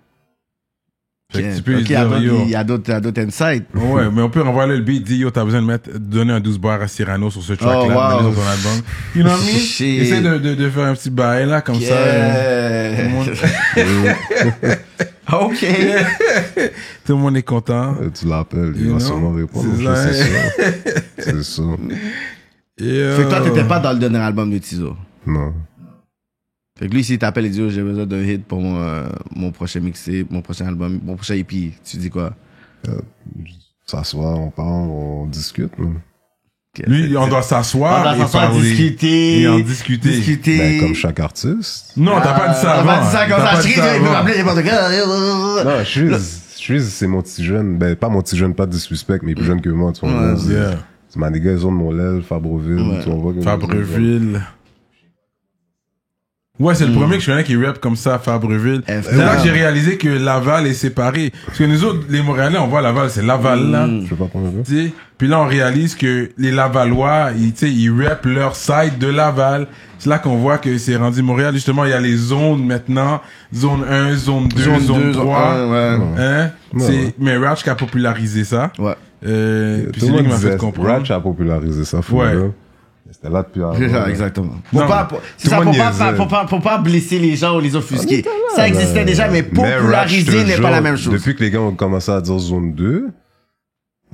[SPEAKER 2] Fait que tu peux lui
[SPEAKER 3] Ok,
[SPEAKER 2] dire, yo.
[SPEAKER 3] il y a d'autres insights.
[SPEAKER 2] Ouais, mais on peut renvoyer le beat, dire, yo, t'as besoin de donner un 12 bars à Cyrano sur ce track-là,
[SPEAKER 3] wow.
[SPEAKER 2] mets-le sur ton album. You know what I mean?
[SPEAKER 3] Shit.
[SPEAKER 2] Essaye de faire un petit bail, là, comme ça. Tout le monde-
[SPEAKER 3] Ok.
[SPEAKER 2] Tout le monde est content.
[SPEAKER 4] Tu l'appelles, il
[SPEAKER 2] You
[SPEAKER 4] va
[SPEAKER 2] know?
[SPEAKER 4] sûrement répondre.
[SPEAKER 2] C'est ça,
[SPEAKER 4] C'est ça. C'est ça.
[SPEAKER 3] Fait que toi, t'étais pas dans le dernier album de Tizo.
[SPEAKER 4] Non.
[SPEAKER 3] Fait que lui, s'il t'appelle et dit, oh, j'ai besoin d'un hit pour mon prochain mixé, mon prochain album, mon prochain EP, tu dis quoi?
[SPEAKER 4] S'asseoir, on parle, on discute. Mais...
[SPEAKER 3] Okay,
[SPEAKER 2] Lui, on doit s'asseoir.
[SPEAKER 3] On doit
[SPEAKER 2] et
[SPEAKER 3] s'asseoir,
[SPEAKER 2] parler.
[SPEAKER 3] discuter.
[SPEAKER 2] Et en discuter.
[SPEAKER 4] Ben, comme chaque artiste.
[SPEAKER 2] Non, t'as pas dit ça
[SPEAKER 3] T'as
[SPEAKER 2] avant.
[SPEAKER 3] pas dit ça comme
[SPEAKER 2] T'as
[SPEAKER 3] ça.
[SPEAKER 2] pas
[SPEAKER 3] Je
[SPEAKER 2] dit
[SPEAKER 3] ris,
[SPEAKER 2] ça
[SPEAKER 3] il peut
[SPEAKER 2] avant.
[SPEAKER 3] m'appeler n'importe quoi.
[SPEAKER 4] Non, Shreeze, c'est mon petit jeune. Ben, pas mon petit jeune, pas de disrespect, mais plus jeune que moi, tu vois.
[SPEAKER 2] Yeah.
[SPEAKER 4] C'est ma nigga, ils ont de mon l'aile, Fabreville,
[SPEAKER 3] Ouais.
[SPEAKER 4] tu vois.
[SPEAKER 2] Fabreville. Ouais, c'est le premier que je connais qui rap comme ça, Fabreville. C'est là que j'ai réalisé que Laval est séparé. Parce que nous autres, les Montréalais, on voit Laval, c'est Laval, là.
[SPEAKER 4] Je sais pas comment on
[SPEAKER 2] Tu sais, puis là, on réalise que les Lavallois, tu sais, ils rappent leur side de Laval. C'est là qu'on voit que c'est rendu Montréal. Justement, il y a les zones maintenant. Zone 1, zone 2, zone 3.
[SPEAKER 3] Ouais.
[SPEAKER 2] Hein?
[SPEAKER 4] Ouais,
[SPEAKER 2] C'est,
[SPEAKER 4] ouais.
[SPEAKER 2] mais Ratch qui a popularisé ça.
[SPEAKER 3] Ouais.
[SPEAKER 2] Puis
[SPEAKER 4] Tout
[SPEAKER 2] c'est
[SPEAKER 4] le
[SPEAKER 2] lui
[SPEAKER 4] monde
[SPEAKER 2] qui m'a
[SPEAKER 4] disait,
[SPEAKER 2] fait comprendre.
[SPEAKER 4] Ratch a popularisé ça, faut
[SPEAKER 2] Ouais.
[SPEAKER 4] là. C'était là depuis avant.
[SPEAKER 3] Exactement.
[SPEAKER 2] Non,
[SPEAKER 3] C'est ça,
[SPEAKER 4] le monde
[SPEAKER 3] pour pas blesser les gens ou les offusquer. Ça existait déjà, mais
[SPEAKER 4] Mais Ratch,
[SPEAKER 3] populariser
[SPEAKER 4] je te
[SPEAKER 3] n'est pas
[SPEAKER 4] jure,
[SPEAKER 3] la même chose.
[SPEAKER 4] Depuis que les gars ont commencé à dire zone 2,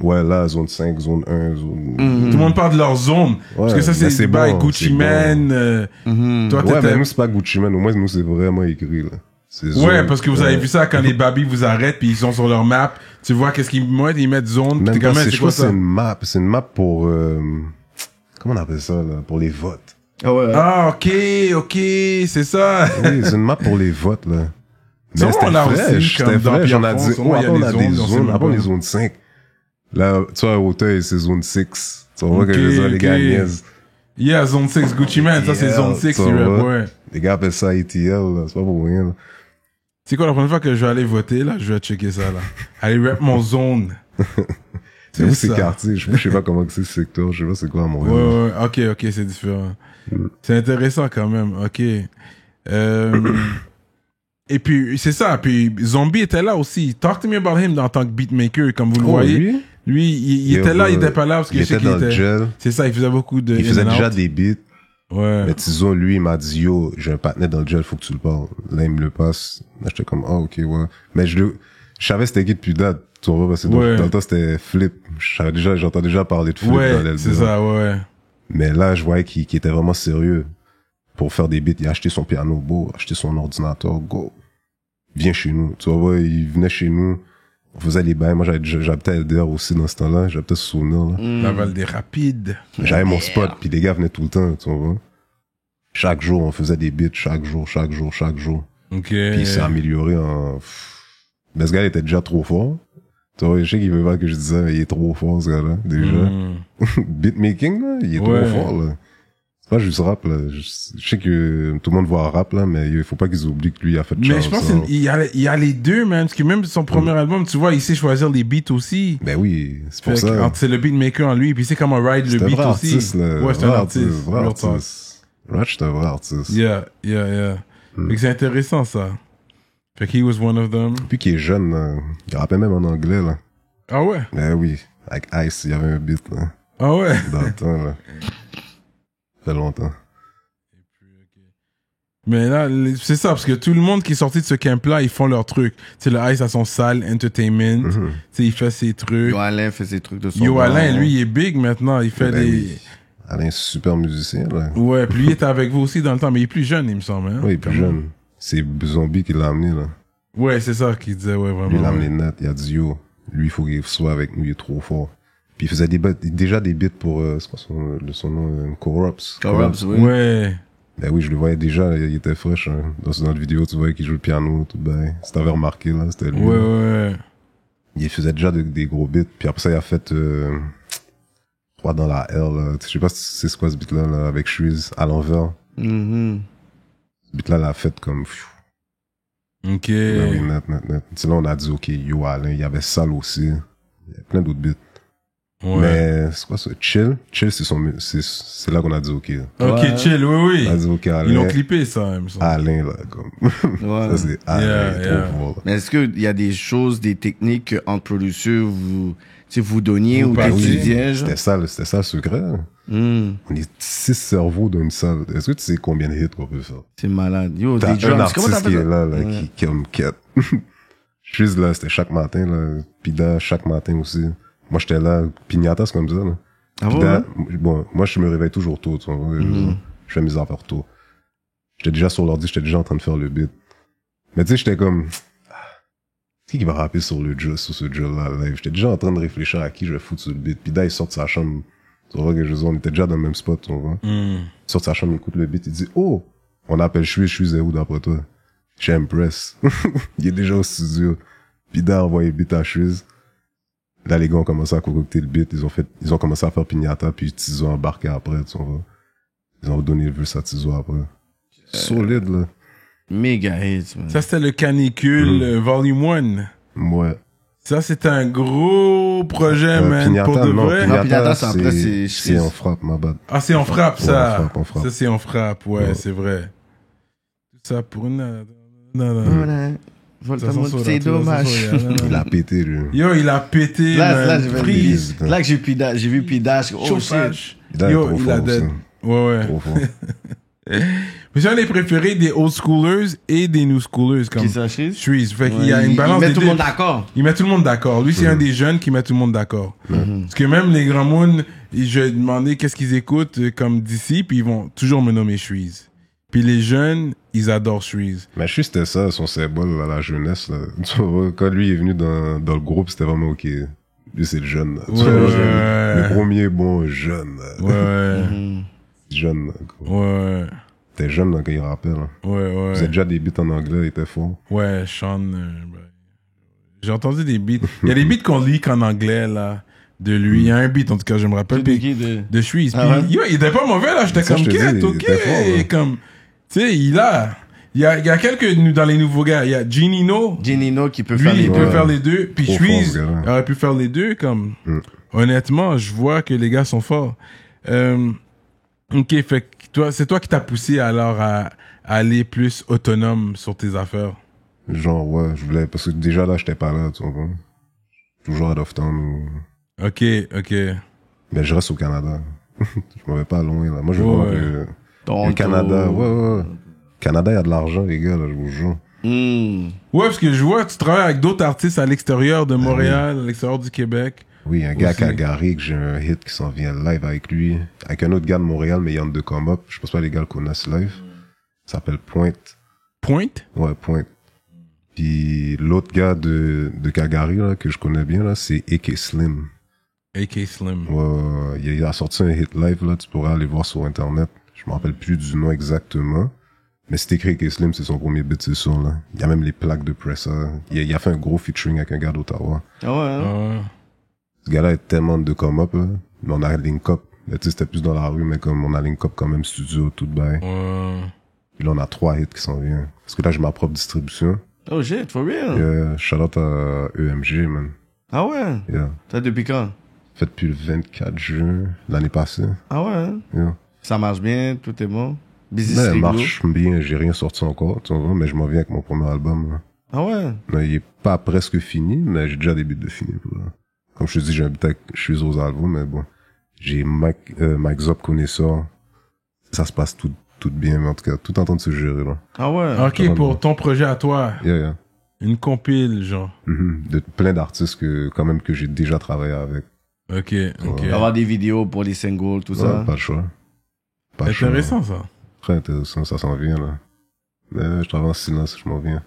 [SPEAKER 4] ouais, là, zone 5, zone 1, zone...
[SPEAKER 2] Tout le monde parle de leur zone. Parce que ça,
[SPEAKER 4] mais
[SPEAKER 2] c'est
[SPEAKER 4] c'est
[SPEAKER 2] Dubaï,
[SPEAKER 4] bon,
[SPEAKER 2] Gucci
[SPEAKER 4] c'est bon.
[SPEAKER 2] Mane. Toi,
[SPEAKER 4] Ouais,
[SPEAKER 2] t'étais...
[SPEAKER 4] mais nous, c'est pas Gucci Mane. Au moins, nous, c'est vraiment écrit, là. C'est
[SPEAKER 2] Ouais,
[SPEAKER 4] zone.
[SPEAKER 2] parce que vous avez vu ça quand les babys vous arrêtent puis ils sont sur leur map. Tu vois qu'est-ce qu'ils mettent, ils mettent zone.
[SPEAKER 4] Même
[SPEAKER 2] T'es
[SPEAKER 4] pas,
[SPEAKER 2] comme,
[SPEAKER 4] c'est,
[SPEAKER 2] c'est
[SPEAKER 4] je
[SPEAKER 2] quoi
[SPEAKER 4] crois que
[SPEAKER 2] ça?
[SPEAKER 4] c'est une map pour, comment on appelle ça, là? Pour les votes.
[SPEAKER 3] Ah ouais.
[SPEAKER 2] Ah, ok, c'est ça.
[SPEAKER 4] Oui, c'est une map pour les votes, là.
[SPEAKER 2] Ça, on a aussi, comme
[SPEAKER 4] c'était
[SPEAKER 2] dans
[SPEAKER 4] fraîche, on a
[SPEAKER 2] Pierrefonds,
[SPEAKER 4] dit,
[SPEAKER 2] sûrement, il y a
[SPEAKER 4] on
[SPEAKER 2] des
[SPEAKER 4] a
[SPEAKER 2] zones,
[SPEAKER 4] des
[SPEAKER 2] on sait
[SPEAKER 4] zones,
[SPEAKER 2] même
[SPEAKER 4] après
[SPEAKER 2] pas.
[SPEAKER 4] les zones 5. Là, tu vois, à Hauteuil, c'est zone 6. Tu vois que je veux dire, les gars niaisent.
[SPEAKER 2] Yeah, zone 6, Gucci Mane, ça c'est zone 6,
[SPEAKER 4] tu
[SPEAKER 2] il rap,
[SPEAKER 4] vois.
[SPEAKER 2] ouais.
[SPEAKER 4] Les gars appellent ça ATL, là. C'est pas pour rien, là.
[SPEAKER 2] C'est quoi la prochaine fois que je vais aller voter, là, je vais checker ça, là. Aller rap mon zone.
[SPEAKER 4] C'est où c'est
[SPEAKER 2] ça.
[SPEAKER 4] quartier? Je sais pas comment que c'est ce secteur. Je sais pas c'est quoi à
[SPEAKER 2] Ouais,
[SPEAKER 4] Montréal.
[SPEAKER 2] ouais, ok, c'est différent. C'est intéressant quand même, ok. Et puis, c'est ça, puis Zombie était là aussi. Talk to me about him en tant que beatmaker, comme vous le voyez. Lui, il était là, il était pas là parce que
[SPEAKER 4] il
[SPEAKER 2] je sais
[SPEAKER 4] était
[SPEAKER 2] qu'il
[SPEAKER 4] dans le
[SPEAKER 2] était...
[SPEAKER 4] gel.
[SPEAKER 2] C'est ça, il faisait beaucoup de...
[SPEAKER 4] Il faisait déjà des beats.
[SPEAKER 2] Ouais.
[SPEAKER 4] Mais Tizo, lui, il m'a dit, yo, j'ai un partenaire dans le gel, faut que tu le parles. Là, il me le passe. Là, j'étais comme, ah, ok, ouais. Mais je savais c'était qui depuis date. Tu vois, parce que dans le temps, c'était Flip. J'entends déjà parler de Flip dans
[SPEAKER 2] Ouais,
[SPEAKER 4] l'LB.
[SPEAKER 2] c'est ça, ouais.
[SPEAKER 4] Mais là, je voyais qu'il était vraiment sérieux. Pour faire des beats, il a acheté son piano, beau, acheté son ordinateur, go. Viens chez nous. Tu vois, il venait chez nous. On faisait les bains. Moi, j'habitais à LDR aussi dans ce temps-là. J'habitais ce souvenir, là.
[SPEAKER 2] Laval des Rapides.
[SPEAKER 4] J'avais mon spot, puis les gars venaient tout le temps, tu vois. Chaque jour, on faisait des beats, chaque jour.
[SPEAKER 2] Ok.
[SPEAKER 4] Puis il s'est amélioré en... Mais ce gars, il était déjà trop fort. Tu vois, je sais qu'il veut pas que je disais, mais il est trop fort, ce gars-là, déjà. Beatmaking, là, il est trop fort, là. C'est pas juste rap, là. Je sais que tout le monde voit rap, là, mais il faut pas qu'ils oublient que lui, il a fait
[SPEAKER 2] Mais je pense qu'il y a les deux, man. Parce que même son premier album, tu vois, il sait choisir les beats aussi.
[SPEAKER 4] Ben oui, c'est pour
[SPEAKER 2] Fait que,
[SPEAKER 4] ça.
[SPEAKER 2] c'est le beatmaker en lui, puis il sait comment ride le
[SPEAKER 4] C'est un
[SPEAKER 2] beat
[SPEAKER 4] vrai
[SPEAKER 2] aussi.
[SPEAKER 4] artiste, là.
[SPEAKER 2] Ouais, c'est un artiste.
[SPEAKER 4] Vrai
[SPEAKER 2] Real talk.
[SPEAKER 4] artiste. Ratch, c'est un vrai artiste.
[SPEAKER 2] Yeah. Fait que c'est intéressant, ça. Fait que he was one of them.
[SPEAKER 4] Puis qu'il est jeune, là. Il rappelle même en anglais, là.
[SPEAKER 2] Ah ouais?
[SPEAKER 4] Ben oui. Avec Ice, il y avait un beat, là.
[SPEAKER 2] Ah ouais?
[SPEAKER 4] Dans le temps, là. Ça fait longtemps.
[SPEAKER 2] Mais là, c'est ça, parce que tout le monde qui est sorti de ce camp-là, ils font leur truc. Tu sais, le Ice a son salle, Entertainment. Tu sais, il fait ses trucs.
[SPEAKER 3] Yo Alain fait ses trucs de son
[SPEAKER 2] Yo
[SPEAKER 3] bord.
[SPEAKER 2] Alain, lui, il est big maintenant. Il fait
[SPEAKER 4] Ben
[SPEAKER 2] des...
[SPEAKER 4] oui. Alain, super musicien, là.
[SPEAKER 2] Ouais, puis lui, il était avec vous aussi dans le temps, mais il est plus jeune, il me semble. Hein?
[SPEAKER 4] Oui, il est plus jeune. C'est Zombie qui l'a amené, là.
[SPEAKER 2] Ouais, c'est ça qu'il disait, ouais, vraiment.
[SPEAKER 4] Lui, il l'a
[SPEAKER 2] ouais.
[SPEAKER 4] amené net. Il a dit, yo, lui, il faut qu'il soit avec nous, il est trop fort. Puis il faisait déjà des beats pour, c'est quoi son nom, Corrupts.
[SPEAKER 3] Corrupts, oui.
[SPEAKER 2] Ouais.
[SPEAKER 4] Ben oui, je le voyais déjà, il était fraîche, hein. Dans notre vidéo, tu voyais qu'il joue le piano, tout ben. Si t'avais remarqué, là, c'était lui.
[SPEAKER 2] Ouais.
[SPEAKER 4] Il faisait déjà des gros beats. Puis après ça, il a fait, je crois dans la L, là. Je sais pas si c'est quoi ce beat-là, là, avec Shreeze, à l'envers.
[SPEAKER 3] Mhm.
[SPEAKER 4] Ce beat-là, l'a fait comme,
[SPEAKER 2] Ok.
[SPEAKER 4] ben oui, net. C'est là, on a dit, ok, yo, Alain, il y avait Sal aussi. Il y a plein d'autres beats.
[SPEAKER 2] Ouais.
[SPEAKER 4] Mais c'est quoi ça? Chill, c'est là qu'on a dit ok.
[SPEAKER 2] Ok,
[SPEAKER 3] Ouais.
[SPEAKER 2] chill, oui.
[SPEAKER 4] On a dit ok, Alain.
[SPEAKER 2] Ils l'ont clippé, ça, il me semble.
[SPEAKER 4] Alain, là, comme.
[SPEAKER 3] Ouais.
[SPEAKER 4] Ça, c'est Alain,
[SPEAKER 2] Yeah.
[SPEAKER 4] trop fort.
[SPEAKER 3] Mais est-ce qu'il y a des choses, des techniques que, entre producteurs, vous donniez
[SPEAKER 2] Vous
[SPEAKER 3] ou
[SPEAKER 2] parliez.
[SPEAKER 3] t'étudiez, genre?
[SPEAKER 4] C'était ça le secret.
[SPEAKER 3] Hmm,
[SPEAKER 4] On est 6 cerveaux dans une salle. Est-ce que tu sais combien de hits qu'on peut faire?
[SPEAKER 3] c'est malade. Yo,
[SPEAKER 4] T'as
[SPEAKER 3] des drums.
[SPEAKER 4] un
[SPEAKER 3] Comment
[SPEAKER 4] artiste
[SPEAKER 3] t'appelles
[SPEAKER 4] qui
[SPEAKER 3] ça?
[SPEAKER 4] est là,
[SPEAKER 3] Ouais.
[SPEAKER 4] qui comme quête. Je suis là, c'était chaque matin, là. Pida, chaque matin aussi. Moi, j'étais là. Pignata, c'est comme ça, là.
[SPEAKER 3] Ah
[SPEAKER 4] Pida,
[SPEAKER 3] ouais?
[SPEAKER 4] bon, moi, je me réveille toujours tôt, tu vois. Je fais mes affaires tôt. J'étais déjà sur l'ordi, j'étais déjà en train de faire le beat. Mais tu sais, j'étais comme, qui va rapper sur ce jeu-là, live? J'étais déjà en train de réfléchir à qui je vais foutre sur le beat. Pida, il sort de sa chambre. Tu vois que je veux dire, on était déjà dans le même spot, tu vois. Il sort de sa chambre, il écoute le beat, il dit, oh, on appelle Chuiz est où d'après toi? Chez Impress. Il est déjà au studio. Pida a envoyé le beat à Chuiz. Là, les gars ont commencé à concocter le beat. Ils ont commencé à faire Pignata, puis Tizo a embarqué après, tu vois. Ils ont donné le verse à Tizo après. Solide, là.
[SPEAKER 3] Méga hit, man.
[SPEAKER 2] Ça, c'était le Canicule Volume 1.
[SPEAKER 4] Ouais.
[SPEAKER 2] Ça, c'était un gros projet, man,
[SPEAKER 4] Pignata,
[SPEAKER 2] pour de
[SPEAKER 4] non,
[SPEAKER 2] vrai.
[SPEAKER 3] Pignata, c'est après, c'est-
[SPEAKER 4] c'est en frappe, ma bad.
[SPEAKER 2] Ah, c'est en frappe, ça.
[SPEAKER 4] Ouais, on frappe.
[SPEAKER 2] Ça, c'est en frappe, ouais,
[SPEAKER 4] Ouais.
[SPEAKER 2] c'est vrai. Tout ça pour une... Non.
[SPEAKER 3] Voilà. Voltamour, c'est dommage.
[SPEAKER 4] Il a pété, lui.
[SPEAKER 2] Yo, il a pété,
[SPEAKER 3] Là,
[SPEAKER 2] man.
[SPEAKER 3] j'ai vu
[SPEAKER 2] Freeze.
[SPEAKER 3] là que j'ai vu Pida, je oh shit.
[SPEAKER 2] Chauffage.
[SPEAKER 4] Pida est
[SPEAKER 2] Yo,
[SPEAKER 4] trop
[SPEAKER 2] il a
[SPEAKER 4] fort,
[SPEAKER 2] dead.
[SPEAKER 4] ça.
[SPEAKER 2] Ouais.
[SPEAKER 4] Trop fort.
[SPEAKER 2] Mais c'est un des préférés des old schoolers et des new schoolers, comme
[SPEAKER 3] Qui s'achète?
[SPEAKER 2] Shreeze. Fait qu'il
[SPEAKER 3] Ouais,
[SPEAKER 2] y a une balance
[SPEAKER 3] il met
[SPEAKER 2] des
[SPEAKER 3] tout le
[SPEAKER 2] deux.
[SPEAKER 3] monde d'accord.
[SPEAKER 2] Il met tout le monde d'accord. Lui, c'est un des jeunes qui met tout le monde d'accord. Parce que même les grands moons, je vais demander qu'est-ce qu'ils écoutent comme d'ici, puis ils vont toujours me nommer Shreeze. Puis les jeunes, ils adorent Shreeze.
[SPEAKER 4] Mais je suis c'était ça, son symbole à la jeunesse, là. Tu vois, quand lui est venu dans le groupe, c'était vraiment ok. Lui, c'est le jeune, là. Tu
[SPEAKER 2] Ouais,
[SPEAKER 4] vois,
[SPEAKER 2] ouais.
[SPEAKER 4] le premier bon jeune, là.
[SPEAKER 2] Ouais,
[SPEAKER 4] Jeune, là. Gros.
[SPEAKER 2] ouais,
[SPEAKER 4] T'es jeune, là, quand il rappelle, là.
[SPEAKER 2] ouais,
[SPEAKER 4] Vous
[SPEAKER 2] ouais.
[SPEAKER 4] êtes déjà des beats en anglais, il était fort.
[SPEAKER 2] Ouais, Sean, j'ai entendu des beats. Il y a des beats qu'on lit qu'en anglais, là, de lui. Il y a un beat, en tout cas, je me rappelle.
[SPEAKER 3] De
[SPEAKER 2] Puis-
[SPEAKER 3] qui, de-
[SPEAKER 2] de Shreeze. Puis,
[SPEAKER 3] Ah ouais?
[SPEAKER 2] yo, il était pas mauvais, là. J'étais
[SPEAKER 4] Ça,
[SPEAKER 2] comme,
[SPEAKER 4] je te dis,
[SPEAKER 2] quête,
[SPEAKER 4] il
[SPEAKER 2] ok.
[SPEAKER 4] était fort, là.
[SPEAKER 2] Comme, tu sais, il y a quelques, dans les nouveaux gars. Il y a Ginino.
[SPEAKER 3] Ginino qui peut
[SPEAKER 2] Lui,
[SPEAKER 3] faire les
[SPEAKER 2] il
[SPEAKER 3] deux.
[SPEAKER 2] peut faire les deux. Puis
[SPEAKER 4] Trop
[SPEAKER 2] Shreeze,
[SPEAKER 4] fort, ce gars-là.
[SPEAKER 2] il aurait pu faire les deux, comme, honnêtement, je vois que les gars sont forts. Ok, fait que toi, c'est toi qui t'as poussé alors à aller plus autonome sur tes affaires.
[SPEAKER 4] Genre, ouais, je voulais, parce que déjà là, j'étais pas là, tu vois. Toujours à Doftown ou...
[SPEAKER 2] Ok.
[SPEAKER 4] Mais je reste au Canada. Je m'en vais pas loin, là. Moi, je veux
[SPEAKER 2] Ouais.
[SPEAKER 4] vraiment que le
[SPEAKER 3] Toronto.
[SPEAKER 4] Canada, ouais. Canada, il y a de l'argent, les gars, là, je vous jure.
[SPEAKER 3] Hmm.
[SPEAKER 2] Ouais, parce que je vois que tu travailles avec d'autres artistes à l'extérieur de Montréal, à l'extérieur du Québec.
[SPEAKER 4] Oui, un gars à
[SPEAKER 2] Aussi.
[SPEAKER 4] Calgary, que j'ai un hit qui s'en vient live avec lui. Avec un autre gars de Montréal, mais il y en a deux come up. Je pense pas les gars le connaissent live. Ça s'appelle Pointe.
[SPEAKER 2] Pointe?
[SPEAKER 4] Ouais, Pointe. Puis l'autre gars de Calgary, là, que je connais bien, là, c'est AK Slim.
[SPEAKER 2] AK Slim.
[SPEAKER 4] Ouais, il a sorti un hit live, là, tu pourras aller voir sur Internet. Je me rappelle plus du nom exactement. Mais c'est écrit AK Slim, c'est son premier beat, c'est sûr, là. Il y a même les plaques de pressa. Il a fait un gros featuring avec un gars d'Ottawa.
[SPEAKER 3] Ah ouais, hein?
[SPEAKER 4] Ce gars-là est tellement de come-up, là. Mais on a link up. Mais tu sais, c'était plus dans la rue, mais comme on a link up quand même, studio, tout bail. Puis là, on a 3 hits qui s'en viennent. Parce que là, j'ai ma propre distribution.
[SPEAKER 3] Oh shit, for real?
[SPEAKER 4] Shout out à EMG, man.
[SPEAKER 3] Ah ouais?
[SPEAKER 4] Yeah.
[SPEAKER 3] T'as depuis quand?
[SPEAKER 4] Fait depuis le 24 juin, l'année passée.
[SPEAKER 3] Ah ouais, hein?
[SPEAKER 4] Yeah.
[SPEAKER 3] Ça marche bien, tout est bon? Busy
[SPEAKER 4] Mais
[SPEAKER 3] Sliglo?
[SPEAKER 4] marche bien, j'ai rien sorti encore, tu vois, mais je m'en viens avec mon premier album, là.
[SPEAKER 3] Ah ouais?
[SPEAKER 4] Mais il est pas presque fini, mais j'ai déjà des beats de fini, là. Comme je te dis, j'ai un beat avec, je suis aux albums, mais bon. J'ai Mike Zop connaisseur. Ça se passe tout bien, mais en tout cas, tout en train de se gérer, là.
[SPEAKER 3] Ah ouais?
[SPEAKER 2] Ok, pour ton projet à toi,
[SPEAKER 4] Yeah.
[SPEAKER 2] une compile, genre.
[SPEAKER 4] De plein d'artistes que j'ai déjà travaillé avec.
[SPEAKER 2] Ok.
[SPEAKER 3] Il va y avoir des vidéos pour les singles, tout ça.
[SPEAKER 4] Ouais, pas le choix. Pas le choix.
[SPEAKER 2] Intéressant, ça.
[SPEAKER 4] Très intéressant, ça s'en vient, là. Mais je travaille en silence, je m'en viens.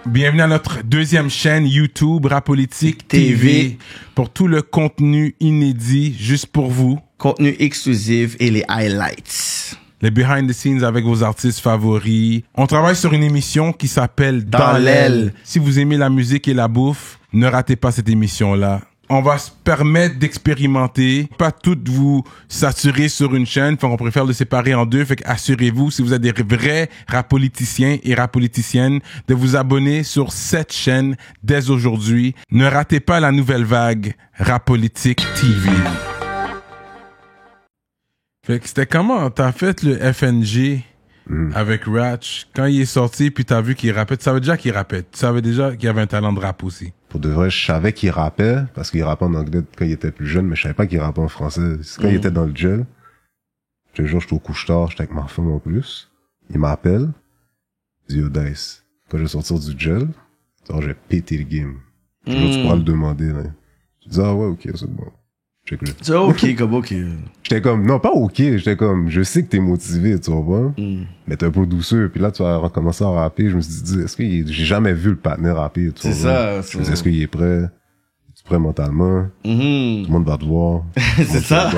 [SPEAKER 2] Bienvenue à notre deuxième chaîne YouTube, Rapolitique TV,
[SPEAKER 3] TV.
[SPEAKER 2] pour tout le contenu inédit, juste pour vous.
[SPEAKER 3] Contenu exclusif et les highlights.
[SPEAKER 2] Les behind the scenes avec vos artistes favoris. On travaille sur une émission qui s'appelle
[SPEAKER 3] Dans l'aile.
[SPEAKER 2] Si vous aimez la musique et la bouffe, ne ratez pas cette émission-là. on va se permettre d'expérimenter, pas toutes vous saturer sur une chaîne, fait qu'on préfère le séparer en deux, fait qu'assurez-vous, si vous êtes des vrais rap-politiciens et rap-politiciennes, de vous abonner sur cette chaîne dès aujourd'hui. Ne ratez pas la nouvelle vague Rap Politique TV. Fait que c'était comment? T'as fait le FNG avec Ratch, quand il est sorti, puis t'as vu qu'il rappait, tu savais déjà qu'il rappait, tu savais déjà qu'il avait un talent de rap aussi.
[SPEAKER 4] Pour de vrai, je savais qu'il rappait, parce qu'il rappait en anglais quand il était plus jeune, mais je savais pas qu'il rappait en français. C'est quand il était dans le gel. Je te jure, j'étais au couche tard, j'étais avec ma femme en plus. Il m'appelle. Il dit, yo, Dice, quand je vais sortir du gel, j'ai pété le game. Je dis, tu pourras le demander, là. Je dis, ah ouais, ok, c'est bon. Check-le.
[SPEAKER 3] C'est ok, comme ok.
[SPEAKER 4] J'étais comme, non, pas ok, j'étais comme, je sais que t'es motivé, tu vois, mais t'es un peu douceur, puis là, tu vas recommencer à rapper, je me suis dit, est-ce que j'ai jamais vu le partenaire rapper, tu vois.
[SPEAKER 3] C'est ça.
[SPEAKER 4] Je me dis, est-ce qu'il est prêt? Es-tu prêt mentalement? Tout le monde va te voir.
[SPEAKER 3] C'est ça.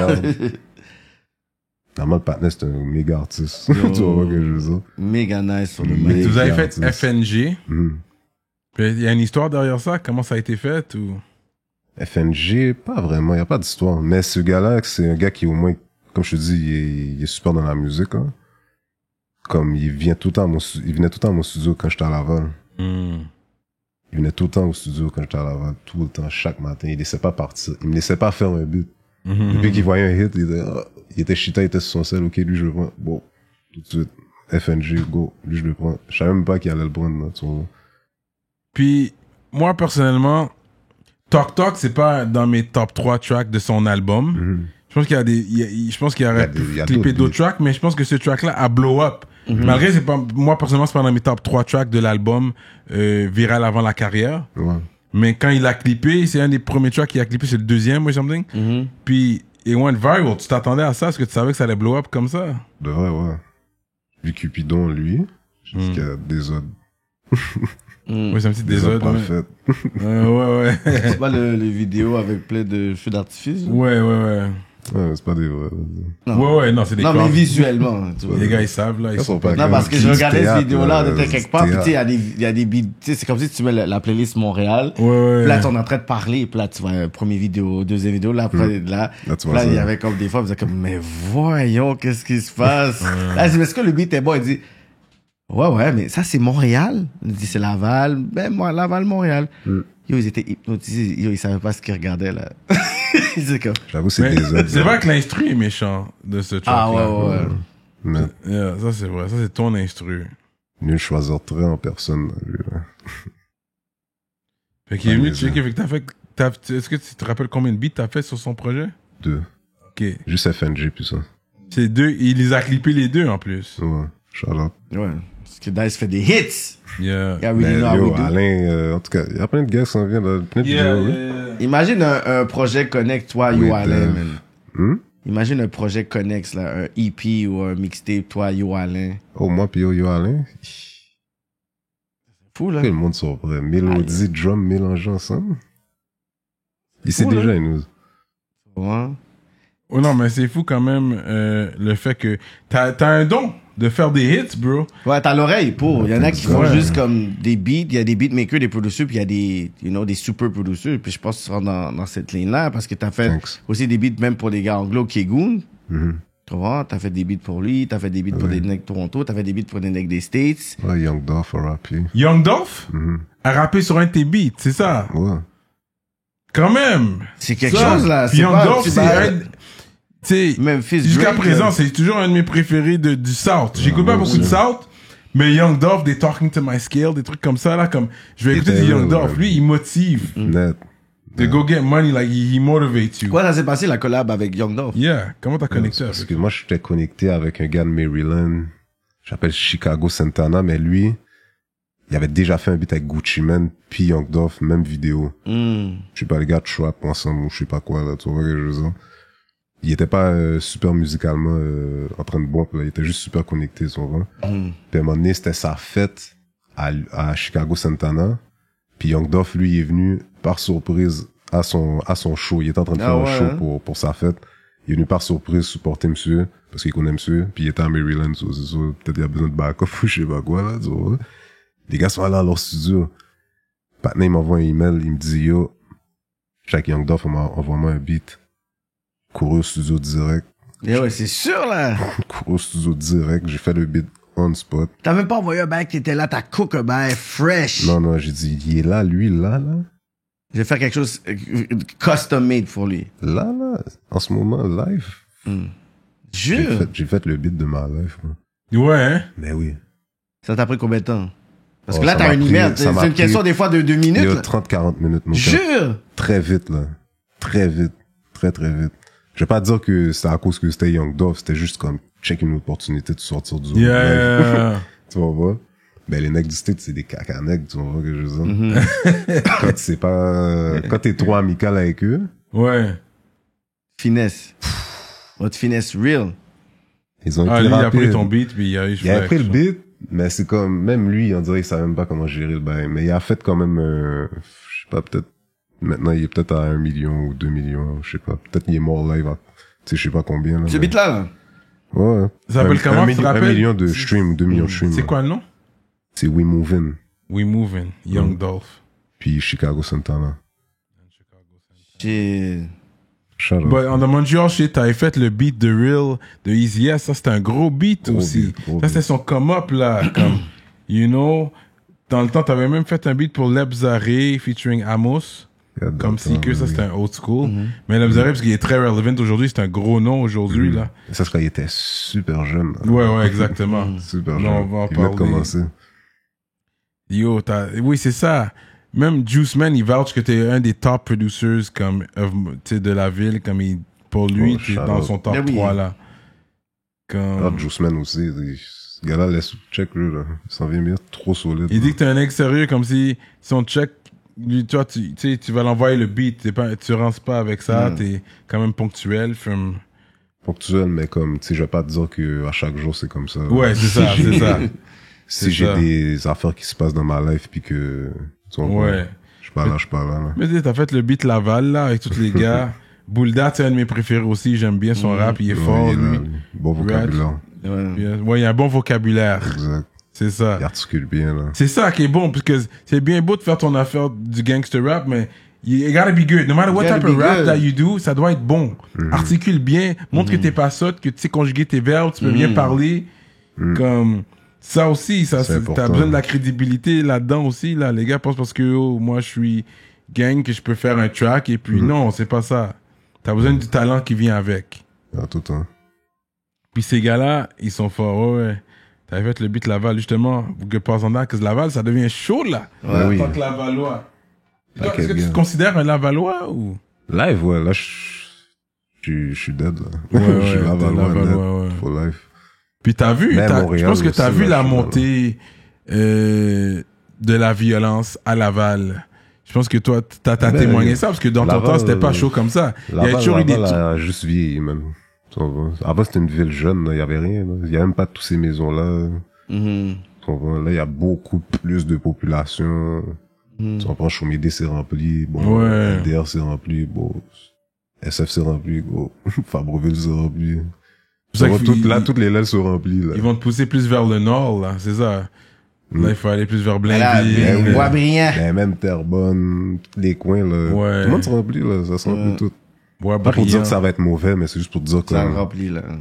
[SPEAKER 4] Normalement, le partenaire, c'est un méga artiste. Tu vois que je veux dire.
[SPEAKER 3] Méga nice sur le
[SPEAKER 4] Mais
[SPEAKER 3] mic.
[SPEAKER 2] Vous avez fait
[SPEAKER 4] artiste.
[SPEAKER 2] FNG. Puis il y a une histoire derrière ça, comment ça a été fait ou...
[SPEAKER 4] FNG, pas vraiment, y a pas d'histoire. Mais ce gars-là, c'est un gars qui au moins, comme je te dis, il est super dans la musique, hein. Comme il venait tout le temps à mon studio quand j'étais à Laval. Il venait tout le temps au studio quand j'étais à Laval, tout le temps, chaque matin. Il laissait pas partir, il me laissait pas faire un beat. Depuis qu'il voyait un hit, il était chita, il était sur son sel, ok, lui je le prends, bon, tout de suite, FNG, go, lui je le prends. Je savais même pas qu'il allait le prendre, là, tu vois.
[SPEAKER 2] Puis, moi, personnellement, Talk Talk, c'est pas dans mes top 3 tracks de son album. Je pense qu'il y a je pense qu'il aurait clippé d'autres tracks, mais je pense que ce track-là a blow up. Malgré, c'est pas, moi, personnellement, c'est pas dans mes top 3 tracks de l'album, Viral avant la carrière.
[SPEAKER 4] Ouais.
[SPEAKER 2] Mais quand il a clippé, c'est un des premiers tracks qu'il a clippé, c'est le deuxième ou something. Puis, it went viral. Tu t'attendais à ça? Est-ce que tu savais que ça allait blow up comme ça?
[SPEAKER 4] De vrai, ouais. Lui, Cupidon, lui, je dis qu'il y a des autres.
[SPEAKER 2] Oui, c'est un petit
[SPEAKER 4] Des
[SPEAKER 2] désordre.
[SPEAKER 4] autres pas faites.
[SPEAKER 2] Ouais.
[SPEAKER 3] C'est pas les vidéos avec plein de feux d'artifice?
[SPEAKER 2] Ouais.
[SPEAKER 4] Ouais, c'est pas des vrais.
[SPEAKER 2] Ouais, non, c'est des
[SPEAKER 3] Non, mais
[SPEAKER 2] corps.
[SPEAKER 3] visuellement, tu vois.
[SPEAKER 2] Les gars, ils savent, là. Ils sont pas...
[SPEAKER 3] Non, parce que je regardais cette vidéo-là, on était quelque part, puis tu sais,
[SPEAKER 4] théâtre.
[SPEAKER 3] il y a des beats, tu sais, c'est comme si tu mets la playlist Montréal,
[SPEAKER 2] Ouais.
[SPEAKER 3] puis là, t'es en train de parler, puis là, tu vois, première vidéo, deuxième vidéo, là, après, là,
[SPEAKER 4] Là, tu
[SPEAKER 3] puis
[SPEAKER 4] vois
[SPEAKER 3] là,
[SPEAKER 4] ça.
[SPEAKER 3] il y avait comme des fois, vous êtes comme, mais voyons, qu'est-ce qui se passe? Là, je dis, est-ce que le beat est bon? Il dit, ouais, mais ça, c'est Montréal. Il dit, c'est Laval. Ben, moi, Laval, Montréal. Yo, ils étaient hypnotisés. Yo, ils savaient pas ce qu'ils regardaient, là. Ils étaient comme,
[SPEAKER 4] J'avoue, c'est
[SPEAKER 2] Mais
[SPEAKER 4] des autres.
[SPEAKER 2] c'est vrai que l'instru est méchant de ce track-là.
[SPEAKER 3] ah, ouais.
[SPEAKER 4] Mais
[SPEAKER 2] Yeah, ça, c'est vrai. Ça, c'est ton instru.
[SPEAKER 4] nul choisir très en personne, lui, là.
[SPEAKER 2] Fait qu'il est venu
[SPEAKER 4] mais
[SPEAKER 2] checker. Fait que est-ce que tu te rappelles combien de beats t'as fait sur son projet?
[SPEAKER 4] 2.
[SPEAKER 2] Ok.
[SPEAKER 4] Juste FNG, puis ça.
[SPEAKER 2] C'est 2. Il les a clippés les deux, en plus.
[SPEAKER 4] Ouais. Shout out.
[SPEAKER 3] Ouais. Parce que Dice fait des hits.
[SPEAKER 2] Yeah.
[SPEAKER 3] Yeah,
[SPEAKER 4] Mais
[SPEAKER 3] really know how
[SPEAKER 4] yo,
[SPEAKER 3] we do.
[SPEAKER 4] Alain, en tout cas, il y a plein de gars qui s'en viennent, là, plein de vidéos, oui.
[SPEAKER 3] Imagine un projet Connect, toi,
[SPEAKER 4] Oui,
[SPEAKER 3] Yo Alain,
[SPEAKER 4] Dev.
[SPEAKER 3] man. Imagine un projet Connect, là, un EP ou un mixtape, toi, Yo Alain.
[SPEAKER 4] Oh, moi, puis yo, Alain.
[SPEAKER 3] Fou, là.
[SPEAKER 4] Tout le monde sont vrais. Mélodie, drum mélangés ensemble. Il sait
[SPEAKER 3] fou,
[SPEAKER 4] déjà,
[SPEAKER 3] là.
[SPEAKER 4] il nous.
[SPEAKER 3] Ouais.
[SPEAKER 2] Oh non, mais c'est fou quand même le fait que t'as un don de faire des hits, bro.
[SPEAKER 3] Ouais, t'as l'oreille pour. Il y en a qui font
[SPEAKER 2] Ouais.
[SPEAKER 3] juste comme des beats. Il y a des beatmakers, des producers, puis il y a des, des super producers. Puis je pense que tu rentres dans cette ligne-là parce que t'as fait
[SPEAKER 4] Thanks.
[SPEAKER 3] aussi des beats même pour les gars anglo, Kegoon.
[SPEAKER 4] Mhm.
[SPEAKER 3] Tu vois, t'as fait des beats pour lui, t'as fait des beats pour des necks de Toronto, t'as fait des beats pour des necks des States.
[SPEAKER 4] Ouais, Young Dolph a rappé.
[SPEAKER 2] Young Dolph
[SPEAKER 4] Mhm.
[SPEAKER 2] a rappé sur un de tes beats, c'est ça?
[SPEAKER 4] Ouais.
[SPEAKER 2] Quand même!
[SPEAKER 3] C'est quelque
[SPEAKER 2] Ça.
[SPEAKER 3] chose, là.
[SPEAKER 2] Puis
[SPEAKER 3] C'est
[SPEAKER 2] Young
[SPEAKER 3] pas,
[SPEAKER 2] Dolph,
[SPEAKER 3] tu
[SPEAKER 2] c'est
[SPEAKER 3] vas-
[SPEAKER 2] un... Tu sais,
[SPEAKER 3] Memphis
[SPEAKER 2] jusqu'à
[SPEAKER 3] Drake,
[SPEAKER 2] présent,
[SPEAKER 3] là.
[SPEAKER 2] c'est toujours un de mes préférés du South. J'écoute pas beaucoup de South, mais Young Dolph, des Talking to My Scale, des trucs comme ça, là, comme, je vais écouter du
[SPEAKER 4] était
[SPEAKER 2] Young
[SPEAKER 4] real,
[SPEAKER 2] Dolph.
[SPEAKER 4] ouais.
[SPEAKER 2] Lui, il motive.
[SPEAKER 4] Net.
[SPEAKER 2] To go get money, like, he motivates you.
[SPEAKER 3] Quoi, ça s'est passé, la collab avec Young Dolph?
[SPEAKER 2] Yeah. Comment t'as connecté
[SPEAKER 4] Parce
[SPEAKER 2] avec?
[SPEAKER 4] que moi, j'étais connecté avec un gars de Maryland. J'appelle Chicago Santana, mais lui, il avait déjà fait un beat avec Gucci Mane, puis Young Dolph, même vidéo. Je sais pas, les gars trap ensemble, ou je sais pas quoi, là, tu vois ce que je veux dire. Il était pas super musicalement en train de boire, là, il était juste super connecté, tu vois. Puis à un moment donné, c'était sa fête à Chicago Santana. Puis Young Dolph, lui, il est venu par surprise à son show. Il était en train de faire un show pour sa fête. Il est venu par surprise supporter monsieur, parce qu'il connaît monsieur. Puis il était à Maryland, so, c'est ça. Peut-être il a besoin de backup ou je sais pas quoi, là, tu vois. Les gars sont allés à leur studio. Patna, il m'envoie un email, il me dit, yo, Chaque Young Dolph, envoie-moi un beat. Couru au studio direct.
[SPEAKER 3] Et ouais, c'est sûr, là.
[SPEAKER 4] Couru au studio direct. J'ai fait le beat on spot.
[SPEAKER 3] T'as même pas envoyé un bail qui était là, t'as cook un bail fresh.
[SPEAKER 4] Non, j'ai dit, il est là, lui, là.
[SPEAKER 3] Je vais faire quelque chose custom made pour lui.
[SPEAKER 4] Là, en ce moment, live.
[SPEAKER 3] Jure.
[SPEAKER 4] J'ai fait le beat de ma life. Moi.
[SPEAKER 2] Ouais, hein?
[SPEAKER 4] Mais oui.
[SPEAKER 3] Ça t'a pris combien de temps? Parce que
[SPEAKER 4] Oh,
[SPEAKER 3] là,
[SPEAKER 4] ça
[SPEAKER 3] t'as
[SPEAKER 4] m'a
[SPEAKER 3] une
[SPEAKER 4] pris-
[SPEAKER 3] email.
[SPEAKER 4] ça
[SPEAKER 3] C'est
[SPEAKER 4] m'a
[SPEAKER 3] une question
[SPEAKER 4] pris-
[SPEAKER 3] des fois de 2
[SPEAKER 4] Il y
[SPEAKER 3] minutes.
[SPEAKER 4] a
[SPEAKER 3] là.
[SPEAKER 4] 30-40 minutes, mon gars.
[SPEAKER 3] Jure.
[SPEAKER 4] Très vite, là. Très vite. Très, très vite. Je vais pas dire que c'est à cause que c'était Young Dolph, c'était juste comme check une opportunité de sortir du
[SPEAKER 2] Yeah.
[SPEAKER 4] Tu vas voir. Ben, les necks du state, c'est des cacanecs, tu vas voir que je veux dire. Quand c'est pas, quand t'es trop amical avec eux,
[SPEAKER 2] Ouais.
[SPEAKER 3] Finesse. Votre finesse real.
[SPEAKER 4] ils ont
[SPEAKER 2] Ah,
[SPEAKER 4] été
[SPEAKER 2] lui, il a pris
[SPEAKER 4] rapides.
[SPEAKER 2] ton beat, puis il a eu
[SPEAKER 4] Il a pris le beat, mais c'est comme, même lui, on dirait qu'il savait même pas comment gérer le bail. Mais il a fait quand même, je sais pas, peut-être, maintenant il est peut-être à 1 million ou 2 millions, je sais pas. Peut-être qu'il est mort live à, tu sais, je sais pas combien, là.
[SPEAKER 3] Ce
[SPEAKER 4] mais-
[SPEAKER 3] beat-là, là.
[SPEAKER 4] Ouais.
[SPEAKER 2] Ça s'appelle comment, tu te
[SPEAKER 4] 1
[SPEAKER 2] rappelles?
[SPEAKER 4] million de streams, 2 millions de streams.
[SPEAKER 2] C'est quoi le nom?
[SPEAKER 4] C'est We Movin',
[SPEAKER 2] We Moving, Young Dolph.
[SPEAKER 4] puis Chicago Santana.
[SPEAKER 3] J'ai...
[SPEAKER 4] Shout out.
[SPEAKER 2] But on the Montreal shit, t'avais fait le beat de Real, de Easy S, ça c'était un gros beat
[SPEAKER 4] Gros
[SPEAKER 2] aussi.
[SPEAKER 4] beat, gros
[SPEAKER 2] Ça c'était
[SPEAKER 4] beat.
[SPEAKER 2] son come-up là, comme, you know, dans le temps t'avais même fait un beat pour Lebzaré featuring Amos, comme si que ça c'était un old school. Mais Lebzaré, parce qu'il est très relevant aujourd'hui, c'est un gros nom aujourd'hui là.
[SPEAKER 4] Ça, c'est quand il était super jeune. là.
[SPEAKER 2] Ouais, exactement.
[SPEAKER 4] Super
[SPEAKER 2] Là, on
[SPEAKER 4] jeune.
[SPEAKER 2] va en
[SPEAKER 4] Il venait de
[SPEAKER 2] parler.
[SPEAKER 4] commencer.
[SPEAKER 2] Yo, oui, c'est ça. Même Juice Man, il vouch que t'es un des top producers comme, tu sais, de la ville, comme pour lui,
[SPEAKER 4] Oh,
[SPEAKER 2] t'es
[SPEAKER 4] shout
[SPEAKER 2] dans
[SPEAKER 4] out.
[SPEAKER 2] son top
[SPEAKER 3] Ben oui.
[SPEAKER 2] 3 là. Comme...
[SPEAKER 4] Ah, Juice Man aussi. Ce gars-là, laisse check lui, là. Il s'en vient bien trop solide.
[SPEAKER 2] Il dit que t'es un ex sérieux, comme si on check, lui, toi, tu sais, tu vas l'envoyer le beat, tu rentres pas avec ça, t'es quand même ponctuel.
[SPEAKER 4] Ponctuel, mais comme, tu sais, je vais pas te dire que à chaque jour c'est comme ça.
[SPEAKER 2] Ouais, c'est ça, c'est ça.
[SPEAKER 4] Si
[SPEAKER 2] c'est
[SPEAKER 4] j'ai
[SPEAKER 2] ça.
[SPEAKER 4] des affaires qui se passent dans ma life puis que, tu vois,
[SPEAKER 2] Ouais.
[SPEAKER 4] je suis pas là, là.
[SPEAKER 2] Mais tu sais, t'as fait le beat Laval, là, avec tous les gars. Boulda, c'est un de mes préférés aussi, j'aime bien son rap, il est fort,
[SPEAKER 4] Ouais, il est
[SPEAKER 2] lui.
[SPEAKER 4] là, bon vocabulaire.
[SPEAKER 3] Ouais.
[SPEAKER 2] Ouais, il a un bon vocabulaire,
[SPEAKER 4] Exact.
[SPEAKER 2] c'est ça.
[SPEAKER 4] Il articule bien, là.
[SPEAKER 2] C'est ça qui est bon, parce que c'est bien beau de faire ton affaire du gangster rap, mais you gotta be good. No matter what
[SPEAKER 3] gotta
[SPEAKER 2] type of
[SPEAKER 3] be
[SPEAKER 2] rap
[SPEAKER 3] good.
[SPEAKER 2] that you do, ça doit être bon. Articule bien, montre que t'es pas sotte, que tu sais conjuguer tes verbes, tu peux bien parler. Comme ça aussi, ça,
[SPEAKER 4] C'est
[SPEAKER 2] t'as
[SPEAKER 4] important.
[SPEAKER 2] besoin de la crédibilité là-dedans aussi. Là, les gars pensent parce que oh, moi je suis gang que je peux faire un track et puis non, c'est pas ça. T'as besoin du talent qui vient avec.
[SPEAKER 4] Ah, tout le temps.
[SPEAKER 2] Puis ces gars-là, ils sont forts. Ouais. T'avais fait le beat Laval justement, pour que pas en parce que Laval, ça devient chaud là.
[SPEAKER 4] Ouais,
[SPEAKER 2] en
[SPEAKER 4] oui.
[SPEAKER 2] tant que Lavalois. Toi,
[SPEAKER 4] Ok,
[SPEAKER 2] est-ce que tu
[SPEAKER 4] bien.
[SPEAKER 2] te considères un Lavalois ou?
[SPEAKER 4] Live, ouais, là, je suis dead, là.
[SPEAKER 2] Ouais,
[SPEAKER 4] je suis
[SPEAKER 2] ouais,
[SPEAKER 4] Lavallois,
[SPEAKER 2] t'es
[SPEAKER 4] net,
[SPEAKER 2] Lavallois, ouais.
[SPEAKER 4] for life.
[SPEAKER 2] Puis t'as vu,
[SPEAKER 4] Même
[SPEAKER 2] je
[SPEAKER 4] Montréal
[SPEAKER 2] pense que t'as
[SPEAKER 4] aussi,
[SPEAKER 2] vu
[SPEAKER 4] là,
[SPEAKER 2] la
[SPEAKER 4] je suis
[SPEAKER 2] montée de la violence à Laval. Je pense que toi, t'as
[SPEAKER 4] Ben,
[SPEAKER 2] témoigné ça, parce que dans ton
[SPEAKER 4] Laval,
[SPEAKER 2] temps, c'était pas chaud comme ça. Il y a toujours eu des...
[SPEAKER 4] Laval a juste vieilli, man. Tu vois. Avant, c'était une ville jeune, là, il y avait rien, là. Il y a même pas toutes ces maisons-là.
[SPEAKER 3] Mhm.
[SPEAKER 4] Tu vois. Là, il y a beaucoup plus de population. Tu comprends, Chaumédé s'est rempli, bon,
[SPEAKER 2] Ouais.
[SPEAKER 4] LDR s'est rempli, bon, SF s'est rempli, bon, Fabreville s'est rempli.
[SPEAKER 2] C'est ça
[SPEAKER 4] Tu vois,
[SPEAKER 2] qu'ils-
[SPEAKER 4] là, toutes les lailes sont remplies, là.
[SPEAKER 2] Ils vont te pousser plus vers le nord, là, c'est ça. Là, il faut aller plus vers
[SPEAKER 3] Là,
[SPEAKER 2] Blainville.
[SPEAKER 3] Boisbriand.
[SPEAKER 4] Ben, même Terrebonne, tous les coins, là.
[SPEAKER 2] Ouais.
[SPEAKER 4] Tout le monde se remplit, là. Ça se remplit tout.
[SPEAKER 2] Bois
[SPEAKER 4] Pas pour dire
[SPEAKER 2] Brillant.
[SPEAKER 4] que ça va être mauvais, mais c'est juste pour dire
[SPEAKER 3] Ça
[SPEAKER 4] qu'il
[SPEAKER 3] remplit, là.
[SPEAKER 4] va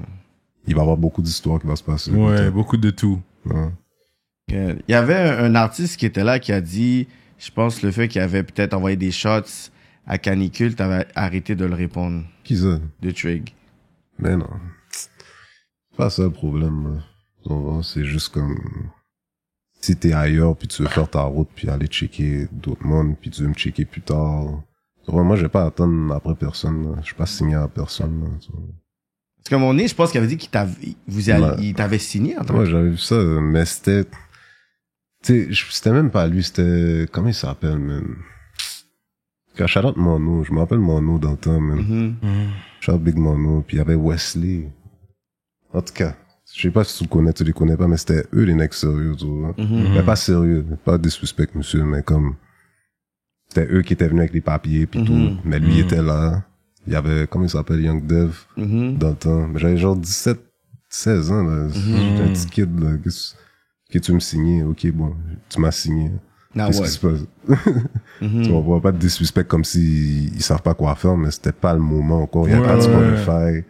[SPEAKER 4] y avoir beaucoup d'histoires qui vont se passer.
[SPEAKER 2] Ouais, beaucoup de tout.
[SPEAKER 4] Ouais.
[SPEAKER 3] Il y avait un artiste qui était là qui a dit, je pense, le fait qu'il avait peut-être envoyé des shots à Canicule, t'avais arrêté de le répondre,
[SPEAKER 4] Qui ça?
[SPEAKER 3] de Trig.
[SPEAKER 4] Mais non. C'est pas ça le problème, là. Tu vois, c'est juste comme, si t'es ailleurs, puis tu veux faire ta route, puis aller checker d'autres mondes, puis tu veux me checker plus tard. Tu vois, moi, je vais pas attendre après personne, là. Je suis pas signé à personne, là. Tu vois.
[SPEAKER 3] Parce qu'à un moment donné, je pense qu'il avait dit qu'il il t'avait signé en tant
[SPEAKER 4] Ouais,
[SPEAKER 3] que...
[SPEAKER 4] j'avais vu ça, mais c'était, tu sais, c'était même pas lui, c'était, comment il s'appelle, man? Shout out Mono, je me rappelle Mono dans le temps, man.
[SPEAKER 3] Mhm.
[SPEAKER 4] Shout out Big Mono, puis il y avait Wesley. En tout cas, je sais pas si tu le connais, tu les connais pas, mais c'était eux les necks sérieux, tu vois. Mais pas sérieux, pas disrespect, monsieur, mais comme, c'était eux qui étaient venus avec les papiers puis tout. Mais lui, il était là. Il y avait, comment il s'appelle, Young Dev, dans le temps. Mais j'avais genre 17, 16 ans, là. J'étais un petit kid, là. Qu'est-ce que tu veux me signer? Ok, bon, tu m'as signé.
[SPEAKER 3] Now
[SPEAKER 4] Qu'est-ce
[SPEAKER 3] what?
[SPEAKER 4] qui se passe? Tu vois pas des suspects comme s'ils savent pas quoi faire, mais c'était pas le moment encore. Il y avait pas de Spotify.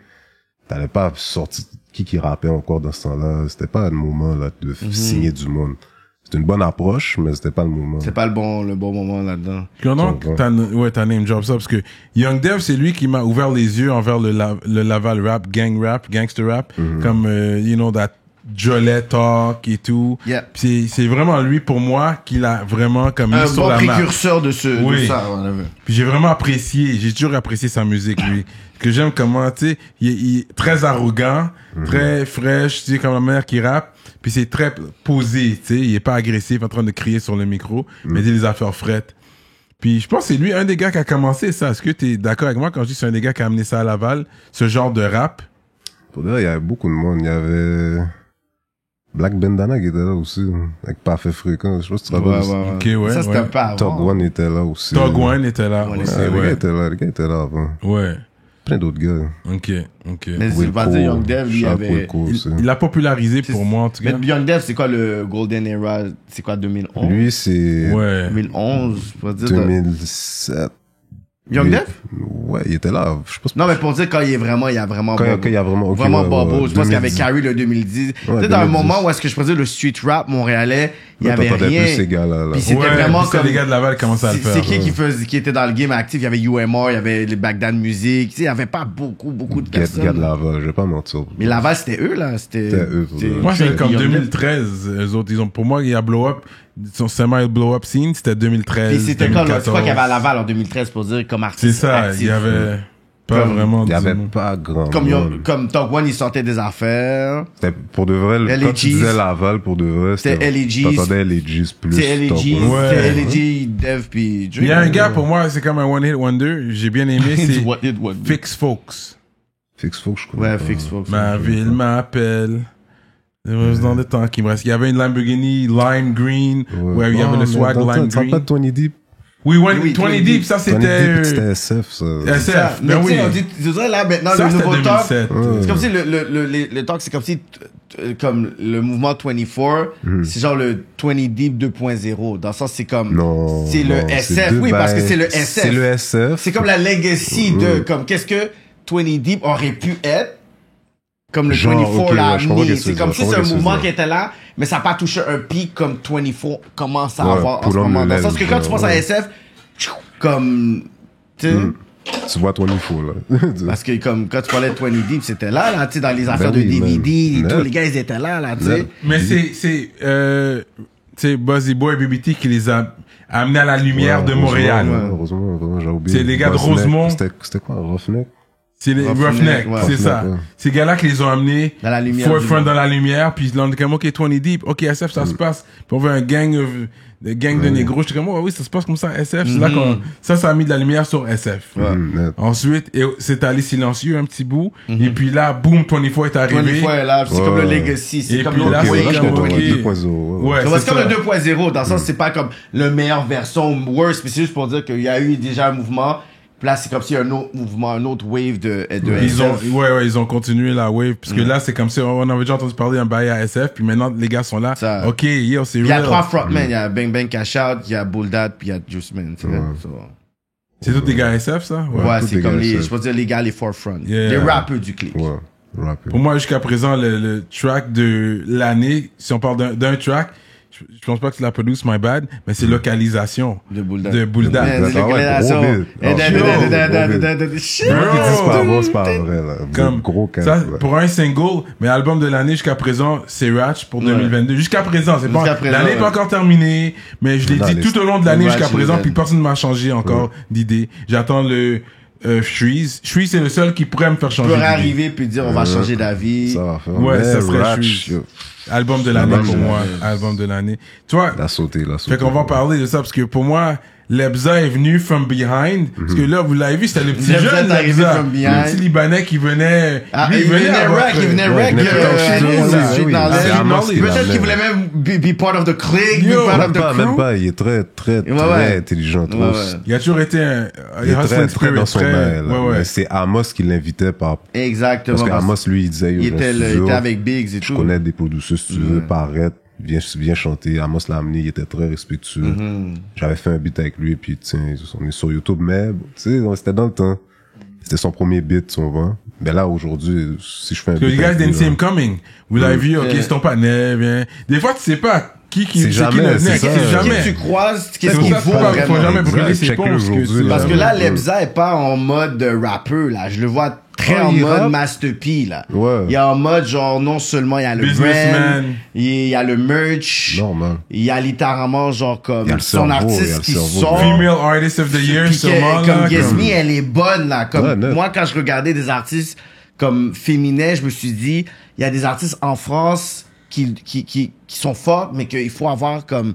[SPEAKER 4] T'avais pas sorti qui rappait encore dans ce temps-là. C'était pas le moment, là, de signer du monde. C'était une bonne approche, mais c'était pas le moment.
[SPEAKER 3] C'est pas le bon moment là-dedans.
[SPEAKER 2] Pendant que t'as name drop ça, parce que Young Dev, c'est lui qui m'a ouvert les yeux envers le Laval rap, gangster rap, comme, you know, that Jolet Talk et tout.
[SPEAKER 3] Yeah.
[SPEAKER 2] C'est vraiment lui, pour moi, qui l'a vraiment comme mis sur
[SPEAKER 3] bon
[SPEAKER 2] la map.
[SPEAKER 3] précurseur de ça.
[SPEAKER 2] Puis j'ai vraiment apprécié, j'ai toujours apprécié sa musique, lui. Que j'aime comment, tu sais, il est très arrogant, très fraîche, tu sais, comme la manière qu'il rappe. Puis c'est très posé, tu sais, il est pas agressif en train de crier sur le micro, mais il dit les affaires frettes. Puis je pense que c'est lui un des gars qui a commencé ça. Est-ce que t'es d'accord avec moi quand je dis que c'est un des gars qui a amené ça à Laval, ce genre de rap?
[SPEAKER 4] Pour dire, il y avait beaucoup de monde. Il y avait Black Bandana qui était là aussi, avec Parfait Fréquent. Je sais pas si tu te rappelles.
[SPEAKER 2] Ok, ouais.
[SPEAKER 3] Ça, c'était pas avant.
[SPEAKER 4] Tog One était là aussi.
[SPEAKER 2] Tog One était là.
[SPEAKER 3] Ouais,
[SPEAKER 4] Les gars étaient là avant.
[SPEAKER 2] Ouais.
[SPEAKER 4] Plein d'autres gars.
[SPEAKER 2] Ok.
[SPEAKER 3] Mais c'est pas dire Young Dev, lui, il avait...
[SPEAKER 2] Il l'a popularisé pour moi, en tout cas.
[SPEAKER 3] Mais Young Dev, c'est quoi le Golden Era? C'est quoi, 2011?
[SPEAKER 4] Lui, c'est...
[SPEAKER 2] Ouais.
[SPEAKER 3] 2011, je pourrais dire.
[SPEAKER 4] 2007.
[SPEAKER 3] Young Dev?
[SPEAKER 4] Ouais, il était là. Je pense
[SPEAKER 3] Non, mais pour dire quand il y a vraiment
[SPEAKER 4] Quand il y a vraiment... Okay,
[SPEAKER 3] vraiment
[SPEAKER 4] ouais,
[SPEAKER 3] Bobo.
[SPEAKER 4] ouais,
[SPEAKER 3] Je pense qu'il y avait
[SPEAKER 4] 2010.
[SPEAKER 3] Carrie le 2010. Tu
[SPEAKER 4] Ouais,
[SPEAKER 3] sais, dans un
[SPEAKER 4] 2010.
[SPEAKER 3] moment où est-ce que je pourrais dire le street rap montréalais, il y avait
[SPEAKER 4] t'entendais
[SPEAKER 3] rien.
[SPEAKER 4] plus ces gars-là.
[SPEAKER 3] Puis c'était
[SPEAKER 2] Ouais,
[SPEAKER 3] vraiment
[SPEAKER 2] puis c'était
[SPEAKER 3] comme...
[SPEAKER 2] les gars de Laval qui commençaient à le faire.
[SPEAKER 3] C'est qui était dans le game actif? Il y avait UMR, il y avait les Bagdad Music. Tu sais, il y avait pas beaucoup de personnes.
[SPEAKER 4] Gars de Laval, je vais pas mentir.
[SPEAKER 3] Mais Laval, c'était eux, là. C'était
[SPEAKER 4] eux, pour eux.
[SPEAKER 2] Moi, c'est comme
[SPEAKER 3] Young Dev.
[SPEAKER 2] 2013. Eux autres, pour moi, il y a Blow Up. Son semi-blow up scene, c'était 2013.
[SPEAKER 3] Puis c'était comme,
[SPEAKER 2] 2014.
[SPEAKER 3] c'est quoi qu'il y avait à Laval en 2013 pour dire comme artiste
[SPEAKER 2] C'est ça,
[SPEAKER 3] actif.
[SPEAKER 2] il y avait pas
[SPEAKER 3] Comme-
[SPEAKER 2] vraiment
[SPEAKER 4] Il y avait
[SPEAKER 2] du-
[SPEAKER 4] pas grand
[SPEAKER 3] Comme,
[SPEAKER 4] monde.
[SPEAKER 3] comme Tog One, il sortait des affaires.
[SPEAKER 4] C'était pour de vrai, quand tu
[SPEAKER 3] LAGs.
[SPEAKER 4] disais Laval, pour de vrai,
[SPEAKER 3] C'était LAGs.
[SPEAKER 4] T'entendais LAGs plus.
[SPEAKER 3] C'est LAG,
[SPEAKER 4] Top One.
[SPEAKER 2] Ouais.
[SPEAKER 3] c'était LAG, Dev, puis Dre.
[SPEAKER 2] Il y a un gars, pour moi, c'est comme un one hit wonder. J'ai bien aimé, c'est
[SPEAKER 3] What did what?
[SPEAKER 2] Fix Folks.
[SPEAKER 4] Fix Folk, je connais
[SPEAKER 3] Ouais,
[SPEAKER 4] pas.
[SPEAKER 3] Fix Folks.
[SPEAKER 2] Ma ville m'appelle. Dans le temps qui me reste. Il y avait une Lamborghini Lime Green, où il y avait le swag Lime
[SPEAKER 4] Tu parles pas
[SPEAKER 2] Green.
[SPEAKER 4] de 20 Deep?
[SPEAKER 2] Oui, 20
[SPEAKER 3] 20
[SPEAKER 2] Deep, ça
[SPEAKER 4] 20
[SPEAKER 2] c'était...
[SPEAKER 4] Deep, c'était SF, ça.
[SPEAKER 2] SF,
[SPEAKER 3] Mais
[SPEAKER 2] ben
[SPEAKER 3] tu
[SPEAKER 2] oui.
[SPEAKER 3] sais, on dit, tu dirais là, maintenant,
[SPEAKER 2] Ça
[SPEAKER 3] le
[SPEAKER 2] c'était
[SPEAKER 3] nouveau talk,
[SPEAKER 2] 2007.
[SPEAKER 3] c'est comme si le talk, c'est comme si, comme le mouvement 24, c'est genre le 20 Deep 2.0. Dans le sens, c'est comme,
[SPEAKER 4] Non.
[SPEAKER 3] c'est le
[SPEAKER 4] non,
[SPEAKER 3] SF.
[SPEAKER 4] deux
[SPEAKER 3] Oui, parce que
[SPEAKER 4] bails.
[SPEAKER 3] c'est le SF.
[SPEAKER 4] C'est le SF.
[SPEAKER 3] C'est comme la legacy de, comme, qu'est-ce que 20 Deep aurait pu être, comme le
[SPEAKER 4] Genre,
[SPEAKER 3] 24
[SPEAKER 4] ok,
[SPEAKER 3] l'a
[SPEAKER 4] ouais, je comprends
[SPEAKER 3] amené.
[SPEAKER 4] qu'est-ce que
[SPEAKER 3] C'est
[SPEAKER 4] tu
[SPEAKER 3] comme
[SPEAKER 4] veux
[SPEAKER 3] si
[SPEAKER 4] dire,
[SPEAKER 3] c'est
[SPEAKER 4] je
[SPEAKER 3] un
[SPEAKER 4] comprends
[SPEAKER 3] mouvement
[SPEAKER 4] qu'est-ce
[SPEAKER 3] qui
[SPEAKER 4] que
[SPEAKER 3] était là, mais ça n'a pas touché un pic comme 24 commence à
[SPEAKER 4] Ouais,
[SPEAKER 3] avoir en ce
[SPEAKER 4] pour
[SPEAKER 3] moment. Dans le
[SPEAKER 4] l'homme
[SPEAKER 3] sens que quand tu penses à
[SPEAKER 4] ouais.
[SPEAKER 3] SF, comme, tu sais,
[SPEAKER 4] Tu vois 24, là.
[SPEAKER 3] parce que comme quand tu parlais de 20 Deep, c'était là, tu sais, dans les affaires
[SPEAKER 4] oui,
[SPEAKER 3] de DVD,
[SPEAKER 4] man.
[SPEAKER 3] tous
[SPEAKER 4] Net.
[SPEAKER 3] les gars, ils étaient là, tu sais.
[SPEAKER 4] Net.
[SPEAKER 2] Mais c'est Buzzy Boy et BBT qui les a amenés à la lumière
[SPEAKER 4] Ouais,
[SPEAKER 2] de Montréal.
[SPEAKER 4] Heureusement, j'ai oublié.
[SPEAKER 2] C'est les gars de
[SPEAKER 4] Roughneck.
[SPEAKER 2] Rosemont.
[SPEAKER 4] C'était quoi, Roughneck?
[SPEAKER 2] C'est les
[SPEAKER 3] Roughneck,
[SPEAKER 2] Roughneck,
[SPEAKER 3] ouais.
[SPEAKER 2] c'est ça.
[SPEAKER 4] Roughneck, ouais.
[SPEAKER 2] Ces gars-là qui les ont amenés
[SPEAKER 3] Dans la lumière
[SPEAKER 2] forefront
[SPEAKER 3] du
[SPEAKER 2] dans la lumière, puis là on est comme ok 20 Deep, ok SF ça se passe, puis on veut un gang de négros, j'étais comme oh, oui ça se passe comme ça SF, c'est là qu'on ça a mis de la lumière sur SF.
[SPEAKER 4] Net.
[SPEAKER 2] Ensuite c'est allé silencieux un petit bout, et puis là boum 24 est arrivé.
[SPEAKER 3] 24 est là, c'est comme le
[SPEAKER 4] Ouais.
[SPEAKER 3] legacy, c'est
[SPEAKER 2] Et
[SPEAKER 3] comme
[SPEAKER 2] puis
[SPEAKER 3] l'autre
[SPEAKER 2] là,
[SPEAKER 4] Ok,
[SPEAKER 2] c'est
[SPEAKER 3] wave
[SPEAKER 4] ouais,
[SPEAKER 2] comme,
[SPEAKER 3] de
[SPEAKER 2] ok.
[SPEAKER 4] 2.0.
[SPEAKER 2] Ouais,
[SPEAKER 3] c'est
[SPEAKER 2] c'est
[SPEAKER 3] comme
[SPEAKER 2] ça.
[SPEAKER 3] le 2.0, dans le sens, c'est pas comme le meilleure version, worse, mais c'est juste pour dire qu'il y a eu déjà un mouvement, puis là, c'est comme s'il y a un autre mouvement, un autre wave de
[SPEAKER 2] Ils ont,
[SPEAKER 3] SF.
[SPEAKER 2] ils ont continué la wave, parce que là, c'est comme si on avait déjà entendu parler d'un bail à SF, puis maintenant, les gars sont là.
[SPEAKER 3] Ça.
[SPEAKER 2] Ok, yo, c'est
[SPEAKER 3] Il y a
[SPEAKER 2] real.
[SPEAKER 3] 3 frontmen, il y a Bang Bang Cash Out, il y a Bulldad, puis il y a Juice Man, tu sais. So,
[SPEAKER 2] C'est tous des gars SF, ça?
[SPEAKER 3] ouais,
[SPEAKER 4] tous
[SPEAKER 3] c'est
[SPEAKER 4] les
[SPEAKER 3] comme
[SPEAKER 4] gars,
[SPEAKER 3] les,
[SPEAKER 4] ça.
[SPEAKER 3] je peux dire les gars, les forefront.
[SPEAKER 2] Yeah.
[SPEAKER 3] Les rappeurs du clip.
[SPEAKER 4] Ouais, rapide.
[SPEAKER 2] Pour moi, jusqu'à présent, le track de l'année, si on parle d'un track, je pense pas que c'est la produce, my bad, mais c'est localisation.
[SPEAKER 3] De Bulldad.
[SPEAKER 2] De Bulldad.
[SPEAKER 3] Man,
[SPEAKER 4] Ah ouais,
[SPEAKER 3] localisation.
[SPEAKER 4] gros beat.
[SPEAKER 3] Et
[SPEAKER 4] Oh,
[SPEAKER 3] shit.
[SPEAKER 4] Même qu'ils disent pas
[SPEAKER 2] Bro.
[SPEAKER 4] bon, c'est pas vrai, là.
[SPEAKER 2] Comme
[SPEAKER 4] Gros cas.
[SPEAKER 2] ça, pour un single, mais album de l'année jusqu'à présent, c'est Ratch pour 2022. Jusqu'à présent, c'est
[SPEAKER 3] Jusqu'à
[SPEAKER 2] pas,
[SPEAKER 3] présent,
[SPEAKER 2] l'année n'est pas
[SPEAKER 3] ouais.
[SPEAKER 2] encore terminée, mais je l'ai
[SPEAKER 4] Dans
[SPEAKER 2] dit
[SPEAKER 4] les-
[SPEAKER 2] tout au long de l'année
[SPEAKER 3] Ratch
[SPEAKER 2] jusqu'à
[SPEAKER 3] is
[SPEAKER 2] présent,
[SPEAKER 3] dead.
[SPEAKER 2] puis personne ne m'a changé encore d'idée. J'attends le Shreeze. Shreeze, c'est le seul qui pourrait me faire
[SPEAKER 3] Tu
[SPEAKER 2] changer
[SPEAKER 3] pourrais
[SPEAKER 2] d'idée.
[SPEAKER 3] arriver puis dire on va changer d'avis.
[SPEAKER 4] Ça va faire.
[SPEAKER 2] Ouais,
[SPEAKER 4] Mais
[SPEAKER 2] ça serait
[SPEAKER 4] Ratch,
[SPEAKER 2] Shreeze.
[SPEAKER 4] yo,
[SPEAKER 2] Album de l'année
[SPEAKER 3] Album
[SPEAKER 2] pour
[SPEAKER 3] de
[SPEAKER 2] moi.
[SPEAKER 3] l'année.
[SPEAKER 2] Album de l'année. Tu vois,
[SPEAKER 4] il a sauté, il a sauté.
[SPEAKER 2] fait qu'on va parler de ça parce que pour moi, Lebza est venu from behind. Parce que là, vous l'avez vu, c'était le petit
[SPEAKER 3] Lebza
[SPEAKER 2] jeune
[SPEAKER 3] est arrivé
[SPEAKER 2] Lebza.
[SPEAKER 3] from behind.
[SPEAKER 2] Le petit Libanais qui venait.
[SPEAKER 3] Ah,
[SPEAKER 2] lui,
[SPEAKER 3] il venait
[SPEAKER 2] à
[SPEAKER 3] rec,
[SPEAKER 2] votre-
[SPEAKER 3] il venait
[SPEAKER 2] Ouais,
[SPEAKER 3] rec,
[SPEAKER 2] il venait
[SPEAKER 3] euh,
[SPEAKER 2] comme
[SPEAKER 3] chez
[SPEAKER 2] chez
[SPEAKER 3] nous,
[SPEAKER 2] nous,
[SPEAKER 3] là.
[SPEAKER 2] là.
[SPEAKER 3] Street
[SPEAKER 2] Oui,
[SPEAKER 3] knowledge.
[SPEAKER 2] c'est
[SPEAKER 4] Amos
[SPEAKER 2] Amos,
[SPEAKER 4] qui l'a
[SPEAKER 3] Peut-être
[SPEAKER 4] amené.
[SPEAKER 3] qu'il voulait même be part of the clique, be
[SPEAKER 2] Yo,
[SPEAKER 3] part of
[SPEAKER 4] Même
[SPEAKER 3] the
[SPEAKER 4] pas, même
[SPEAKER 3] crew.
[SPEAKER 4] pas. Il est très, très,
[SPEAKER 3] Ouais,
[SPEAKER 4] très
[SPEAKER 3] ouais.
[SPEAKER 4] intelligent. trop.
[SPEAKER 3] Ouais, ouais.
[SPEAKER 2] Il a toujours été un.
[SPEAKER 4] Il est très, très dans son bail, là.
[SPEAKER 2] Ouais, ouais.
[SPEAKER 4] Mais c'est Amos qui l'invitait par,
[SPEAKER 3] Exactement.
[SPEAKER 4] parce que Amos, lui, il disait, yo,
[SPEAKER 3] il
[SPEAKER 4] j'ai un
[SPEAKER 3] était
[SPEAKER 4] studio,
[SPEAKER 3] avec Biggs et
[SPEAKER 4] je
[SPEAKER 3] tout.
[SPEAKER 4] connais des producteurs, si tu veux, paraître. Viens chanter. Amos l'a amené, il était très respectueux. J'avais fait un beat avec lui, puis tiens, on est sur YouTube, mais tu sais, c'était dans le temps. C'était son premier beat, son vent. Mais là, aujourd'hui, si je fais un
[SPEAKER 2] So
[SPEAKER 4] beat
[SPEAKER 2] you guys
[SPEAKER 4] avec lui,
[SPEAKER 2] didn't see
[SPEAKER 4] là,
[SPEAKER 2] him coming. Vous l'avez vu, ok, c'est ton partenaire, viens. Des fois, tu sais pas
[SPEAKER 4] C'est
[SPEAKER 2] c'est qui
[SPEAKER 4] jamais,
[SPEAKER 2] le venait,
[SPEAKER 4] c'est
[SPEAKER 2] qui
[SPEAKER 4] ça.
[SPEAKER 2] c'est
[SPEAKER 3] Qui
[SPEAKER 2] jamais.
[SPEAKER 3] tu croises,
[SPEAKER 2] C'est
[SPEAKER 3] qu'est-ce
[SPEAKER 2] pour
[SPEAKER 3] qu'il
[SPEAKER 2] ça
[SPEAKER 3] faut
[SPEAKER 2] qu'il faut
[SPEAKER 3] vraiment.
[SPEAKER 2] jamais brûler ses
[SPEAKER 4] Check-le
[SPEAKER 2] ponts.
[SPEAKER 4] aujourd'hui,
[SPEAKER 3] Parce
[SPEAKER 4] là.
[SPEAKER 3] que là, Lebza est pas en mode rappeur, là. Je le vois très en
[SPEAKER 4] il
[SPEAKER 3] mode
[SPEAKER 4] rappe.
[SPEAKER 3] Master P, là.
[SPEAKER 4] Ouais.
[SPEAKER 3] Il est en mode, genre, non seulement il y a le
[SPEAKER 2] Businessman.
[SPEAKER 3] brand, il y a le merch,
[SPEAKER 4] Normal.
[SPEAKER 3] il y a littéralement, genre, comme
[SPEAKER 4] Il y a le
[SPEAKER 3] son
[SPEAKER 4] cerveau, il y a
[SPEAKER 3] artiste
[SPEAKER 4] le
[SPEAKER 3] qui
[SPEAKER 4] cerveau.
[SPEAKER 3] sort.
[SPEAKER 2] Female Artist of the Year,
[SPEAKER 3] Puis
[SPEAKER 2] sûrement,
[SPEAKER 3] que,
[SPEAKER 2] là.
[SPEAKER 3] comme Guess Me, elle est bonne, là. Comme
[SPEAKER 4] Ouais, net.
[SPEAKER 3] moi, quand je regardais des artistes comme féminins, je me suis dit, il y a des artistes en France qui sont forts, mais qu'il faut avoir comme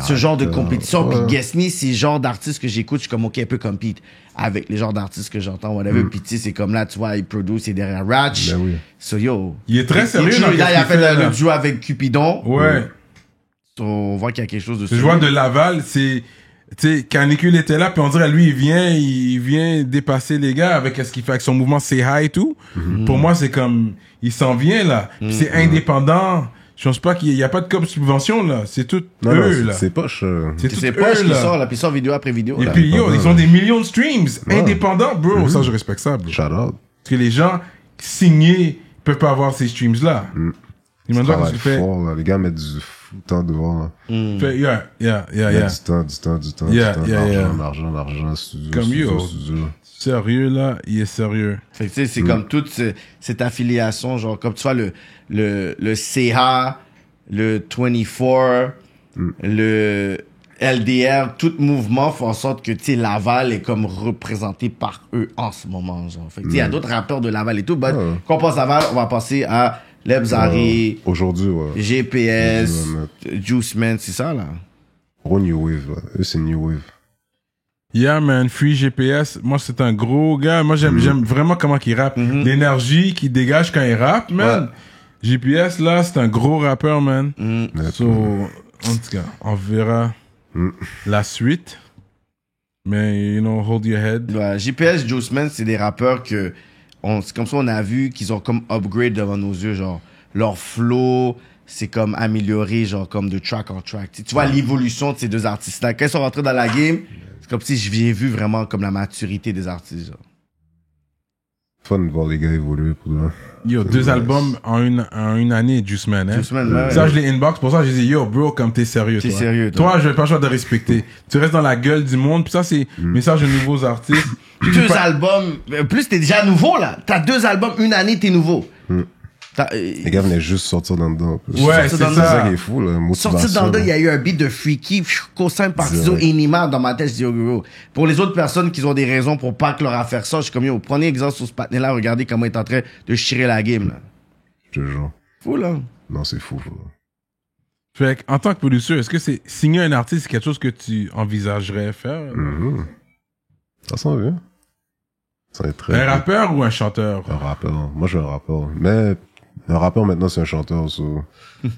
[SPEAKER 3] ce genre de compétition. Puis
[SPEAKER 4] Ouais.
[SPEAKER 3] Guess Me, c'est le genre d'artiste que j'écoute, je suis comme, OK, elle peut compete avec les genres d'artistes que j'entends, whatever. Puis tu sais, c'est comme là, tu vois, il produit, c'est derrière Ratch.
[SPEAKER 4] Ben oui.
[SPEAKER 3] So yo.
[SPEAKER 2] Il est très sérieux
[SPEAKER 3] Là,
[SPEAKER 2] dans
[SPEAKER 3] il a
[SPEAKER 2] qu'est-ce
[SPEAKER 3] fait
[SPEAKER 2] qu'il fait,
[SPEAKER 3] le
[SPEAKER 2] là.
[SPEAKER 3] duo avec Cupidon.
[SPEAKER 2] Ouais.
[SPEAKER 3] So, on voit qu'il y a quelque chose de
[SPEAKER 2] Je vois de Laval, c'est, tu sais, Canicule était là, puis on dirait, lui, il vient dépasser les gars avec ce qu'il fait avec son mouvement C'est High et tout. Pour moi, c'est comme, il s'en vient, là. Puis c'est indépendant. Je pense pas qu'il y a pas de comme subvention, là. C'est tout
[SPEAKER 4] Non,
[SPEAKER 2] eux, là.
[SPEAKER 4] c'est poche.
[SPEAKER 2] C'est tout
[SPEAKER 3] C'est pas ce
[SPEAKER 2] eux,
[SPEAKER 3] qui
[SPEAKER 2] là.
[SPEAKER 3] sort, là, puis il sort vidéo après vidéo.
[SPEAKER 2] Et
[SPEAKER 3] là.
[SPEAKER 2] puis, yo, ils ont des millions de streams.
[SPEAKER 4] Ouais.
[SPEAKER 2] Indépendants, bro. Ça, je respecte ça, bro.
[SPEAKER 4] Shout out.
[SPEAKER 2] Parce que les gens signés peuvent pas avoir ces streams-là. Ils m'ont dit
[SPEAKER 4] Travail
[SPEAKER 2] qu'est-ce que tu fais.
[SPEAKER 4] fort, là. Les gars mettent du temps dehors, là.
[SPEAKER 2] Fait, yeah.
[SPEAKER 4] Ils mettent du temps,
[SPEAKER 2] Yeah,
[SPEAKER 4] du temps,
[SPEAKER 2] yeah,
[SPEAKER 4] l'argent, studio,
[SPEAKER 2] Comme
[SPEAKER 4] studio,
[SPEAKER 2] yo.
[SPEAKER 4] studio.
[SPEAKER 2] Sérieux, là, il est sérieux.
[SPEAKER 3] Fait que, tu sais, c'est comme toute cette affiliation, genre, comme tu vois, le CA, le 24, le LDR, tout mouvement fait en sorte que, tu sais, Laval est comme représenté par eux en ce moment, genre. Fait que, tu sais, il y a d'autres rappeurs de Laval et tout, but,
[SPEAKER 4] Ouais.
[SPEAKER 3] quand on passe Laval, on va passer à Lebzari,
[SPEAKER 4] Aujourd'hui, ouais.
[SPEAKER 3] GPS,
[SPEAKER 4] Ouais,
[SPEAKER 3] Juice Man, c'est ça, là?
[SPEAKER 4] Gros New Wave, là. Eux, c'est New Wave.
[SPEAKER 2] Yeah, man, Free GPS. Moi, c'est un gros gars. Moi, j'aime vraiment comment il rappe. L'énergie qu'il dégage quand il rappe, man. GPS, là, c'est un gros rappeur, man. So, en tout cas, on verra la suite. Mais, you know, hold your head.
[SPEAKER 3] Ouais, GPS, Juice Man, c'est des rappeurs que, c'est comme ça on a vu qu'ils ont comme upgrade devant nos yeux, genre, leur flow, c'est comme amélioré, genre, comme de track en track. Tu vois l'évolution de ces deux artistes-là. Quand ils sont rentrés dans la game, c'est comme si j'ai vu vraiment comme la maturité des artistes, genre.
[SPEAKER 4] Fun de voir les gars évoluer pour là.
[SPEAKER 2] Yo, 2 albums en une année, Juice Man, hein.
[SPEAKER 3] Juice Man, ouais.
[SPEAKER 2] Ça, je l'ai inbox. Pour ça, j'ai dit, yo, bro, comme t'es sérieux,
[SPEAKER 3] T'es
[SPEAKER 2] toi.
[SPEAKER 3] sérieux, toi.
[SPEAKER 2] Toi, je vais pas le choix de respecter. Tu restes dans la gueule du monde. Puis ça, c'est message de nouveaux artistes. Puis tu
[SPEAKER 3] Deux
[SPEAKER 2] pas-
[SPEAKER 3] albums, plus t'es déjà nouveau, là. T'as 2 albums, une année, t'es nouveau.
[SPEAKER 4] Les gars venaient juste sortir dans le dos.
[SPEAKER 2] Ouais, c'est
[SPEAKER 3] dans le
[SPEAKER 4] C'est ça
[SPEAKER 2] ça.
[SPEAKER 4] qui est fou, là.
[SPEAKER 3] Sorti dans le dos, il y a eu un beat de Freaky, Cosin Partizo,
[SPEAKER 4] Direct.
[SPEAKER 3] Enima dans ma tête, je dis, oh, gros. Pour les autres personnes qui ont des raisons pour pas que leur affaire ça, je suis comme, yo, prenez exemple sur ce patinet-là, regardez comment il est en train de chirer la game, là.
[SPEAKER 4] Je te jure.
[SPEAKER 3] Fou, là.
[SPEAKER 4] Non, c'est fou.
[SPEAKER 2] Fait en tant que producteur, est-ce que c'est signer un artiste, c'est quelque chose que tu envisagerais faire?
[SPEAKER 4] Ça s'en vient. Ça va être très.
[SPEAKER 2] Un rappeur ou un chanteur?
[SPEAKER 4] Un rappeur. Moi, je suis un rappeur. Mais un rappeur, maintenant, c'est un chanteur. So. Tu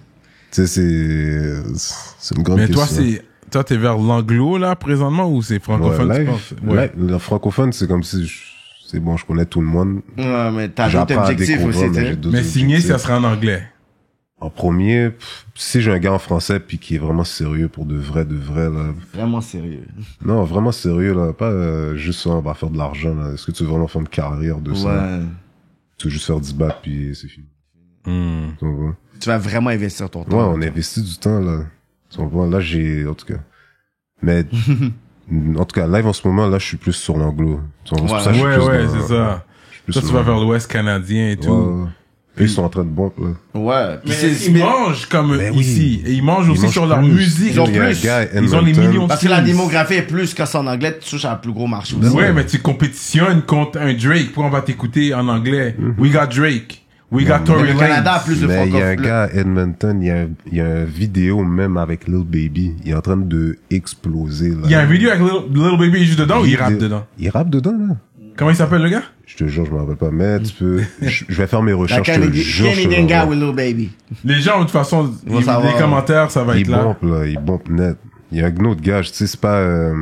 [SPEAKER 4] sais, c'est une grande
[SPEAKER 2] Mais
[SPEAKER 4] question.
[SPEAKER 2] toi, t'es vers l'anglo, là, présentement, ou c'est francophone,
[SPEAKER 4] Ouais,
[SPEAKER 2] tu
[SPEAKER 4] live,
[SPEAKER 2] penses? Ouais.
[SPEAKER 4] live, le francophone, c'est comme si c'est bon, je connais tout le monde.
[SPEAKER 3] Ouais, mais t'as d'autres
[SPEAKER 4] J'apprends à
[SPEAKER 3] objectifs
[SPEAKER 4] découvrir,
[SPEAKER 3] aussi,
[SPEAKER 4] mais
[SPEAKER 3] tu
[SPEAKER 4] j'ai
[SPEAKER 3] sais.
[SPEAKER 4] d'autres
[SPEAKER 2] Mais signer,
[SPEAKER 4] objectifs.
[SPEAKER 2] ça sera en anglais.
[SPEAKER 4] En premier, si j'ai un gars en français puis qui est vraiment sérieux pour de vrai, là.
[SPEAKER 3] Vraiment sérieux.
[SPEAKER 4] Non, vraiment sérieux, là. Pas juste ça, on va faire de l'argent, là. Est-ce que tu veux vraiment faire une carrière de ça?
[SPEAKER 3] Ouais.
[SPEAKER 4] Tu veux juste faire 10 bahts puis c'est fini. Tu vois?
[SPEAKER 3] Tu vas vraiment investir ton temps.
[SPEAKER 4] Ouais, on investit du temps, là. Tu vois, là, en tout cas. Mais, en tout cas, live en ce moment, là, je suis plus sur l'anglo. Tu vois, c'est pour ça que je suis
[SPEAKER 2] Ouais,
[SPEAKER 4] plus
[SPEAKER 2] ouais,
[SPEAKER 4] dans-
[SPEAKER 2] c'est ça.
[SPEAKER 4] je suis plus
[SPEAKER 2] Toi,
[SPEAKER 4] sur
[SPEAKER 2] tu vas
[SPEAKER 4] l'anglo.
[SPEAKER 2] vers l'Ouest canadien et tout.
[SPEAKER 4] Ouais. Eux, ils sont en train de boire, là.
[SPEAKER 3] Ouais. Puis
[SPEAKER 2] Mais ils mangent comme
[SPEAKER 4] Ben oui.
[SPEAKER 2] ici. Et ils mangent aussi
[SPEAKER 4] mangent
[SPEAKER 2] sur leur
[SPEAKER 4] plus.
[SPEAKER 2] musique.
[SPEAKER 3] Ils ont
[SPEAKER 4] Il y a un
[SPEAKER 3] plus.
[SPEAKER 4] gars à
[SPEAKER 2] Ils ont les
[SPEAKER 4] Edmonton.
[SPEAKER 2] millions de
[SPEAKER 3] Parce que la
[SPEAKER 2] streams.
[SPEAKER 3] démographie est plus quand c'est en anglais, tu touches à un plus gros marché aussi.
[SPEAKER 2] Ouais, mais tu compétitionnes contre un Drake. Pourquoi on va t'écouter en anglais? We got Drake. We got
[SPEAKER 3] Mais
[SPEAKER 2] Tory
[SPEAKER 3] le Canada a
[SPEAKER 2] Lanez.
[SPEAKER 3] plus de
[SPEAKER 4] Mais il y a un
[SPEAKER 3] francophones.
[SPEAKER 4] gars à Edmonton, il y a une vidéo même avec Lil Baby. Il est en train de exploser, là.
[SPEAKER 2] Il y a un vidéo avec Little Baby juste dedans ou il rappe dedans?
[SPEAKER 4] Il rappe dedans, là.
[SPEAKER 2] Comment il s'appelle le gars?
[SPEAKER 4] Je te jure, je me rappelle pas. Mais tu peux, je vais faire mes
[SPEAKER 3] La
[SPEAKER 4] recherches, je te jure. je te
[SPEAKER 3] Canadian guy
[SPEAKER 4] l'envoie.
[SPEAKER 3] with little baby.
[SPEAKER 2] Les gens, de toute façon,
[SPEAKER 3] vont savoir.
[SPEAKER 2] les commentaires, ça va être
[SPEAKER 4] Il
[SPEAKER 2] là.
[SPEAKER 4] bombe, là. Il bombe net. Il y a un autre gars, tu sais, c'est pas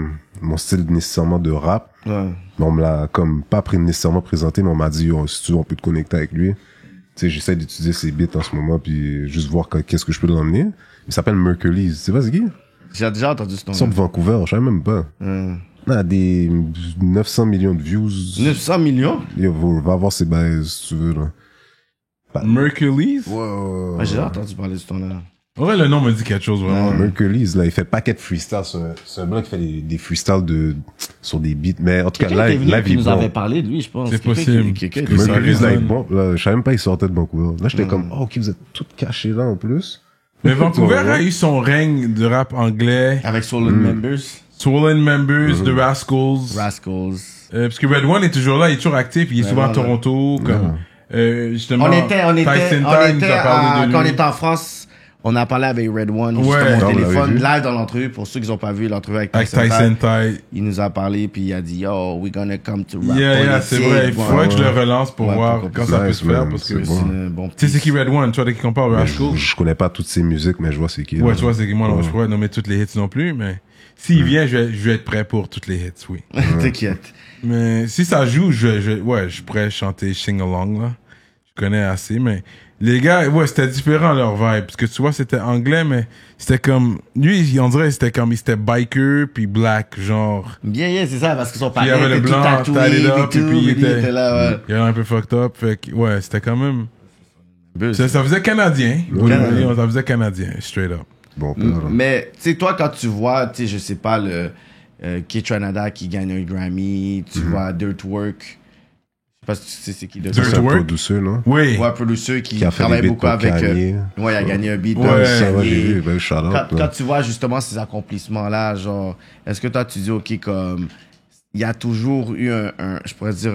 [SPEAKER 4] mon style nécessairement de rap.
[SPEAKER 3] Ouais.
[SPEAKER 4] Mais on me l'a comme pas nécessairement présenté, mais on m'a dit, si tu veux, on peut te connecter avec lui. sais, j'essaie d'étudier ses beats en ce moment, puis juste voir qu'est-ce que je peux l'emmener. Il s'appelle Mercules. Tu sais pas, c'est qui?
[SPEAKER 3] J'ai déjà entendu ce
[SPEAKER 4] Ils sont
[SPEAKER 3] nom.
[SPEAKER 4] de Vancouver, je savais même pas. On a des 900 millions de views.
[SPEAKER 3] 900 millions?
[SPEAKER 4] Yo, va voir ses bails, si tu veux, là.
[SPEAKER 2] Mercules?
[SPEAKER 3] Ouais, j'ai déjà entendu parler de ce nom-là.
[SPEAKER 2] Ouais, le nom me dit quelque chose, vraiment.
[SPEAKER 4] Mercules, là, il fait paquet de freestyle. C'est un blanc qui fait des freestyles sur des beats. Mais en tout cas,
[SPEAKER 3] Quelqu'un
[SPEAKER 4] là,
[SPEAKER 3] était venu qui
[SPEAKER 4] il
[SPEAKER 3] nous
[SPEAKER 4] bon.
[SPEAKER 3] avait parlé de lui, je pense.
[SPEAKER 2] C'est
[SPEAKER 3] Quelqu'un
[SPEAKER 2] possible.
[SPEAKER 3] Quelqu'un
[SPEAKER 2] Parce que ça
[SPEAKER 4] Mercules, là, il est
[SPEAKER 2] résonne.
[SPEAKER 4] bon. Là, je savais même pas qu'il sortait de Vancouver. Là, j'étais comme, oh, ok, vous êtes tous cachés là, en plus.
[SPEAKER 2] Mais Vancouver
[SPEAKER 4] Ouais.
[SPEAKER 2] a eu son règne de rap anglais.
[SPEAKER 3] Avec Swollen Members,
[SPEAKER 2] Swollen Members, The Rascals.
[SPEAKER 3] Rascals.
[SPEAKER 2] Parce que Red One est toujours là, il est toujours actif, il est souvent à
[SPEAKER 3] One,
[SPEAKER 2] Toronto, comme, justement,
[SPEAKER 3] On était,
[SPEAKER 2] Tyson Time nous a parlé de
[SPEAKER 3] quand on
[SPEAKER 2] lui.
[SPEAKER 3] était en France, on a parlé avec Red One,
[SPEAKER 2] Ouais.
[SPEAKER 3] justement,
[SPEAKER 4] Ah,
[SPEAKER 3] au
[SPEAKER 4] on l'avait
[SPEAKER 3] téléphone,
[SPEAKER 4] vu.
[SPEAKER 3] live dans l'entrevue, pour ceux qui n'ont pas vu l'entrevue avec
[SPEAKER 2] Avec
[SPEAKER 3] Tyson
[SPEAKER 2] Tyson
[SPEAKER 3] Time.
[SPEAKER 2] Time.
[SPEAKER 3] Il nous a parlé, puis il a dit, yo, we're gonna come to rap
[SPEAKER 2] Yeah, c'est vrai, il
[SPEAKER 3] politique.
[SPEAKER 2] faudrait que je le relance pour
[SPEAKER 3] Ouais,
[SPEAKER 2] voir
[SPEAKER 3] pour
[SPEAKER 2] quand ça peut
[SPEAKER 4] Nice,
[SPEAKER 2] se faire,
[SPEAKER 4] man,
[SPEAKER 2] parce
[SPEAKER 4] c'est
[SPEAKER 2] que,
[SPEAKER 4] bon.
[SPEAKER 3] C'est un bon
[SPEAKER 2] tu sais, c'est qui Red One, tu vois, qui compare
[SPEAKER 4] Mais
[SPEAKER 2] Rascals?
[SPEAKER 4] je connais pas toutes ses musiques, mais je vois c'est qui.
[SPEAKER 2] Ouais,
[SPEAKER 4] là.
[SPEAKER 2] tu vois, c'est que moi, non, je pourrais nommer toutes les hits non plus, mais s'il vient, je vais être prêt pour toutes les hits, oui.
[SPEAKER 3] T'inquiète.
[SPEAKER 2] Mais si ça joue, je pourrais chanter Sing Along, là. Je connais assez, mais les gars, ouais, c'était différent leur vibe. Parce que tu vois, c'était anglais, mais c'était comme, lui, on dirait, c'était comme, il était biker, puis black, genre.
[SPEAKER 3] Yeah, c'est ça, parce qu'ils sont
[SPEAKER 2] Puis il y
[SPEAKER 3] parents,
[SPEAKER 2] avait le
[SPEAKER 3] tout
[SPEAKER 2] blanc,
[SPEAKER 3] tatoué,
[SPEAKER 2] tatted up,
[SPEAKER 3] puis
[SPEAKER 2] et puis il était
[SPEAKER 3] là, ouais.
[SPEAKER 2] il était un peu fucked up. Fait que, ouais, c'était quand même, ça faisait canadien.
[SPEAKER 3] Canadien.
[SPEAKER 2] Ça faisait canadien, straight up.
[SPEAKER 4] Bon, père, là.
[SPEAKER 3] Mais, tu sais, toi, quand tu vois, tu sais, je sais pas, le K-Tranada qui gagne un Grammy, tu vois Dirt Work, je sais pas si tu sais c'est qui Dirt
[SPEAKER 2] Dirt
[SPEAKER 3] Work.
[SPEAKER 4] C'est un
[SPEAKER 2] Work?
[SPEAKER 4] producer, non?
[SPEAKER 2] Oui.
[SPEAKER 3] Ouais, un producer qui
[SPEAKER 4] Qui a fait
[SPEAKER 3] travaille
[SPEAKER 4] des beats
[SPEAKER 3] beaucoup
[SPEAKER 4] pour
[SPEAKER 3] avec...
[SPEAKER 4] Kanye.
[SPEAKER 3] ouais, il a gagné un beat.
[SPEAKER 2] Ouais,
[SPEAKER 3] avec
[SPEAKER 4] Ça va,
[SPEAKER 3] Kanye.
[SPEAKER 4] j'ai vu, ben, shout out,
[SPEAKER 3] Quand
[SPEAKER 4] là.
[SPEAKER 3] tu vois justement ces accomplissements-là, genre, est-ce que toi, tu dis, OK, comme, il y a toujours eu je pourrais dire,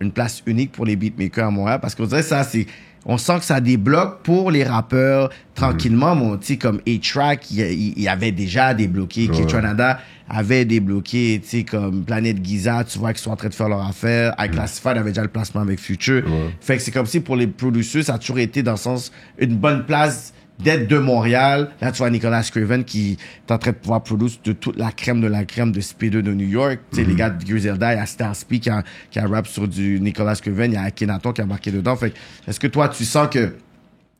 [SPEAKER 3] une place unique pour les beatmakers à Montréal, parce qu'on dirait ça, c'est, on sent que ça débloque pour les rappeurs tranquillement, mon, tu sais, comme A-Track, il y avait déjà débloqué, K-Tranada avait débloqué, tu sais, comme Planète Giza, tu vois qu'ils sont en train de faire leur affaire, avec Classified avait déjà le placement avec Future. Fait que c'est comme si pour les producers, ça a toujours été dans le sens, une bonne place d'être de Montréal. Là, tu vois Nicolas Scriven qui est en train de pouvoir produire de toute la crème de SP2 de New York. Tu sais, les gars de Griselda, il y a Starsky qui a rap sur du Nicolas Scriven, il y a Akhenaton qui a marqué dedans. Fait que, est-ce que toi, tu sens que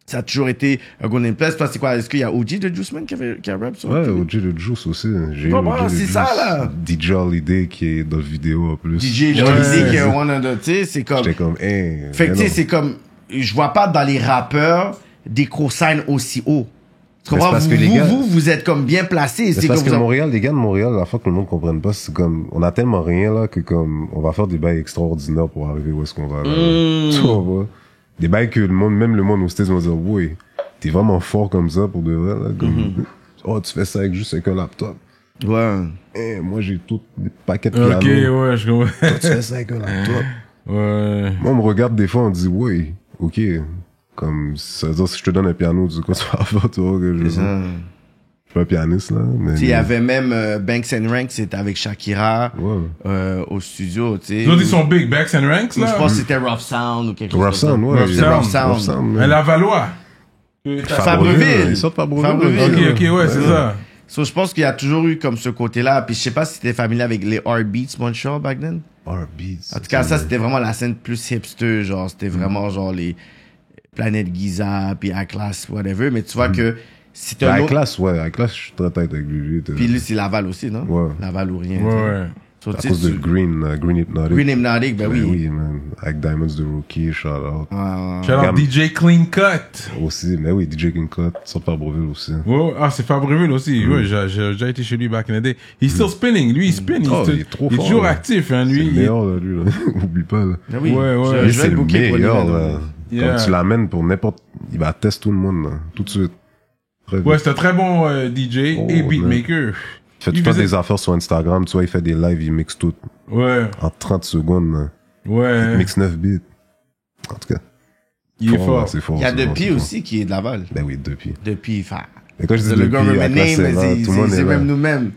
[SPEAKER 3] ça a toujours été un golden place? Toi, c'est quoi? Est-ce qu'il y a OG de Juice Man qui a rap sur
[SPEAKER 4] Ouais, OG de Juice aussi. J'ai eu
[SPEAKER 3] Bon,
[SPEAKER 4] OG
[SPEAKER 3] voilà,
[SPEAKER 4] de
[SPEAKER 3] c'est
[SPEAKER 4] Juice.
[SPEAKER 3] ça, là.
[SPEAKER 4] DJ Holiday qui est dans la vidéo en plus.
[SPEAKER 3] DJ Johnny qui est one of the, tu sais, c'est comme...
[SPEAKER 4] J'étais comme, hey.
[SPEAKER 3] Fait que,
[SPEAKER 4] mais
[SPEAKER 3] tu sais,
[SPEAKER 4] non.
[SPEAKER 3] c'est comme... Je vois pas dans les rappeurs des co-signs aussi hauts. Tu
[SPEAKER 4] Mais c'est
[SPEAKER 3] comprends?
[SPEAKER 4] parce que les gars-
[SPEAKER 3] Vous êtes comme bien placés.
[SPEAKER 4] Mais
[SPEAKER 3] C'est
[SPEAKER 4] c'est parce
[SPEAKER 3] que
[SPEAKER 4] que
[SPEAKER 3] vous
[SPEAKER 4] Montréal, les gars de Montréal, la fois que le monde comprenne pas, c'est comme, on a tellement rien là que comme, on va faire des bails extraordinaires pour arriver où est-ce qu'on va là. Tu vois? Des bails que le monde, même le monde aux States vont dire, ouais, t'es vraiment fort comme ça pour de vrai, là. Comme, oh, tu fais ça avec juste avec un laptop.
[SPEAKER 3] Ouais.
[SPEAKER 4] Eh, moi, j'ai tout des paquets de
[SPEAKER 2] Ok,
[SPEAKER 4] piano.
[SPEAKER 2] ouais, je comprends.
[SPEAKER 4] Toi, tu fais ça avec un laptop.
[SPEAKER 2] Ouais.
[SPEAKER 4] Moi, on me regarde des fois, on dit, ouais, ok. Comme, ça veut dire, si je te donne un piano, tu dis quoi tu vas faire, tu vois, que je
[SPEAKER 3] C'est ça.
[SPEAKER 4] suis pas un pianiste, là. Mais,
[SPEAKER 3] Tu sais, il y avait même Banks and Ranks, c'était avec Shakira
[SPEAKER 4] Ouais.
[SPEAKER 3] au studio, tu sais.
[SPEAKER 2] Les autres, ils sont big, Backs and Ranks,
[SPEAKER 3] Je
[SPEAKER 2] là.
[SPEAKER 3] pense que c'était Rough Sound ou quelque chose
[SPEAKER 4] Rough
[SPEAKER 3] comme ça.
[SPEAKER 4] Sound, ouais.
[SPEAKER 2] Rough
[SPEAKER 4] il y a
[SPEAKER 2] Sound.
[SPEAKER 3] Rough Sound.
[SPEAKER 4] Rough Sound,
[SPEAKER 2] À la Valois.
[SPEAKER 3] Fabreville.
[SPEAKER 4] Ils sortent Fabreville.
[SPEAKER 3] Fabreville.
[SPEAKER 2] Ok, ouais, c'est ça.
[SPEAKER 3] So, je pense qu'il y a toujours eu comme ce côté-là. Puis je sais pas si t'étais familier avec les R-Beats Montreal back then.
[SPEAKER 4] R-Beats.
[SPEAKER 3] En tout cas, ça, c'était vraiment la scène plus hipster. Genre, c'était vraiment genre les Planète Giza, puis A-Class, whatever. Mais tu vois que c'était un
[SPEAKER 4] Avec
[SPEAKER 3] autre...
[SPEAKER 4] classe, ouais. Avec classe, je suis très tête avec lui.
[SPEAKER 3] Puis lui, c'est Laval aussi, non?
[SPEAKER 4] Ouais.
[SPEAKER 3] Laval ou rien.
[SPEAKER 2] Ouais, ouais.
[SPEAKER 3] So,
[SPEAKER 4] À
[SPEAKER 3] tu sais,
[SPEAKER 4] cause de
[SPEAKER 3] tu-
[SPEAKER 4] Green Hypnotic.
[SPEAKER 3] Green Hypnotic, ben
[SPEAKER 4] Ben
[SPEAKER 3] oui.
[SPEAKER 4] oui, man. Avec Diamonds de Rookie, shout out.
[SPEAKER 2] Shout out
[SPEAKER 4] Gam-
[SPEAKER 2] DJ Clean Cut.
[SPEAKER 4] Aussi, mais oui, DJ King Cut, sort par Fabreville aussi.
[SPEAKER 2] Ouais, ah, c'est Fabreville aussi. Ouais, j'ai déjà été chez lui back in the day. He's still spinning. Lui, il spin.
[SPEAKER 4] Oh, il est trop
[SPEAKER 2] il est
[SPEAKER 4] fort,
[SPEAKER 2] toujours
[SPEAKER 4] là.
[SPEAKER 2] actif, hein,
[SPEAKER 4] C'est
[SPEAKER 2] lui.
[SPEAKER 4] le
[SPEAKER 2] Il est-
[SPEAKER 4] meilleur, là, lui, là. Oublie pas, là.
[SPEAKER 3] Ben oui.
[SPEAKER 2] Ouais, ouais.
[SPEAKER 3] Je
[SPEAKER 4] Lui,
[SPEAKER 3] vais
[SPEAKER 4] c'est
[SPEAKER 3] le
[SPEAKER 4] le
[SPEAKER 3] booker pour
[SPEAKER 4] meilleur,
[SPEAKER 3] lui,
[SPEAKER 4] là.
[SPEAKER 2] Yeah.
[SPEAKER 4] Quand tu l'amènes pour n'importe... Il va tester tout le monde, là. Tout de suite. Très vite.
[SPEAKER 2] Ouais, c'est un très bon DJ
[SPEAKER 4] Oh,
[SPEAKER 2] et beatmaker.
[SPEAKER 4] Il fait tout
[SPEAKER 2] il
[SPEAKER 4] le temps
[SPEAKER 2] faisait-
[SPEAKER 4] des affaires sur Instagram, tu vois, il fait des lives, il mixe tout
[SPEAKER 2] Ouais,
[SPEAKER 4] en 30 secondes, là. Il
[SPEAKER 2] ouais.
[SPEAKER 4] mixe 9 bits. En tout cas.
[SPEAKER 2] Il est
[SPEAKER 4] là,
[SPEAKER 2] fort.
[SPEAKER 4] c'est fort.
[SPEAKER 3] Il y a
[SPEAKER 4] c'est fort,
[SPEAKER 3] Depuis
[SPEAKER 4] c'est fort.
[SPEAKER 3] aussi qui est de Laval.
[SPEAKER 4] Ben oui, depuis.
[SPEAKER 3] Depuis, enfin...
[SPEAKER 4] Mais quand je dis
[SPEAKER 3] Le
[SPEAKER 4] depuis,
[SPEAKER 3] government
[SPEAKER 4] à classe,
[SPEAKER 3] name,
[SPEAKER 4] là, tout le monde
[SPEAKER 3] c'est
[SPEAKER 4] est là.
[SPEAKER 3] même nous-mêmes.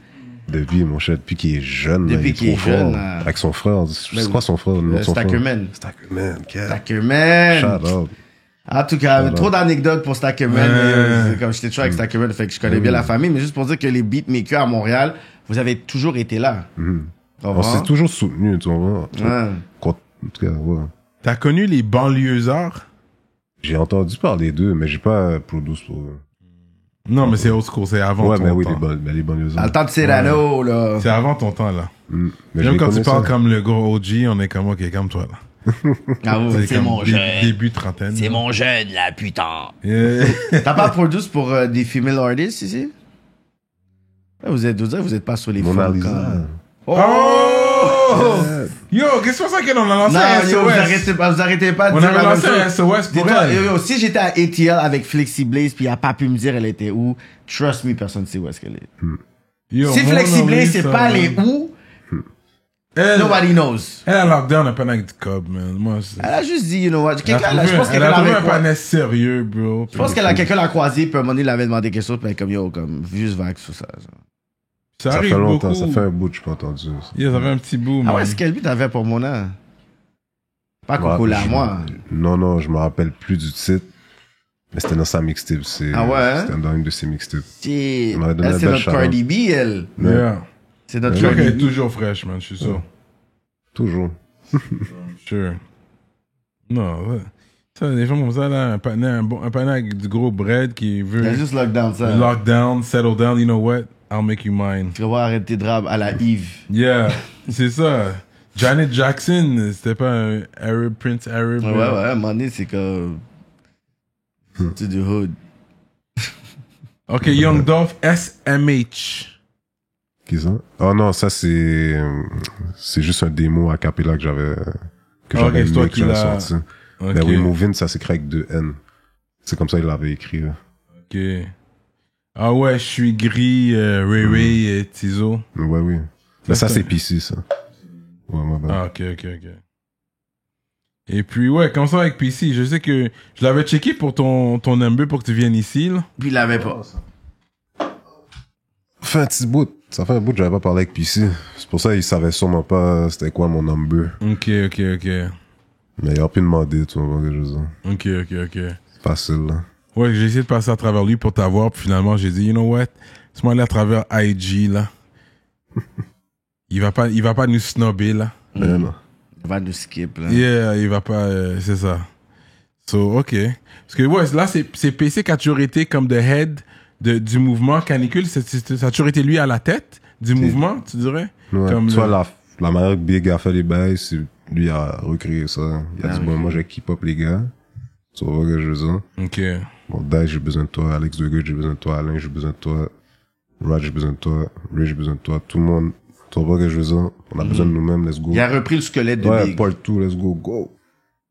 [SPEAKER 4] Depuis, mon cher, depuis qu'il est jeune, là,
[SPEAKER 3] Depuis
[SPEAKER 4] il est
[SPEAKER 3] qu'il est
[SPEAKER 4] trop
[SPEAKER 3] jeune,
[SPEAKER 4] fort.
[SPEAKER 3] là.
[SPEAKER 4] Avec son frère, c'est
[SPEAKER 3] Ben
[SPEAKER 4] quoi son frère? Le nom de son frère?
[SPEAKER 3] Stackerman.
[SPEAKER 4] Stackerman, quel...
[SPEAKER 3] Stackerman.
[SPEAKER 4] Shout out.
[SPEAKER 3] En tout cas,
[SPEAKER 4] Voilà.
[SPEAKER 3] trop d'anecdotes pour Stackerman. mais, comme j'étais toujours avec Stackerman, fait que je connais bien la famille. Mais juste pour dire que les beatmakers à Montréal, vous avez toujours été là.
[SPEAKER 4] On s'est toujours soutenu, tu vois.
[SPEAKER 3] Ouais.
[SPEAKER 4] Quoi, en tout cas, ouais.
[SPEAKER 2] T'as connu les banlieusards?
[SPEAKER 4] J'ai entendu parler d'eux, mais j'ai pas produit pour eux.
[SPEAKER 2] Non, mais c'est old school, c'est avant ton
[SPEAKER 4] mais oui,
[SPEAKER 2] temps.
[SPEAKER 4] les banlieusards.
[SPEAKER 3] À le temps de Cyrano, là.
[SPEAKER 2] C'est avant ton temps, là.
[SPEAKER 4] Mais je
[SPEAKER 2] Même
[SPEAKER 4] les
[SPEAKER 2] quand tu
[SPEAKER 4] connaissais.
[SPEAKER 2] parles comme le gros OG, on est comme, ok, comme toi, là.
[SPEAKER 3] Ah oui, c'est
[SPEAKER 2] comme
[SPEAKER 3] mon jeune.
[SPEAKER 2] début trentaine.
[SPEAKER 3] C'est mon jeune, là, putain.
[SPEAKER 2] Yeah.
[SPEAKER 3] T'as pas produit pour des female artists ici? Ouais, vous êtes pas sur les
[SPEAKER 4] Mona
[SPEAKER 3] femmes.
[SPEAKER 4] Lisa.
[SPEAKER 2] Oh! Yo, qu'est-ce que c'est ça qu'on a lancé
[SPEAKER 3] Non,
[SPEAKER 2] un
[SPEAKER 3] yo,
[SPEAKER 2] SOS?
[SPEAKER 3] vous arrêtez pas de
[SPEAKER 2] On
[SPEAKER 3] dire
[SPEAKER 2] a
[SPEAKER 3] la même
[SPEAKER 2] lancé un
[SPEAKER 3] chose.
[SPEAKER 2] SOS pour
[SPEAKER 3] Dis-toi,
[SPEAKER 2] elle.
[SPEAKER 3] yo, si j'étais à ATL avec Flexi Blaze puis il a pas pu me dire elle était où, trust me, personne ne sait où est-ce qu'elle est.
[SPEAKER 2] Yo,
[SPEAKER 3] Si
[SPEAKER 2] mon
[SPEAKER 3] Flexi
[SPEAKER 2] Mona
[SPEAKER 3] Blaze sait
[SPEAKER 2] Lisa,
[SPEAKER 3] pas
[SPEAKER 2] man.
[SPEAKER 3] elle est où,
[SPEAKER 2] Elle,
[SPEAKER 3] nobody knows.
[SPEAKER 2] elle a lockdown un panic de cob, man. Moi, c'est...
[SPEAKER 3] Elle a juste dit, you know what,
[SPEAKER 2] Elle a
[SPEAKER 3] quelqu'un, là, je
[SPEAKER 2] trouvé-
[SPEAKER 3] pense
[SPEAKER 2] elle
[SPEAKER 3] quelqu'un
[SPEAKER 2] a trouvé
[SPEAKER 3] l'avait
[SPEAKER 2] un
[SPEAKER 3] croisé.
[SPEAKER 2] panel sérieux, bro.
[SPEAKER 3] Je pense qu'elle a quelqu'un l'a croisé puis à un moment donné, il avait demandé quelque chose puis elle est comme yo, comme juste vague sur ça. Genre.
[SPEAKER 2] Ça
[SPEAKER 4] Ça
[SPEAKER 2] arrive
[SPEAKER 4] fait longtemps,
[SPEAKER 2] beaucoup.
[SPEAKER 4] ça fait un bout, je pas entendu ça.
[SPEAKER 2] Yeah, ça fait un petit bout,
[SPEAKER 3] Ah
[SPEAKER 2] man.
[SPEAKER 3] ouais, c'est quel but t'avais pour Mona? Pas
[SPEAKER 4] Je me
[SPEAKER 3] Coco là,
[SPEAKER 4] rappelle-
[SPEAKER 3] moi.
[SPEAKER 4] Non, je me rappelle plus du titre. Mais c'était dans sa mixtape.
[SPEAKER 3] Ah ouais, hein?
[SPEAKER 4] C'était dans une de ses mixtapes.
[SPEAKER 3] Shit.
[SPEAKER 4] On m'avait donné
[SPEAKER 3] Elle,
[SPEAKER 4] un
[SPEAKER 3] c'est
[SPEAKER 4] bel
[SPEAKER 3] notre
[SPEAKER 4] shout-out.
[SPEAKER 3] Cardi B, elle.
[SPEAKER 2] Yeah.
[SPEAKER 3] C'est notre
[SPEAKER 2] Je crois
[SPEAKER 3] Cardi
[SPEAKER 2] qu'elle est
[SPEAKER 3] B.
[SPEAKER 2] toujours fraîche, man, je suis sûr.
[SPEAKER 4] Toujours.
[SPEAKER 2] Sure. Non, ouais. Ça, des gens comme ça, là, un panneau avec du gros bread qui veut
[SPEAKER 3] Il a juste lockdown ça.
[SPEAKER 2] lock down, settle down, you know what? I'll make you mine.
[SPEAKER 3] Tu vas voir arrêter de rap à la Yves.
[SPEAKER 2] Yeah, c'est ça. Janet Jackson, c'était pas un Arab, Prince Arab.
[SPEAKER 3] Ouais, à un moment donné, c'est comme. C'est du hood.
[SPEAKER 2] Ok, Young Dolph, SMH.
[SPEAKER 4] Qui ça? Oh non, ça c'est juste un démo a cappella que j'avais
[SPEAKER 2] Ok, c'est toi
[SPEAKER 4] aimé,
[SPEAKER 2] qui
[SPEAKER 4] j'avais
[SPEAKER 2] l'as-
[SPEAKER 4] sorti.
[SPEAKER 2] Ok.
[SPEAKER 4] Ben oui, Movin, ça s'écrit avec 2 N. C'est comme ça il l'avait écrit. Là.
[SPEAKER 2] Ok. Ah ouais, je suis gris, Ray Ray et Tizo.
[SPEAKER 4] Ouais, oui. Mais ça
[SPEAKER 2] c'est-
[SPEAKER 4] c'est PC, ça. Ouais, ouais, ben.
[SPEAKER 2] Ah, ok. Et puis, ouais, comme ça avec PC, je sais que je l'avais checké pour ton number pour que tu viennes ici, là.
[SPEAKER 3] Puis il l'avait pas.
[SPEAKER 4] Ça fait un petit bout. Ça fait un bout que j'avais pas parlé avec PC. C'est pour ça qu'il savait sûrement pas c'était quoi mon number.
[SPEAKER 2] Ok.
[SPEAKER 4] Mais il a pu demander, tu vois, quelque chose.
[SPEAKER 2] Ok.
[SPEAKER 4] Facile, là.
[SPEAKER 2] Ouais, j'ai essayé de passer à travers lui pour t'avoir, puis finalement, j'ai dit, you know what? Laisse-moi aller à travers IG, là. Il va pas nous snobber, là.
[SPEAKER 4] Mais non.
[SPEAKER 3] Il va nous skip, là.
[SPEAKER 2] Yeah, il va pas, c'est ça. So, ok. Parce que, ouais, là, c'est PC qui a toujours été comme the head du mouvement Canicule. Ça a toujours été lui à la tête du mouvement, tu dirais?
[SPEAKER 4] Ouais.
[SPEAKER 2] Comme
[SPEAKER 4] Tu vois,
[SPEAKER 2] le-
[SPEAKER 4] la manière que Big a fait les bails, c'est lui a recréé ça. Il a dit, bon, moi, j'ai keep up les gars. Tu vois ce que je veux dire?
[SPEAKER 2] Ok.
[SPEAKER 4] Bon, Dai, j'ai besoin de toi. Alex Dugard, j'ai besoin de toi. Alain, j'ai besoin de toi. Raj, j'ai besoin de toi. Ray, j'ai besoin de toi. Tout le monde. Tu vois ce que je veux dire? On a besoin de nous-mêmes, let's go.
[SPEAKER 3] Il a repris le squelette de
[SPEAKER 4] Ouais,
[SPEAKER 3] Big.
[SPEAKER 4] part 2, let's go, go.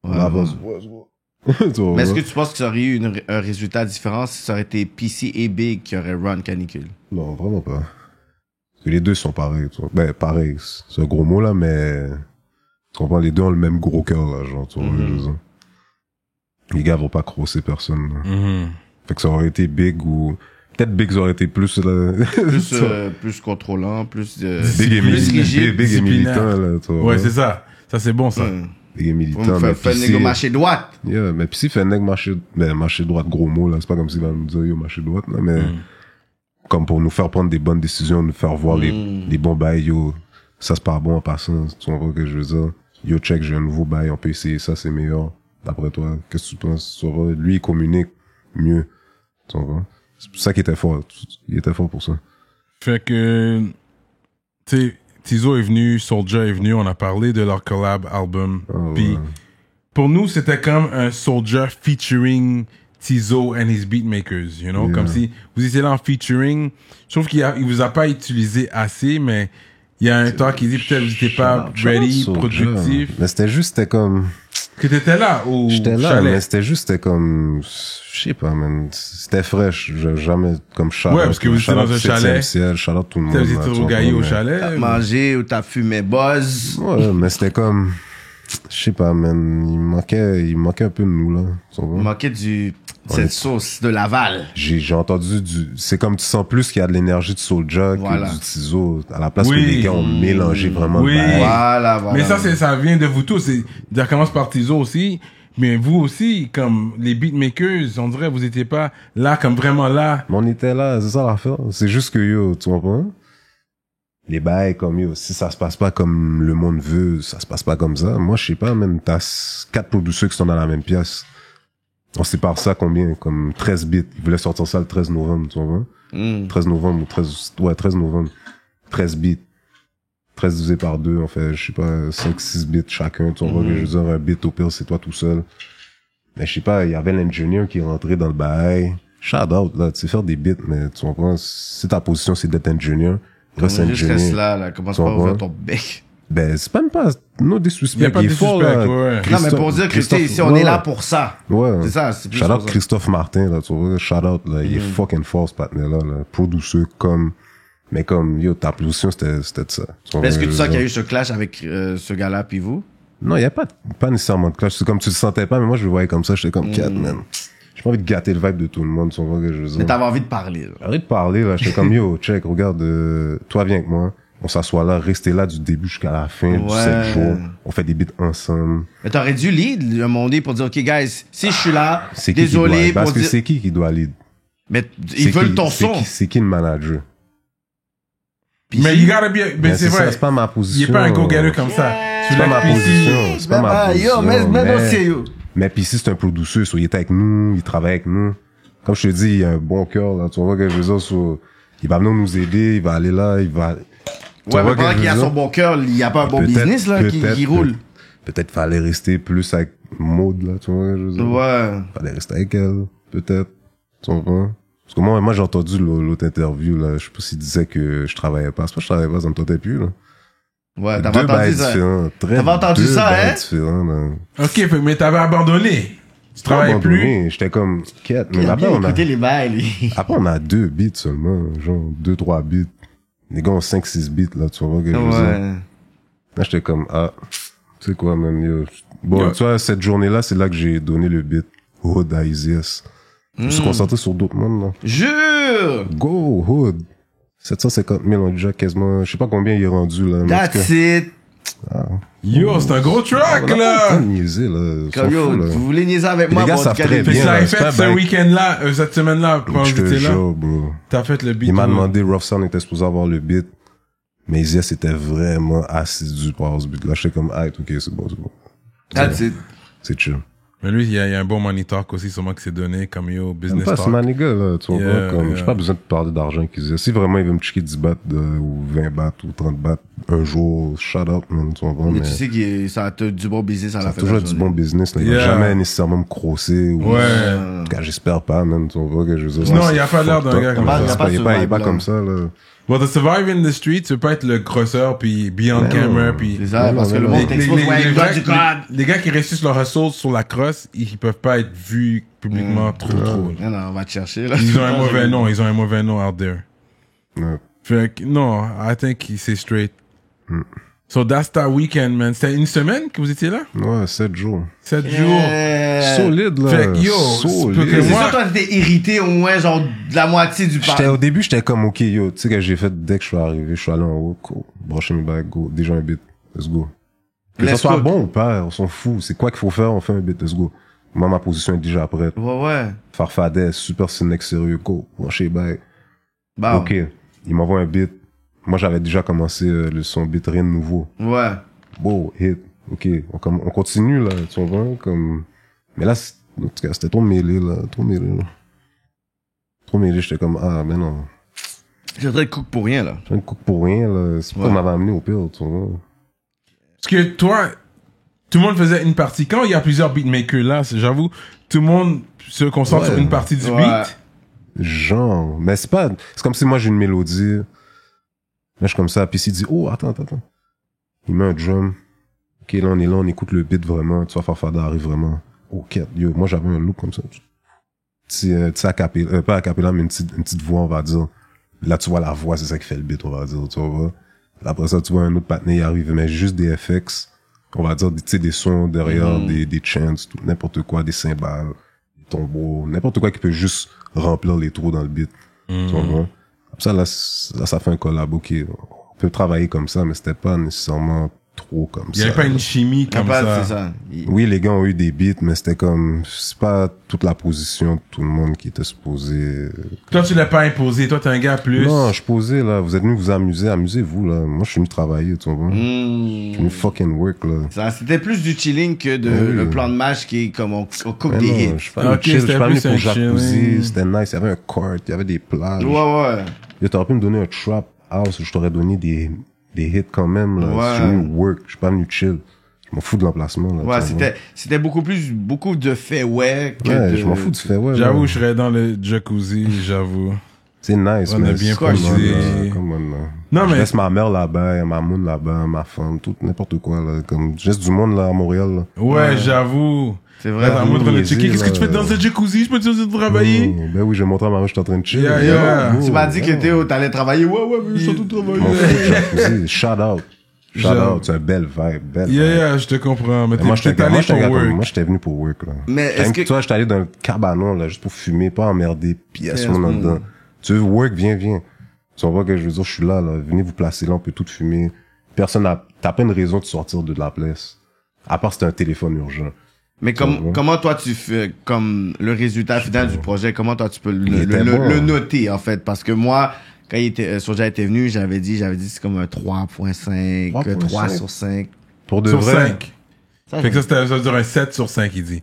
[SPEAKER 4] On
[SPEAKER 3] Ouais,
[SPEAKER 4] avance, let's go. Tu vois,
[SPEAKER 3] Mais est-ce
[SPEAKER 4] ouais.
[SPEAKER 3] que tu penses que ça aurait eu un résultat différent si ça aurait été PC et Big qui auraient run Canicule?
[SPEAKER 4] Non, vraiment pas. Parce que les deux sont pareils, tu vois. Ben, pareil, c'est un gros mot, là, mais... Tu comprends, les deux ont le même gros cœur, là, genre, tu vois, je veux dire. Les gars vont pas crosser personne, là.
[SPEAKER 2] Mhm.
[SPEAKER 4] Fait que ça aurait été Big ou... Peut-être Big, ça aurait été plus, là...
[SPEAKER 3] Plus contrôlant, plus
[SPEAKER 4] Big et
[SPEAKER 3] plus
[SPEAKER 4] militant,
[SPEAKER 3] rigide.
[SPEAKER 4] Big et militant,
[SPEAKER 2] disciplinaire.
[SPEAKER 4] là, tu vois.
[SPEAKER 2] Ouais, c'est ça. Ça, c'est bon, ça.
[SPEAKER 4] Big et
[SPEAKER 3] Pour
[SPEAKER 4] militant,
[SPEAKER 3] me
[SPEAKER 4] mais
[SPEAKER 3] faire
[SPEAKER 4] puis
[SPEAKER 3] négo marcher droite.
[SPEAKER 4] Yeah, mais puis s'il fait un nègre marcher droite, gros mot, là, c'est pas comme s'il va nous dire, yo, marcher droite, là, mais... Comme pour nous faire prendre des bonnes décisions, nous faire voir les bons bails, yo, ça c'est pas bon en passant, tu vois ce que je veux dire. Yo, check, j'ai un nouveau bail, on peut essayer ça, c'est meilleur. D'après toi, qu'est-ce que tu penses? Tu vois, lui, il communique mieux. Tu vois? C'est pour ça qu'il était fort. Il était fort pour ça.
[SPEAKER 2] Fait que, tu sais, Tizo est venu, Soulja est venu, on a parlé de leur collab album.
[SPEAKER 4] Ah,
[SPEAKER 2] Puis,
[SPEAKER 4] ouais.
[SPEAKER 2] pour nous, c'était comme un Soulja featuring Tizo and his beatmakers, you know?
[SPEAKER 4] Yeah.
[SPEAKER 2] Comme si vous étiez là en featuring. Je trouve qu'il vous a pas utilisé assez, mais il y a un temps qui dit peut-être vous n'étiez pas ready,
[SPEAKER 4] Soulja.
[SPEAKER 2] productif.
[SPEAKER 4] Mais c'était comme...
[SPEAKER 2] Que t'étais là au
[SPEAKER 4] J'étais là,
[SPEAKER 2] chalet.
[SPEAKER 4] mais c'était comme... Je sais pas, man. C'était fraîche. J'ai jamais comme shout
[SPEAKER 2] Ouais, parce que vous étiez dans un chalet.
[SPEAKER 4] Shout out tout le monde.
[SPEAKER 2] Vous
[SPEAKER 4] là,
[SPEAKER 2] étiez
[SPEAKER 4] tu
[SPEAKER 2] au
[SPEAKER 4] vois,
[SPEAKER 2] gaillé au
[SPEAKER 4] mais-
[SPEAKER 2] chalet.
[SPEAKER 3] T'as mangé ou t'as fumé buzz.
[SPEAKER 4] Ouais, mais c'était comme... Je sais pas, man. Il manquait un peu de nous, là. Tu
[SPEAKER 3] Il
[SPEAKER 4] vois?
[SPEAKER 3] manquait cette sauce de Laval.
[SPEAKER 4] J'ai entendu c'est comme tu sens plus qu'il y a de l'énergie de Soulja
[SPEAKER 3] Voilà.
[SPEAKER 4] que du Tizo. À la place
[SPEAKER 2] Oui.
[SPEAKER 4] que les gars ont mélangé vraiment
[SPEAKER 2] Oui.
[SPEAKER 4] le bail.
[SPEAKER 3] Voilà.
[SPEAKER 2] Mais ça vient de vous tous. Ça commence par Tizo aussi. Mais vous aussi, comme les beatmakers, on dirait vous étiez pas là, comme vraiment là.
[SPEAKER 4] Mais on était là, c'est ça l'affaire. C'est juste que yo, tu comprends? Les bails comme yo, si ça se passe pas comme le monde veut, ça se passe pas comme ça. Moi, je sais pas, même t'as 4 producteurs qui sont dans la même pièce. On sépare ça combien? Comme 13 bits. Ils voulaient sortir ça le 13 novembre, tu vois? 13 novembre ou 13... Ouais, 13 novembre. 13 bits. 13 divisé par 2, on fait, je sais pas, 5-6 bits chacun. Tu vois que je veux dire, un bit au pire, c'est toi tout seul. Mais je sais pas, il y avait l'ingénieur qui est rentré dans le bail. Shout out, là, tu sais faire des bits, mais tu comprends, si ta position c'est d'être ingénieur, reste
[SPEAKER 3] Juste
[SPEAKER 4] ingénieur.
[SPEAKER 3] reste là, commence pas à ouvrir ton bec.
[SPEAKER 4] Ben, c'est même pas, no disrespect.
[SPEAKER 2] Il y a pas de
[SPEAKER 4] il est fort,
[SPEAKER 2] disrespect,
[SPEAKER 4] là.
[SPEAKER 2] ouais.
[SPEAKER 3] Non, mais pour dire que, tu sais, ici, on est là pour ça.
[SPEAKER 4] Ouais.
[SPEAKER 3] C'est ça, c'est plus
[SPEAKER 4] Shout
[SPEAKER 3] pour
[SPEAKER 4] out
[SPEAKER 3] ça.
[SPEAKER 4] Christophe Martin, là, tu vois, shout out, là, il est fucking fort, ce partenaire-là, là. Producer comme, mais comme, yo, ta position, c'était de ça.
[SPEAKER 3] Mais est-ce que tu sens qu'il y a eu ce clash avec ce gars-là puis vous?
[SPEAKER 4] Non, il y a pas nécessairement de clash. C'est comme tu le sentais pas, mais moi, je le voyais comme ça, j'étais comme, cat, man. J'ai pas envie de gâter le vibe de tout le monde, tu vois ce que je veux dire.
[SPEAKER 3] Mais t'avais envie de parler, là.
[SPEAKER 4] Arrête de parler, là. J'étais comme, yo, check, regarde, toi, viens avec moi. On s'assoit là, restez là du début jusqu'à la fin du 7 jours. On fait des beats ensemble.
[SPEAKER 3] Mais t'aurais dû lead un moment donné pour dire, OK, guys, si je suis là,
[SPEAKER 4] C'est qui
[SPEAKER 3] désolé
[SPEAKER 4] qui doit,
[SPEAKER 3] pour
[SPEAKER 4] parce que
[SPEAKER 3] dire...
[SPEAKER 4] c'est qui doit lead?
[SPEAKER 3] Mais ils veulent ton son.
[SPEAKER 4] C'est qui le manager?
[SPEAKER 3] Puis
[SPEAKER 2] Mais
[SPEAKER 3] si-
[SPEAKER 2] you gotta be, mais c'est
[SPEAKER 4] ça,
[SPEAKER 2] vrai.
[SPEAKER 4] c'est pas ma
[SPEAKER 2] Il
[SPEAKER 4] position.
[SPEAKER 2] est pas un go-getter comme ça.
[SPEAKER 4] C'est pas ma position. C'est pas ma position.
[SPEAKER 3] Yo, mais non, c'est yo.
[SPEAKER 4] Mais puis si c'est un producer, il est avec nous, il travaille avec nous. Comme je te dis, il a un bon cœur, là. Tu vois que je veux dire, il va venir nous aider, il va aller là, il va...
[SPEAKER 3] Ouais, mais pendant qu'il a son bon cœur, il y a pas un bon business, là, qui roule.
[SPEAKER 4] Peut-être fallait rester plus avec Maud, là, tu vois, je veux dire.
[SPEAKER 3] Ouais.
[SPEAKER 4] Fallait rester avec elle, peut-être. Tu comprends? Parce que moi, j'ai entendu l'autre interview, là. Je sais pas s'il disait que je travaillais pas. C'est pas que je travaillais pas, ça me tentait plus, là.
[SPEAKER 3] Ouais, t'avais
[SPEAKER 4] Deux
[SPEAKER 3] entendu
[SPEAKER 4] bails
[SPEAKER 3] ça.
[SPEAKER 4] différents.
[SPEAKER 3] T'avais entendu ça, hein?
[SPEAKER 4] différents, là.
[SPEAKER 2] Ok, mais t'avais abandonné. Tu travailles plus.
[SPEAKER 4] Abandonné, j'étais comme, quête. Mais
[SPEAKER 3] Il a
[SPEAKER 4] après,
[SPEAKER 3] bien
[SPEAKER 4] on a,
[SPEAKER 3] écouté les bails, lui.
[SPEAKER 4] après, on a 2 bits seulement. Genre, 2-3 bits. Les gars ont 5-6 bits, là, tu vois, que je veux dire.
[SPEAKER 3] Ouais.
[SPEAKER 4] Là, j'étais comme, tu sais quoi, même, yo. Bon,
[SPEAKER 2] Yo.
[SPEAKER 4] tu vois, cette journée-là, c'est là que j'ai donné le beat. Hood à Easy's. Je me suis concentré sur d'autres mondes, là.
[SPEAKER 3] Jure!
[SPEAKER 4] Go, Hood. 750 000, on est déjà quasiment, je sais pas combien il est rendu, là. mais en tout
[SPEAKER 3] That's
[SPEAKER 4] cas,
[SPEAKER 3] it!
[SPEAKER 2] Yo, c'est un gros track,
[SPEAKER 4] on a pas
[SPEAKER 2] là.
[SPEAKER 4] le temps de niaiser, là.
[SPEAKER 3] Comme yo,
[SPEAKER 4] Fou, là.
[SPEAKER 3] vous voulez niaiser avec
[SPEAKER 4] Les
[SPEAKER 3] moi?
[SPEAKER 4] gars
[SPEAKER 3] bon,
[SPEAKER 4] savent
[SPEAKER 3] en tout cas,
[SPEAKER 4] très
[SPEAKER 3] les-
[SPEAKER 2] Fait que
[SPEAKER 4] bien,
[SPEAKER 2] ça
[SPEAKER 4] là,
[SPEAKER 2] avait
[SPEAKER 4] c'est
[SPEAKER 2] fait
[SPEAKER 4] pas
[SPEAKER 2] ce
[SPEAKER 4] back.
[SPEAKER 2] week-end-là, cette semaine-là, pendant que
[SPEAKER 4] Je te
[SPEAKER 2] j'étais là.
[SPEAKER 4] jure, bro.
[SPEAKER 2] T'as fait le beat.
[SPEAKER 4] Il m'a
[SPEAKER 2] ouais.
[SPEAKER 4] demandé, Rough Sound était supposé avoir le beat. Mais Eazy était vraiment assidu par ce beat-là. J'étais comme, ok, c'est bon.
[SPEAKER 3] That's it.
[SPEAKER 4] C'est chill.
[SPEAKER 2] Mais lui, il y a un bon money talk aussi, sûrement qui s'est donné, comme yo,
[SPEAKER 4] Même
[SPEAKER 2] business
[SPEAKER 4] pas, c'est
[SPEAKER 2] talk.
[SPEAKER 4] ma nigga, là, tu vois,
[SPEAKER 2] Yeah,
[SPEAKER 4] comme,
[SPEAKER 2] yeah.
[SPEAKER 4] j'ai pas besoin de parler d'argent qu'ils disent. Si vraiment il veut me checker 10 bahts, ou 20 bahts, ou 30 bahts, un jour, shut up, man, tu vois,
[SPEAKER 3] Mais
[SPEAKER 4] mais
[SPEAKER 3] tu sais que ça a du bon business à
[SPEAKER 4] ça
[SPEAKER 3] la
[SPEAKER 4] a
[SPEAKER 3] fin.
[SPEAKER 4] toujours
[SPEAKER 3] de la
[SPEAKER 4] du
[SPEAKER 3] journée.
[SPEAKER 4] bon business, là. Il
[SPEAKER 2] Yeah.
[SPEAKER 4] va jamais nécessairement me crosser, ou,
[SPEAKER 2] Ouais.
[SPEAKER 4] en tout cas, j'espère pas, man, tu vois, que je veux dire.
[SPEAKER 2] Non,
[SPEAKER 4] c'est
[SPEAKER 2] il y a pas l'air d'un
[SPEAKER 4] fucked
[SPEAKER 2] gars
[SPEAKER 4] up,
[SPEAKER 2] comme
[SPEAKER 4] là.
[SPEAKER 3] ça.
[SPEAKER 4] C'est pas- Il est pas
[SPEAKER 3] vibe-là.
[SPEAKER 4] comme ça, là.
[SPEAKER 2] Well, to survive in the street, tu peux pas être le grosseur, puis be on
[SPEAKER 4] Mais
[SPEAKER 2] camera,
[SPEAKER 4] non.
[SPEAKER 2] puis...
[SPEAKER 3] C'est ça,
[SPEAKER 4] Non,
[SPEAKER 3] parce que
[SPEAKER 4] non,
[SPEAKER 3] le
[SPEAKER 4] non.
[SPEAKER 3] monde
[SPEAKER 2] Les,
[SPEAKER 3] t'expose, ouais, il doit
[SPEAKER 2] vrais-
[SPEAKER 3] du code.
[SPEAKER 2] les gars qui réussissent leur hustle sur la crosse, ils peuvent pas être vus publiquement trop.
[SPEAKER 3] Non, non, on va te chercher, là.
[SPEAKER 2] Ils ont un mauvais nom, ils ont un mauvais nom out there.
[SPEAKER 4] Ouais.
[SPEAKER 2] Fait que, non, I think c'est straight. So that's that weekend, man. C'était une semaine que vous étiez là?
[SPEAKER 4] Ouais, 7 jours.
[SPEAKER 2] 7 jours.
[SPEAKER 4] Solide, là.
[SPEAKER 2] Fait que, yo,
[SPEAKER 4] Solide.
[SPEAKER 2] c'est que
[SPEAKER 3] C'est
[SPEAKER 2] moi-
[SPEAKER 3] sûr, toi, t'étais irrité au moins, genre, de la moitié du parc.
[SPEAKER 4] Au début, j'étais comme, ok, yo, tu sais que j'ai fait dès que je suis arrivé, je suis allé en haut, cool, brancher mes bagues, go, déjà un beat, let's go. Que ça
[SPEAKER 3] Let's
[SPEAKER 4] soit
[SPEAKER 3] go.
[SPEAKER 4] bon ou pas, on s'en fout, c'est quoi qu'il faut faire, on fait un beat, let's go. Moi, ma position est déjà prête.
[SPEAKER 3] Ouais, ouais.
[SPEAKER 4] Farfadet, super Cinex sérieux, go, brancher les bagues.
[SPEAKER 3] Bah,
[SPEAKER 4] Ok, il m'envoie un beat. Moi, j'avais déjà commencé le son beat, rien de nouveau.
[SPEAKER 3] ouais.
[SPEAKER 4] Bon, hit, ok, on continue, là, tu vois, comme... Mais là, en tout cas, c'était trop mêlé, là, trop mêlé, là. Trop mêlé, j'étais comme, mais non.
[SPEAKER 3] J'ai très cook pour rien, là.
[SPEAKER 4] J'ai une coupe pour rien, là. C'est pas
[SPEAKER 3] Ouais.
[SPEAKER 4] qu'on m'avait amené au pire, tu vois.
[SPEAKER 2] Parce que toi, tout le monde faisait une partie. Quand il y a plusieurs beatmakers là, j'avoue, tout le monde se concentre
[SPEAKER 4] Ouais.
[SPEAKER 2] sur une partie du
[SPEAKER 3] Ouais.
[SPEAKER 2] beat.
[SPEAKER 4] Genre, mais c'est pas, c'est comme si moi j'ai une mélodie. Là, je suis comme ça, puis s'il dit, oh, attends. Il met un drum. Ok, là, on écoute le beat vraiment. Tu vois, Farfada arrive vraiment. Ok, yo, moi j'avais un look comme ça. Tu sais, pas acapella, mais une petite voix, on va dire. Là, tu vois la voix, c'est ça qui fait le beat, on va dire, tu vois. Après ça, tu vois un autre partenaire y arrive, mais juste des FX. On va dire, tu sais, des sons derrière, des chants, tout, n'importe quoi, des cymbales, des tombeaux, n'importe quoi qui peut juste remplir les trous dans le beat. Tu vois. Ça, là, ça fait un collab, ok. On peut travailler comme ça, mais c'était pas nécessairement trop comme
[SPEAKER 2] Il y
[SPEAKER 4] ça.
[SPEAKER 2] avait pas une chimie comme ça.
[SPEAKER 3] C'est ça.
[SPEAKER 4] Oui, les gars ont eu des beats, mais c'était comme, c'est pas toute la position de tout le monde qui était supposé.
[SPEAKER 2] Toi, tu l'as pas imposé. Toi, t'es un gars plus.
[SPEAKER 4] Non, je posais, là. Vous êtes venus vous amuser. Amusez-vous, là. Moi, je suis venu travailler, tu vois. Je suis venu fucking work, là.
[SPEAKER 3] Ça, c'était plus du chilling que le plan de match qui est comme on cook
[SPEAKER 4] Mais
[SPEAKER 3] des
[SPEAKER 4] non,
[SPEAKER 3] hits.
[SPEAKER 4] je suis pas venu
[SPEAKER 2] Ok,
[SPEAKER 4] chill, je suis
[SPEAKER 2] c'était
[SPEAKER 4] pas venu
[SPEAKER 2] plus un
[SPEAKER 4] pour jacuzzi.
[SPEAKER 2] chilling.
[SPEAKER 4] C'était nice. Il y avait un court, il y avait des plages.
[SPEAKER 3] Ouais.
[SPEAKER 4] Yo, t'aurais pu me donner un trap house, je t'aurais donné des hits quand même, là.
[SPEAKER 3] Ouais.
[SPEAKER 4] Je suis venu work, je suis pas venu chill. Je m'en fous de l'emplacement, là.
[SPEAKER 3] Ouais,
[SPEAKER 4] tu vois.
[SPEAKER 3] c'était beaucoup de faits que
[SPEAKER 4] Ouais,
[SPEAKER 3] de...
[SPEAKER 4] je m'en fous du fait, ouais.
[SPEAKER 2] J'avoue,
[SPEAKER 4] là.
[SPEAKER 2] je serais dans le jacuzzi, j'avoue.
[SPEAKER 4] C'est nice,
[SPEAKER 2] On
[SPEAKER 4] mais
[SPEAKER 2] a bien
[SPEAKER 4] come on,
[SPEAKER 2] posé.
[SPEAKER 4] là, come on, là.
[SPEAKER 2] Non,
[SPEAKER 4] Je
[SPEAKER 2] mais-
[SPEAKER 4] laisse ma mère là-bas, ma moune là-bas, ma femme, tout, n'importe quoi, là. Comme, je laisse du monde, là, à Montréal, là.
[SPEAKER 2] Ouais, j'avoue.
[SPEAKER 3] C'est vrai.
[SPEAKER 2] Là, en mode, on a
[SPEAKER 4] niaiser,
[SPEAKER 2] checké. Qu'est-ce que tu fais
[SPEAKER 4] là.
[SPEAKER 2] dans ce jacuzzi? Je peux te dire de travailler?
[SPEAKER 4] Ben oui, je vais montrer à ma mère, je suis en train de chill.
[SPEAKER 2] Yeah, yeah.
[SPEAKER 3] Tu m'as dit que Théo, t'allais travailler. Ouais, mais je suis en train de
[SPEAKER 4] Mon
[SPEAKER 3] travailler.
[SPEAKER 4] fou, jacuzzi. Shout out. Shout
[SPEAKER 2] J'avoue.
[SPEAKER 4] out. C'est un belle vibe, belle
[SPEAKER 2] Yeah,
[SPEAKER 4] vibe.
[SPEAKER 2] yeah, je te comprends. Mais
[SPEAKER 4] Mais moi,
[SPEAKER 2] t'es
[SPEAKER 4] j'étais
[SPEAKER 2] allé pour
[SPEAKER 4] moi,
[SPEAKER 2] work.
[SPEAKER 4] j'étais venu pour work, là.
[SPEAKER 3] Mais est-ce que-
[SPEAKER 4] Toi, j'étais allé dans le cabanon, là, juste pour fumer, pas emmerder, pis
[SPEAKER 3] Yes,
[SPEAKER 4] assumer là-dedans. Tu veux work, viens. Tu vois que je veux dire, je suis là, venez vous placer là, on peut tout fumer. T'as pas une raison de sortir de la place. À part si t'as un téléphone urgent.
[SPEAKER 3] Mais
[SPEAKER 4] Ouais.
[SPEAKER 3] comment toi tu fais, comme le résultat final du projet, comment toi tu peux
[SPEAKER 4] Il était bon.
[SPEAKER 3] le noter, en fait? Parce que moi, quand Soulja était venu, j'avais dit c'est comme un 3.5, 3 sur 5.
[SPEAKER 4] Pour de
[SPEAKER 2] Sur
[SPEAKER 4] vrai,
[SPEAKER 2] 5. Fait que ça veut dire un 7 sur 5, il dit.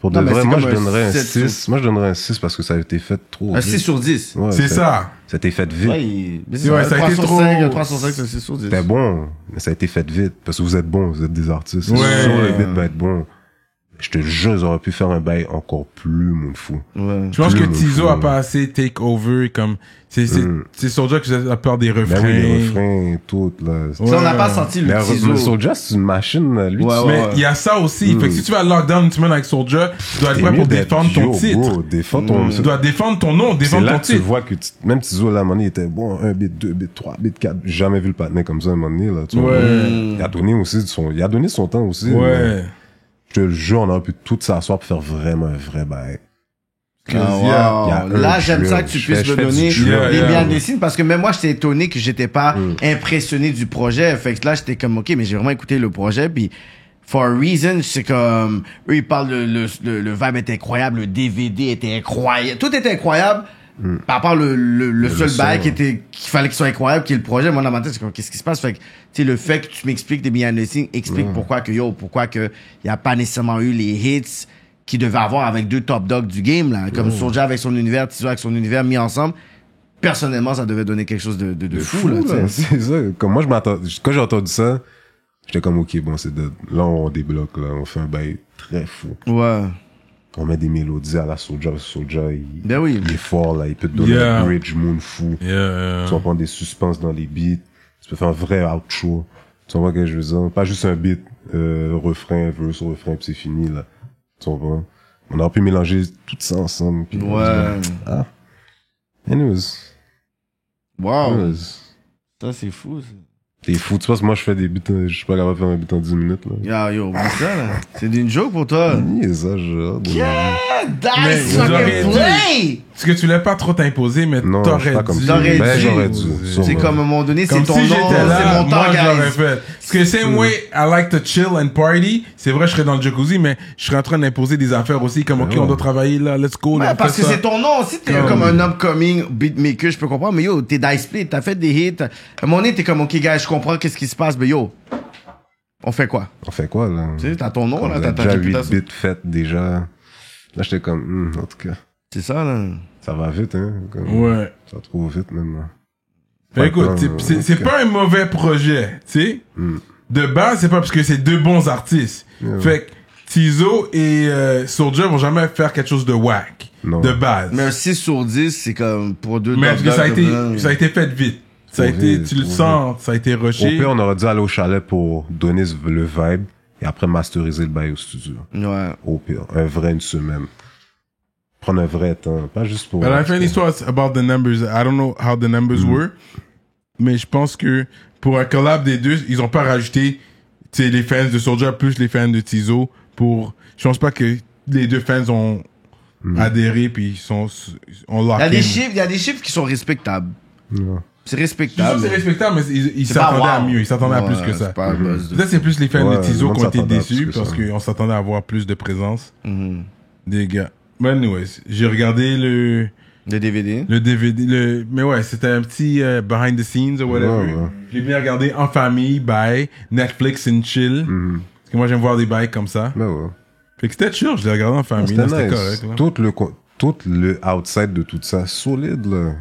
[SPEAKER 4] pour de
[SPEAKER 3] Non, mais
[SPEAKER 4] vrai,
[SPEAKER 3] c'est
[SPEAKER 4] moi,
[SPEAKER 3] comme
[SPEAKER 4] je
[SPEAKER 3] un
[SPEAKER 4] donnerais un
[SPEAKER 3] 7 sur-
[SPEAKER 4] 6. Moi, je donnerais un 6 parce que ça a été fait trop
[SPEAKER 3] Un
[SPEAKER 4] vite.
[SPEAKER 3] 6 sur 10.
[SPEAKER 4] Ouais,
[SPEAKER 2] C'est ça.
[SPEAKER 4] Ça a été fait vite.
[SPEAKER 3] Mais
[SPEAKER 2] C'est vrai, ça a
[SPEAKER 3] 3
[SPEAKER 2] été
[SPEAKER 3] sur
[SPEAKER 2] trop-
[SPEAKER 3] 5, un 3 sur 5, c'est un 6 sur 10.
[SPEAKER 4] C'était bon, mais ça a été fait vite. Parce que vous êtes bons, vous êtes des artistes.
[SPEAKER 2] Ouais.
[SPEAKER 4] C'est sûr, le beat va être bon. Je te jure, ils auraient pu faire un bail encore plus, mon fou.
[SPEAKER 3] Ouais.
[SPEAKER 2] Je pense que
[SPEAKER 4] Plus
[SPEAKER 2] Tizo
[SPEAKER 4] fou,
[SPEAKER 2] a
[SPEAKER 4] là.
[SPEAKER 2] pas assez take over, comme, c'est Soulja qui a peur des refrains.
[SPEAKER 4] Ben oui, les refrains, tout, là.
[SPEAKER 3] Ça, on n'a pas senti le
[SPEAKER 4] Mais
[SPEAKER 3] Tizo.
[SPEAKER 4] Soulja, c'est une machine, là. Lui,
[SPEAKER 3] Ouais,
[SPEAKER 4] tu-
[SPEAKER 2] Mais il y a ça aussi. Fait que si tu vas à lockdown une semaine avec Soulja, tu dois être
[SPEAKER 4] t'es
[SPEAKER 2] prêt
[SPEAKER 4] mieux
[SPEAKER 2] pour
[SPEAKER 4] d'être
[SPEAKER 2] défendre ton
[SPEAKER 4] yo,
[SPEAKER 2] titre.
[SPEAKER 4] bro, défendre ton...
[SPEAKER 2] Tu dois défendre ton nom,
[SPEAKER 4] C'est
[SPEAKER 2] défendre
[SPEAKER 4] là
[SPEAKER 2] ton
[SPEAKER 4] que tu
[SPEAKER 2] titre.
[SPEAKER 4] vois que même Tizo, là, à un moment donné, il était bon, 1 bit, 2 bit, 3 bit, 4. J'ai jamais vu le patinet comme ça, à un moment donné, là. Tu vois.
[SPEAKER 2] Ouais.
[SPEAKER 4] Il a donné aussi il a donné son temps aussi. mais
[SPEAKER 2] Ouais.
[SPEAKER 4] Je te le jure, on aurait pu tout s'asseoir pour faire vraiment un vrai bail.
[SPEAKER 3] Ah,
[SPEAKER 4] Il y a
[SPEAKER 3] wow.
[SPEAKER 4] un
[SPEAKER 3] Là, j'aime
[SPEAKER 4] drill.
[SPEAKER 3] ça que tu
[SPEAKER 4] Je
[SPEAKER 3] puisses
[SPEAKER 4] fais
[SPEAKER 3] me
[SPEAKER 4] du
[SPEAKER 3] donner
[SPEAKER 4] drill.
[SPEAKER 2] Yeah,
[SPEAKER 3] les
[SPEAKER 2] yeah.
[SPEAKER 3] behind the scenes parce que même moi, j'étais étonné que j'étais pas impressionné du projet. Fait que là, j'étais comme, OK, mais j'ai vraiment écouté le projet puis for a reason, c'est comme, eux, ils parlent le vibe était incroyable, le DVD était incroyable, tout était incroyable. Par part le seul
[SPEAKER 4] son,
[SPEAKER 3] bail qu'il fallait qu'il soit incroyable, qui est le projet. Moi, dans ma tête, c'est comme, qu'est-ce qui se passe? Fait que, tu sais, le fait que tu m'expliques des behind the scenes, explique pourquoi que y a pas nécessairement eu les hits qu'il devait avoir avec deux top dogs du game, là. Comme Soulja avec son univers, Tizo avec son univers mis ensemble. Personnellement, ça devait donner quelque chose de fou, là, tu sais.
[SPEAKER 4] C'est ça. Comme moi, quand j'ai entendu ça, j'étais comme, OK, bon, là, on débloque, là. On fait un bail très fou.
[SPEAKER 3] Ouais.
[SPEAKER 4] On met des mélodies à la Soulja. Soulja,
[SPEAKER 3] Ben oui.
[SPEAKER 4] il est fort, là. Il peut te donner
[SPEAKER 2] Yeah.
[SPEAKER 4] un bridge moon fou.
[SPEAKER 2] Yeah.
[SPEAKER 4] Tu vas prendre des suspens dans les beats. Tu peux faire un vrai outro. Tu vois ce que je veux dire? Pas juste un beat, refrain, verse, refrain, puis c'est fini, là. Tu vois? On aurait pu mélanger tout ça ensemble. Puis
[SPEAKER 3] Ouais.
[SPEAKER 4] Anyways.
[SPEAKER 3] Wow.
[SPEAKER 4] Anyways.
[SPEAKER 3] Ça, c'est fou, ça.
[SPEAKER 4] T'es fou, tu penses, moi, je fais des beats, je suis pas capable de faire un beat en 10 minutes, là.
[SPEAKER 3] Yo, oublie ça, là. C'est une joke pour toi.
[SPEAKER 4] Niaisage,
[SPEAKER 3] Yeah,
[SPEAKER 2] Mais
[SPEAKER 3] dice,
[SPEAKER 2] j'aurais
[SPEAKER 3] fucking
[SPEAKER 2] dû.
[SPEAKER 3] play!
[SPEAKER 2] Parce que tu l'as pas trop t'imposer, mais
[SPEAKER 4] Non, je suis
[SPEAKER 2] t'aurais
[SPEAKER 4] pas comme
[SPEAKER 2] dû.
[SPEAKER 4] ça.
[SPEAKER 3] T'aurais
[SPEAKER 4] Ben,
[SPEAKER 3] dû.
[SPEAKER 4] j'aurais dû.
[SPEAKER 3] C'est
[SPEAKER 4] sûrement.
[SPEAKER 3] comme à un moment donné, c'est
[SPEAKER 2] Comme
[SPEAKER 3] ton
[SPEAKER 2] si
[SPEAKER 3] nom,
[SPEAKER 2] j'étais là,
[SPEAKER 3] c'est mon
[SPEAKER 2] moi
[SPEAKER 3] temps,
[SPEAKER 2] j'aurais
[SPEAKER 3] guys.
[SPEAKER 2] fait. Parce que same way I like to chill and party, c'est vrai je serais dans le jacuzzi, mais je serais en train d'imposer des affaires aussi, comme ok
[SPEAKER 4] ouais.
[SPEAKER 2] on doit travailler là, let's go.
[SPEAKER 3] Ouais,
[SPEAKER 2] là,
[SPEAKER 3] parce
[SPEAKER 2] fais
[SPEAKER 3] que
[SPEAKER 2] ça.
[SPEAKER 3] c'est ton nom. Si t'es comme un upcoming beatmaker, je peux comprendre. Mais yo, t'es Dice Split, t'as fait des hits. À un moment donné, t'es comme, ok, gars, je comprends qu'est-ce qui se passe, mais yo, on fait quoi?
[SPEAKER 4] On fait quoi, là?
[SPEAKER 3] Tu sais, t'as ton nom,
[SPEAKER 4] Comme
[SPEAKER 3] là,
[SPEAKER 4] vous
[SPEAKER 3] t'as
[SPEAKER 4] êtes
[SPEAKER 3] ta
[SPEAKER 4] déjà 8
[SPEAKER 3] réputation.
[SPEAKER 4] bits faites, déjà. Là, j'étais comme, en tout cas,
[SPEAKER 3] C'est ça, là.
[SPEAKER 4] ça va vite, hein. Comme,
[SPEAKER 2] Ouais.
[SPEAKER 4] Ça va trop vite, même, là.
[SPEAKER 2] Fait écoute,
[SPEAKER 4] Pas
[SPEAKER 2] c'est
[SPEAKER 4] ok.
[SPEAKER 2] pas un mauvais projet, tu sais. De base, c'est pas parce que c'est deux bons artistes.
[SPEAKER 4] Yeah.
[SPEAKER 2] Fait que Tizo et Soulja vont jamais faire quelque chose de whack.
[SPEAKER 4] Non.
[SPEAKER 2] De base.
[SPEAKER 3] Mais un 6 sur 10, c'est comme pour deux
[SPEAKER 2] Mais
[SPEAKER 3] top
[SPEAKER 2] parce que ça a
[SPEAKER 3] dogs,
[SPEAKER 2] été,
[SPEAKER 3] comme
[SPEAKER 2] ça a été fait vite. Ça a
[SPEAKER 4] Trop
[SPEAKER 2] été,
[SPEAKER 4] vite,
[SPEAKER 2] tu le
[SPEAKER 4] trop
[SPEAKER 2] sens, ça a été
[SPEAKER 4] Au
[SPEAKER 2] rushé.
[SPEAKER 4] pire, on aurait dû aller au chalet pour donner le vibe et après masteriser le bail au studio.
[SPEAKER 3] Ouais.
[SPEAKER 4] Au pire. Un vrai une semaine. Prendre un vrai temps. Pas juste pour...
[SPEAKER 2] But la fin de l'histoire, it's about the numbers. I don't know how the numbers were. Mais je pense que pour un collab des deux, ils ont pas rajouté, tu sais, les fans de Soulja plus les fans de Tizo pour, je pense pas que les deux fans ont adhéré puis ils ont
[SPEAKER 3] Il y a
[SPEAKER 2] locké.
[SPEAKER 3] des chiffres qui sont respectables.
[SPEAKER 4] Ouais.
[SPEAKER 3] C'est
[SPEAKER 2] Je suis sûr que
[SPEAKER 3] respectable.
[SPEAKER 2] c'est respectable, mais ils
[SPEAKER 3] C'est pas
[SPEAKER 2] s'attendaient à
[SPEAKER 3] wow.
[SPEAKER 2] mieux. Ils s'attendaient à plus
[SPEAKER 3] Ouais,
[SPEAKER 2] que ça.
[SPEAKER 3] c'est pas un buzz de-
[SPEAKER 2] Peut-être c'est plus les fans
[SPEAKER 4] Ouais,
[SPEAKER 2] de Tizo
[SPEAKER 4] le monde
[SPEAKER 2] qui ont été
[SPEAKER 4] s'attendait à
[SPEAKER 2] déçus
[SPEAKER 4] plus que
[SPEAKER 2] parce
[SPEAKER 4] ça.
[SPEAKER 2] qu'on s'attendait à avoir plus de présence
[SPEAKER 3] Mhm.
[SPEAKER 2] des gars. Mais anyways, j'ai regardé
[SPEAKER 3] Le DVD.
[SPEAKER 2] le DVD, mais ouais, c'était un petit behind the scenes ou whatever.
[SPEAKER 4] Ouais, ouais.
[SPEAKER 2] J'ai bien regardé en famille, bye, Netflix and chill.
[SPEAKER 4] Mhm.
[SPEAKER 2] Parce que moi j'aime voir des bails comme ça.
[SPEAKER 4] Ben ouais.
[SPEAKER 2] Fait que c'était chill, je l'ai regardé en famille, là,
[SPEAKER 4] C'était
[SPEAKER 2] c'était
[SPEAKER 4] nice.
[SPEAKER 2] correct. Là.
[SPEAKER 4] Tout le outside de tout ça, solide, là.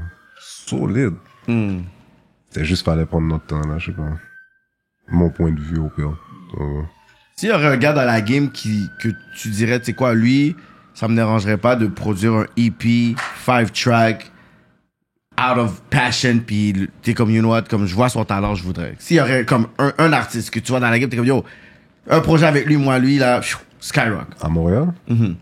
[SPEAKER 4] Solide.
[SPEAKER 3] Hmm.
[SPEAKER 4] C'était juste fallait prendre notre temps, là, je sais pas. Mon point de vue, au pire. Ouais.
[SPEAKER 3] S'il y aurait un gars dans la game que tu dirais, tu sais quoi, lui, ça me dérangerait pas de produire un EP, 5-track, out of passion, puis t'es comme, you know what, comme je vois son talent, je voudrais. S'il y aurait comme un artiste que tu vois dans la game, t'es comme, yo, un projet avec lui, moi, lui, là, pfiou, skyrock.
[SPEAKER 4] À Montréal?
[SPEAKER 3] Mhm.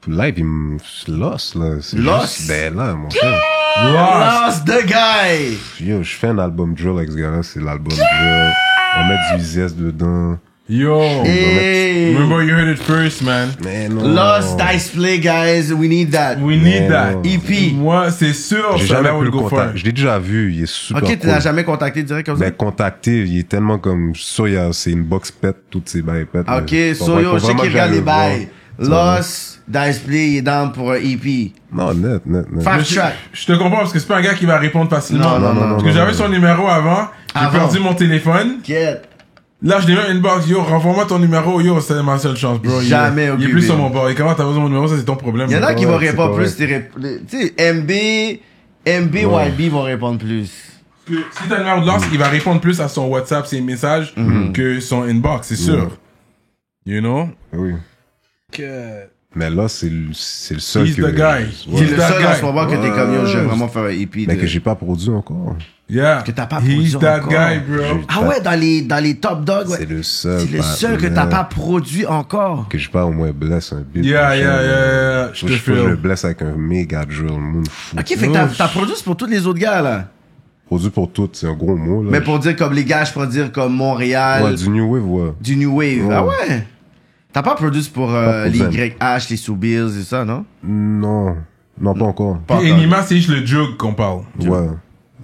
[SPEAKER 4] Live, il me lost, là. C'est
[SPEAKER 3] Lost?
[SPEAKER 4] juste, ben là, mon frère.
[SPEAKER 3] Lost the guy!
[SPEAKER 4] Yo, je fais un album drill avec ce gars-là, c'est l'album drill. On met du Easy's dedans.
[SPEAKER 2] Yo,
[SPEAKER 3] Hey!
[SPEAKER 2] remember you heard it first, man.
[SPEAKER 4] Mais non.
[SPEAKER 3] Lost Dice Play, guys, we need that.
[SPEAKER 2] We need that.
[SPEAKER 3] EP.
[SPEAKER 2] Moi, c'est sûr,
[SPEAKER 4] J'ai
[SPEAKER 2] ça
[SPEAKER 4] jamais
[SPEAKER 2] là,
[SPEAKER 4] pu le
[SPEAKER 2] go for
[SPEAKER 4] contacter.
[SPEAKER 2] it.
[SPEAKER 4] Je l'ai déjà vu, il est super
[SPEAKER 3] Ok, tu
[SPEAKER 4] cool.
[SPEAKER 3] l'as jamais contacté direct comme ça?
[SPEAKER 4] Mais contacté, il est tellement comme, ça, c'est une box pet, toutes ces bails pet.
[SPEAKER 3] Ok,
[SPEAKER 4] mais
[SPEAKER 3] so yo, je sais qu'il regarde les bails.
[SPEAKER 4] Lost.
[SPEAKER 3] Lost, Dice Play, il est down pour un EP.
[SPEAKER 4] Non, net.
[SPEAKER 3] Fast track.
[SPEAKER 2] Je te comprends parce que c'est pas un gars qui va répondre facilement.
[SPEAKER 3] Non.
[SPEAKER 2] Parce que j'avais son numéro avant, j'ai
[SPEAKER 3] Avant.
[SPEAKER 2] perdu mon téléphone.
[SPEAKER 3] Quête.
[SPEAKER 2] Là, je l'ai mis une box, yo, renvoie-moi ton numéro, yo, c'est ma seule chance, bro.
[SPEAKER 3] Jamais
[SPEAKER 2] Il est
[SPEAKER 3] occupé.
[SPEAKER 2] plus sur mon bord. Et comment t'as besoin de mon numéro, ça c'est ton problème.
[SPEAKER 3] Il y en a
[SPEAKER 2] bro.
[SPEAKER 3] qui vont
[SPEAKER 4] c'est
[SPEAKER 3] répondre
[SPEAKER 4] correct.
[SPEAKER 3] plus. Tu sais, MB, YB vont répondre plus.
[SPEAKER 2] Parce que si t'as le numéro de Lost, il va répondre plus à son WhatsApp, ses messages, que son inbox, c'est sûr. You know?
[SPEAKER 4] Oui.
[SPEAKER 2] Que...
[SPEAKER 4] Mais là, c'est le seul
[SPEAKER 2] He's
[SPEAKER 4] que...
[SPEAKER 2] the guy.
[SPEAKER 4] Ouais.
[SPEAKER 3] C'est le
[SPEAKER 2] that
[SPEAKER 3] seul en
[SPEAKER 2] guy.
[SPEAKER 3] ce moment que t'es comme yo, je vais vraiment faire un EP.
[SPEAKER 4] Mais
[SPEAKER 3] de-
[SPEAKER 4] que j'ai pas produit encore.
[SPEAKER 2] Yeah.
[SPEAKER 3] Que t'as pas
[SPEAKER 2] He's
[SPEAKER 3] produit
[SPEAKER 2] that
[SPEAKER 3] encore.
[SPEAKER 2] guy, bro.
[SPEAKER 3] Ah ouais, dans les top dogs, ouais.
[SPEAKER 4] C'est le seul.
[SPEAKER 3] C'est le seul que t'as pas produit encore.
[SPEAKER 4] Que j'ai pas au moins blesse un beat.
[SPEAKER 2] Yeah,
[SPEAKER 4] machin,
[SPEAKER 2] yeah. Je
[SPEAKER 4] Faut
[SPEAKER 2] te
[SPEAKER 4] que je le
[SPEAKER 2] feel.
[SPEAKER 4] blesse avec un méga drill, moon fou.
[SPEAKER 3] Ok, fait que t'as produit c'est pour tous les autres gars, là.
[SPEAKER 4] Produit pour tout, c'est un gros mot, là.
[SPEAKER 3] Mais pour dire comme les gars, je pourrais dire comme Montréal,
[SPEAKER 4] Ouais, du New Wave, ouais.
[SPEAKER 3] du New Wave.
[SPEAKER 4] Ouais.
[SPEAKER 3] Ah ouais? T'as pas produit pour
[SPEAKER 4] Pas pour
[SPEAKER 3] les
[SPEAKER 4] Zen.
[SPEAKER 3] YH, les Soubils et ça, non?
[SPEAKER 4] Non, pas encore.
[SPEAKER 3] Pas
[SPEAKER 2] Puis
[SPEAKER 3] encore.
[SPEAKER 2] Enima, c'est juste le jug qu'on parle.
[SPEAKER 4] Ouais.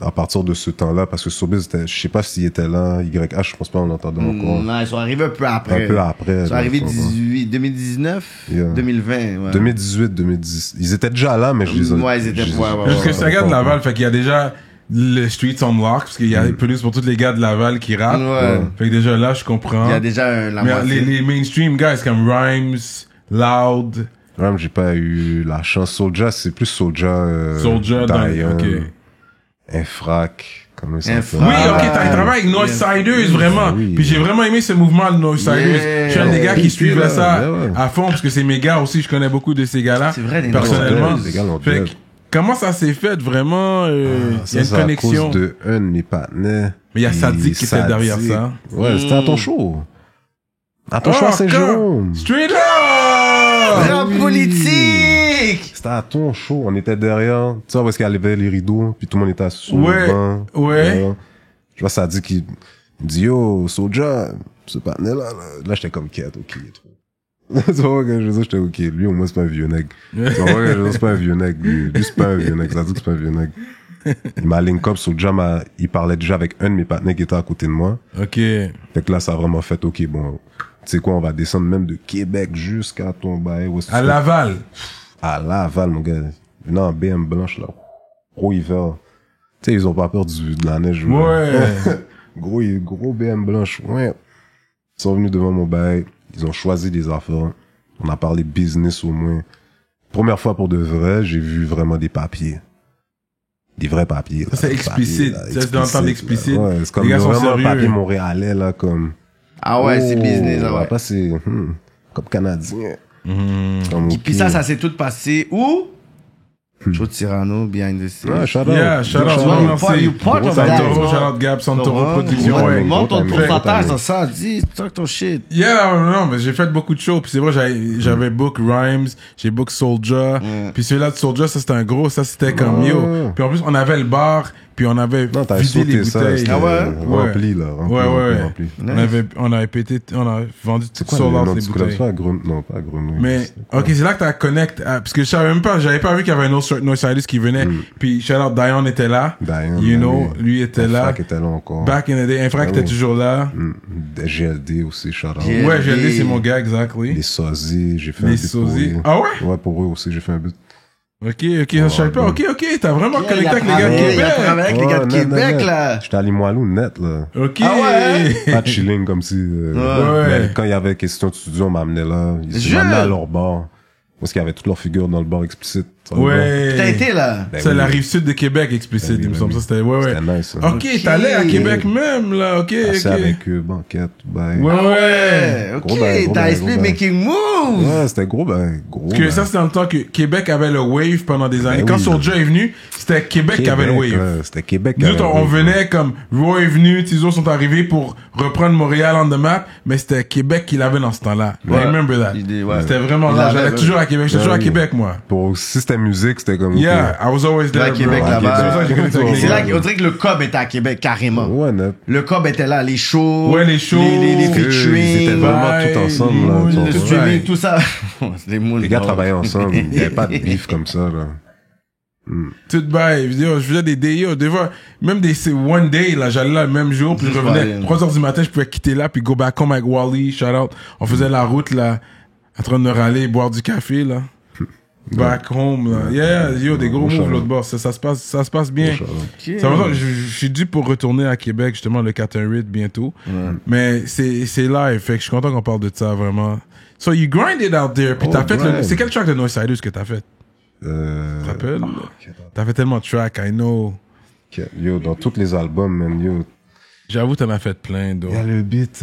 [SPEAKER 4] À partir de ce temps-là, parce que Sobiz, je sais pas s'il était là, YH, je pense pas on l'entendait encore.
[SPEAKER 3] Non, ils sont arrivés un peu après.
[SPEAKER 4] Un peu après.
[SPEAKER 3] Ils sont arrivés
[SPEAKER 4] donc,
[SPEAKER 3] 2019,
[SPEAKER 4] Yeah.
[SPEAKER 3] 2020, ouais.
[SPEAKER 4] 2018, 2010. Ils étaient déjà là, mais je les ai...
[SPEAKER 3] Ouais, ils étaient-
[SPEAKER 4] je les ai-
[SPEAKER 3] ouais,
[SPEAKER 2] Parce que
[SPEAKER 3] ouais,
[SPEAKER 2] c'est un gars de Laval, fait qu'il y a déjà le Streets on Lock, parce qu'il y a plus pour tous les gars de Laval qui rappent.
[SPEAKER 3] Ouais.
[SPEAKER 2] Fait que déjà là, je comprends.
[SPEAKER 3] Il y a déjà la
[SPEAKER 2] Mais
[SPEAKER 3] moitié.
[SPEAKER 2] les mainstream guys comme Rhymes, Loud,
[SPEAKER 4] Même, j'ai pas eu la chance. Soulja, c'est plus Soulja,
[SPEAKER 2] Soulja,
[SPEAKER 4] Diane,
[SPEAKER 2] ok.
[SPEAKER 4] Infrac, comment ça
[SPEAKER 3] Infrac.
[SPEAKER 4] s'appelle?
[SPEAKER 2] Oui,
[SPEAKER 3] Ah,
[SPEAKER 2] ok, t'as travaillé avec Northsiders, vraiment.
[SPEAKER 4] oui.
[SPEAKER 2] Puis j'ai vraiment aimé ce mouvement de Northsiders.
[SPEAKER 3] Yeah.
[SPEAKER 2] Je suis un des gars qui
[SPEAKER 4] Ouais,
[SPEAKER 2] suivait
[SPEAKER 4] là,
[SPEAKER 2] ça
[SPEAKER 4] ouais.
[SPEAKER 2] à fond, parce que c'est mes gars aussi, je connais beaucoup de ces gars-là.
[SPEAKER 3] C'est vrai, les
[SPEAKER 2] personnellement.
[SPEAKER 4] Northsiders, les gars l'ont
[SPEAKER 2] Fait
[SPEAKER 4] dit.
[SPEAKER 2] que, comment ça s'est fait, vraiment, il y a une
[SPEAKER 4] Ça, c'est à
[SPEAKER 2] connexion.
[SPEAKER 4] cause de un de mes partenaires.
[SPEAKER 2] Mais il y a
[SPEAKER 4] Puis
[SPEAKER 2] Sadik qui était derrière
[SPEAKER 4] Sadik.
[SPEAKER 2] ça.
[SPEAKER 4] Ouais, c'était à ton show. À ton
[SPEAKER 2] Oh,
[SPEAKER 4] show à Saint-Jérôme.
[SPEAKER 2] Straight up!
[SPEAKER 3] Rap
[SPEAKER 4] oui.
[SPEAKER 3] politique!
[SPEAKER 4] C'était à ton show. On était derrière. Tu sais, où est-ce qu'il y avait les rideaux, puis tout le monde était assis sur
[SPEAKER 2] Ouais,
[SPEAKER 4] le banc.
[SPEAKER 2] ouais.
[SPEAKER 4] Je vois Sadik qui dit, yo, Soulja, ce partenaire-là, là, j'étais comme quête, ok, il est trop. Tu vois, quand je dis, j'étais ok. Lui, au moins, c'est pas un vieux nègre. Tu vois, quand je dis, c'est pas un vieux nègre. Lui, c'est pas un vieux nègre. Sadik, c'est pas un vieux nègre. Il m'a link up, Soulja il parlait déjà avec un de mes partenaires qui était à côté de moi.
[SPEAKER 2] Ok.
[SPEAKER 4] Fait que là, ça a vraiment fait, ok, bon, tu sais quoi, on va descendre même de Québec jusqu'à ton bail.
[SPEAKER 2] À Laval.
[SPEAKER 4] À Laval, mon gars. Venant en BM blanche, là. Gros hiver. Tu sais, ils ont pas peur de la neige. là.
[SPEAKER 2] Ouais.
[SPEAKER 4] gros BM blanche, ouais. Ils sont venus devant mon bail. Ils ont choisi des affaires. On a parlé business au moins. Première fois pour de vrai, j'ai vu vraiment des papiers. Des vrais papiers.
[SPEAKER 2] Ça, c'est
[SPEAKER 4] Des
[SPEAKER 2] explicite.
[SPEAKER 4] papiers, là,
[SPEAKER 2] Ça, c'est dans le temps d'explicite.
[SPEAKER 4] Ouais, c'est comme
[SPEAKER 2] Les gars sont
[SPEAKER 4] vraiment un
[SPEAKER 2] sérieux.
[SPEAKER 4] papier montréalais, là, comme...
[SPEAKER 3] Ah ouais, c'est
[SPEAKER 4] Oh,
[SPEAKER 3] business, ah ouais.
[SPEAKER 4] Après, c'est comme canadien. Comme,
[SPEAKER 3] Puis
[SPEAKER 4] ok.
[SPEAKER 3] ça s'est tout passé où? Joe Cyrano, behind the scenes.
[SPEAKER 4] Ouais, shout out.
[SPEAKER 2] Yeah, shout out.
[SPEAKER 4] Shout
[SPEAKER 2] Ouais,
[SPEAKER 4] out.
[SPEAKER 2] merci.
[SPEAKER 3] You part of
[SPEAKER 4] Gros
[SPEAKER 3] that.
[SPEAKER 2] Santoro,
[SPEAKER 3] Ouais.
[SPEAKER 2] shout out Gab, Santoro Production,
[SPEAKER 4] ouais.
[SPEAKER 2] ouais.
[SPEAKER 3] Monte ton
[SPEAKER 4] Gros timing,
[SPEAKER 3] pourcentage
[SPEAKER 4] gros
[SPEAKER 3] dans ça, dis, talk ton shit.
[SPEAKER 2] Yeah, non, mais j'ai fait beaucoup de shows, puis c'est vrai, j'avais book Rhymes, j'ai book Soulja, puis celui-là de Soulja, ça c'était un gros, ça c'était comme yo. Puis en plus, on avait le bar, puis on avait
[SPEAKER 4] Non, t'as
[SPEAKER 2] vidé les
[SPEAKER 4] sauté ça.
[SPEAKER 2] bouteilles.
[SPEAKER 4] C'était
[SPEAKER 3] Ah ouais?
[SPEAKER 4] rempli, là. Rempli,
[SPEAKER 2] Ouais, ouais.
[SPEAKER 4] rempli.
[SPEAKER 2] On avait pété, on a vendu
[SPEAKER 4] C'est quoi
[SPEAKER 2] sold
[SPEAKER 4] le
[SPEAKER 2] out
[SPEAKER 4] nom
[SPEAKER 2] les
[SPEAKER 4] du club?
[SPEAKER 2] bouteilles.
[SPEAKER 4] C'est pas Grenouille. Non, pas Grenouille.
[SPEAKER 2] Mais, ok, c'est là que t'as connect, parce que j'avais pas vu qu'il y avait un autre Noisiders qui venait. Puis shout out Dion était là.
[SPEAKER 4] Dion,
[SPEAKER 2] You know,
[SPEAKER 4] oui.
[SPEAKER 2] lui était là.
[SPEAKER 4] Frank était là encore.
[SPEAKER 2] Back in the day. Un frère qui était toujours là.
[SPEAKER 4] GLD aussi, shout out.
[SPEAKER 3] GLD.
[SPEAKER 2] Ouais, GLD, c'est mon gars, exactly.
[SPEAKER 4] Les sosies, j'ai fait un
[SPEAKER 2] Les
[SPEAKER 4] beat pour
[SPEAKER 2] sosies.
[SPEAKER 4] eux.
[SPEAKER 2] Ah ouais?
[SPEAKER 4] Ouais, pour eux aussi, j'ai fait un beat.
[SPEAKER 2] Ok, je savais pas. Ok, t'as vraiment connecté avec les gars de
[SPEAKER 3] Il a
[SPEAKER 2] Québec.
[SPEAKER 3] travaillé avec les gars de
[SPEAKER 4] net,
[SPEAKER 3] Québec,
[SPEAKER 4] net.
[SPEAKER 3] là.
[SPEAKER 4] J'étais à Limoilou net, là.
[SPEAKER 2] Ok.
[SPEAKER 3] Ah ouais?
[SPEAKER 4] Pas chilling comme si...
[SPEAKER 2] Ouais.
[SPEAKER 4] mais quand il y avait question de studio, on m'amenait là. Ils m'amenaient à leur bar. Parce qu'il y avait toutes leurs figures dans le bar explicite.
[SPEAKER 2] Ouais.
[SPEAKER 3] T'as été là?
[SPEAKER 4] Ben
[SPEAKER 2] C'est
[SPEAKER 4] oui.
[SPEAKER 2] la rive sud de Québec explicite,
[SPEAKER 4] Ben oui,
[SPEAKER 2] il me
[SPEAKER 4] ben
[SPEAKER 2] semble.
[SPEAKER 4] oui.
[SPEAKER 2] Ça, c'était, ouais.
[SPEAKER 4] C'était nice. Hein.
[SPEAKER 2] Ok, t'allais à Québec même, là. Ok,
[SPEAKER 4] Assez
[SPEAKER 2] ok.
[SPEAKER 4] avec eux, banquette, ben.
[SPEAKER 2] Ouais.
[SPEAKER 3] Ok,
[SPEAKER 4] Gros bail, gros
[SPEAKER 3] t'as
[SPEAKER 4] bail,
[SPEAKER 3] expliqué
[SPEAKER 4] gros bail.
[SPEAKER 3] making move.
[SPEAKER 4] Ouais, c'était gros, ben, gros.
[SPEAKER 2] Que
[SPEAKER 4] ben.
[SPEAKER 2] ça, c'était dans le temps que Québec avait le wave pendant des années. Quand
[SPEAKER 4] oui.
[SPEAKER 2] Soulja est venu, c'était Québec qui avait le wave.
[SPEAKER 4] là, c'était Québec.
[SPEAKER 2] Nous
[SPEAKER 4] qui
[SPEAKER 2] autres,
[SPEAKER 4] avait
[SPEAKER 2] on
[SPEAKER 4] le wave,
[SPEAKER 2] venait comme, Roy est venu, Tizo sont arrivés pour reprendre Montréal on the map, mais c'était Québec qui l'avait dans ce temps-là. I remember that.
[SPEAKER 3] Ouais.
[SPEAKER 2] C'était vraiment
[SPEAKER 3] Il
[SPEAKER 2] là.
[SPEAKER 3] l'avait,
[SPEAKER 2] J'allais
[SPEAKER 3] ouais.
[SPEAKER 2] toujours à Québec. J'étais toujours à
[SPEAKER 4] oui.
[SPEAKER 2] Québec, moi.
[SPEAKER 4] Pour, si c'était musique, c'était comme...
[SPEAKER 2] Yeah, I was always there,
[SPEAKER 3] À Québec,
[SPEAKER 2] bro.
[SPEAKER 3] là-bas.
[SPEAKER 2] C'est pour ça que j'ai connecté avec les
[SPEAKER 3] C'est là
[SPEAKER 2] gars.
[SPEAKER 3] qu'on dirait que le cob était à Québec, carrément.
[SPEAKER 4] Ouais, net.
[SPEAKER 3] Le cob était là, les shows.
[SPEAKER 2] Ouais, les shows.
[SPEAKER 3] Les
[SPEAKER 4] Ils étaient
[SPEAKER 3] featuring.
[SPEAKER 4] vraiment
[SPEAKER 2] Bye,
[SPEAKER 4] tout ensemble,
[SPEAKER 2] les
[SPEAKER 4] là.
[SPEAKER 2] moules,
[SPEAKER 4] tu
[SPEAKER 3] Le
[SPEAKER 2] les
[SPEAKER 4] vois.
[SPEAKER 3] streaming, tout ça. C'est des moules.
[SPEAKER 4] Les gars travaillaient ensemble. Il n'y avait pas de beef comme ça, là.
[SPEAKER 2] Tout bail. Je faisais des DIO. Des fois, même des one day, là, j'allais là le même jour, puis je
[SPEAKER 3] Juste
[SPEAKER 2] revenais.
[SPEAKER 3] pareil.
[SPEAKER 2] 3h du matin, je pouvais quitter là, puis go back home avec Wally, shout out. On faisait la route, là, en train de râler, boire du café, là. Back home, là. Yeah, yo, des gros
[SPEAKER 4] Bon
[SPEAKER 2] moves,
[SPEAKER 4] shout-out.
[SPEAKER 2] l'autre bord. Ça se passe bien.
[SPEAKER 4] Bon shout-out.
[SPEAKER 2] Ça veut dire que je suis dû pour retourner à Québec, justement, le 418 bientôt. Mais c'est live, fait que je suis content qu'on parle de ça, vraiment. So, you grinded out there, puis
[SPEAKER 4] Oh,
[SPEAKER 2] t'as fait le...
[SPEAKER 4] grind.
[SPEAKER 2] C'est quel track de Noisiders que t'as fait? Tu te rappelles? T'as fait tellement de tracks, I know.
[SPEAKER 4] Ok. Yo, dans tous les albums, man, yo.
[SPEAKER 2] J'avoue, t'en as fait plein,
[SPEAKER 4] Il y a le beat,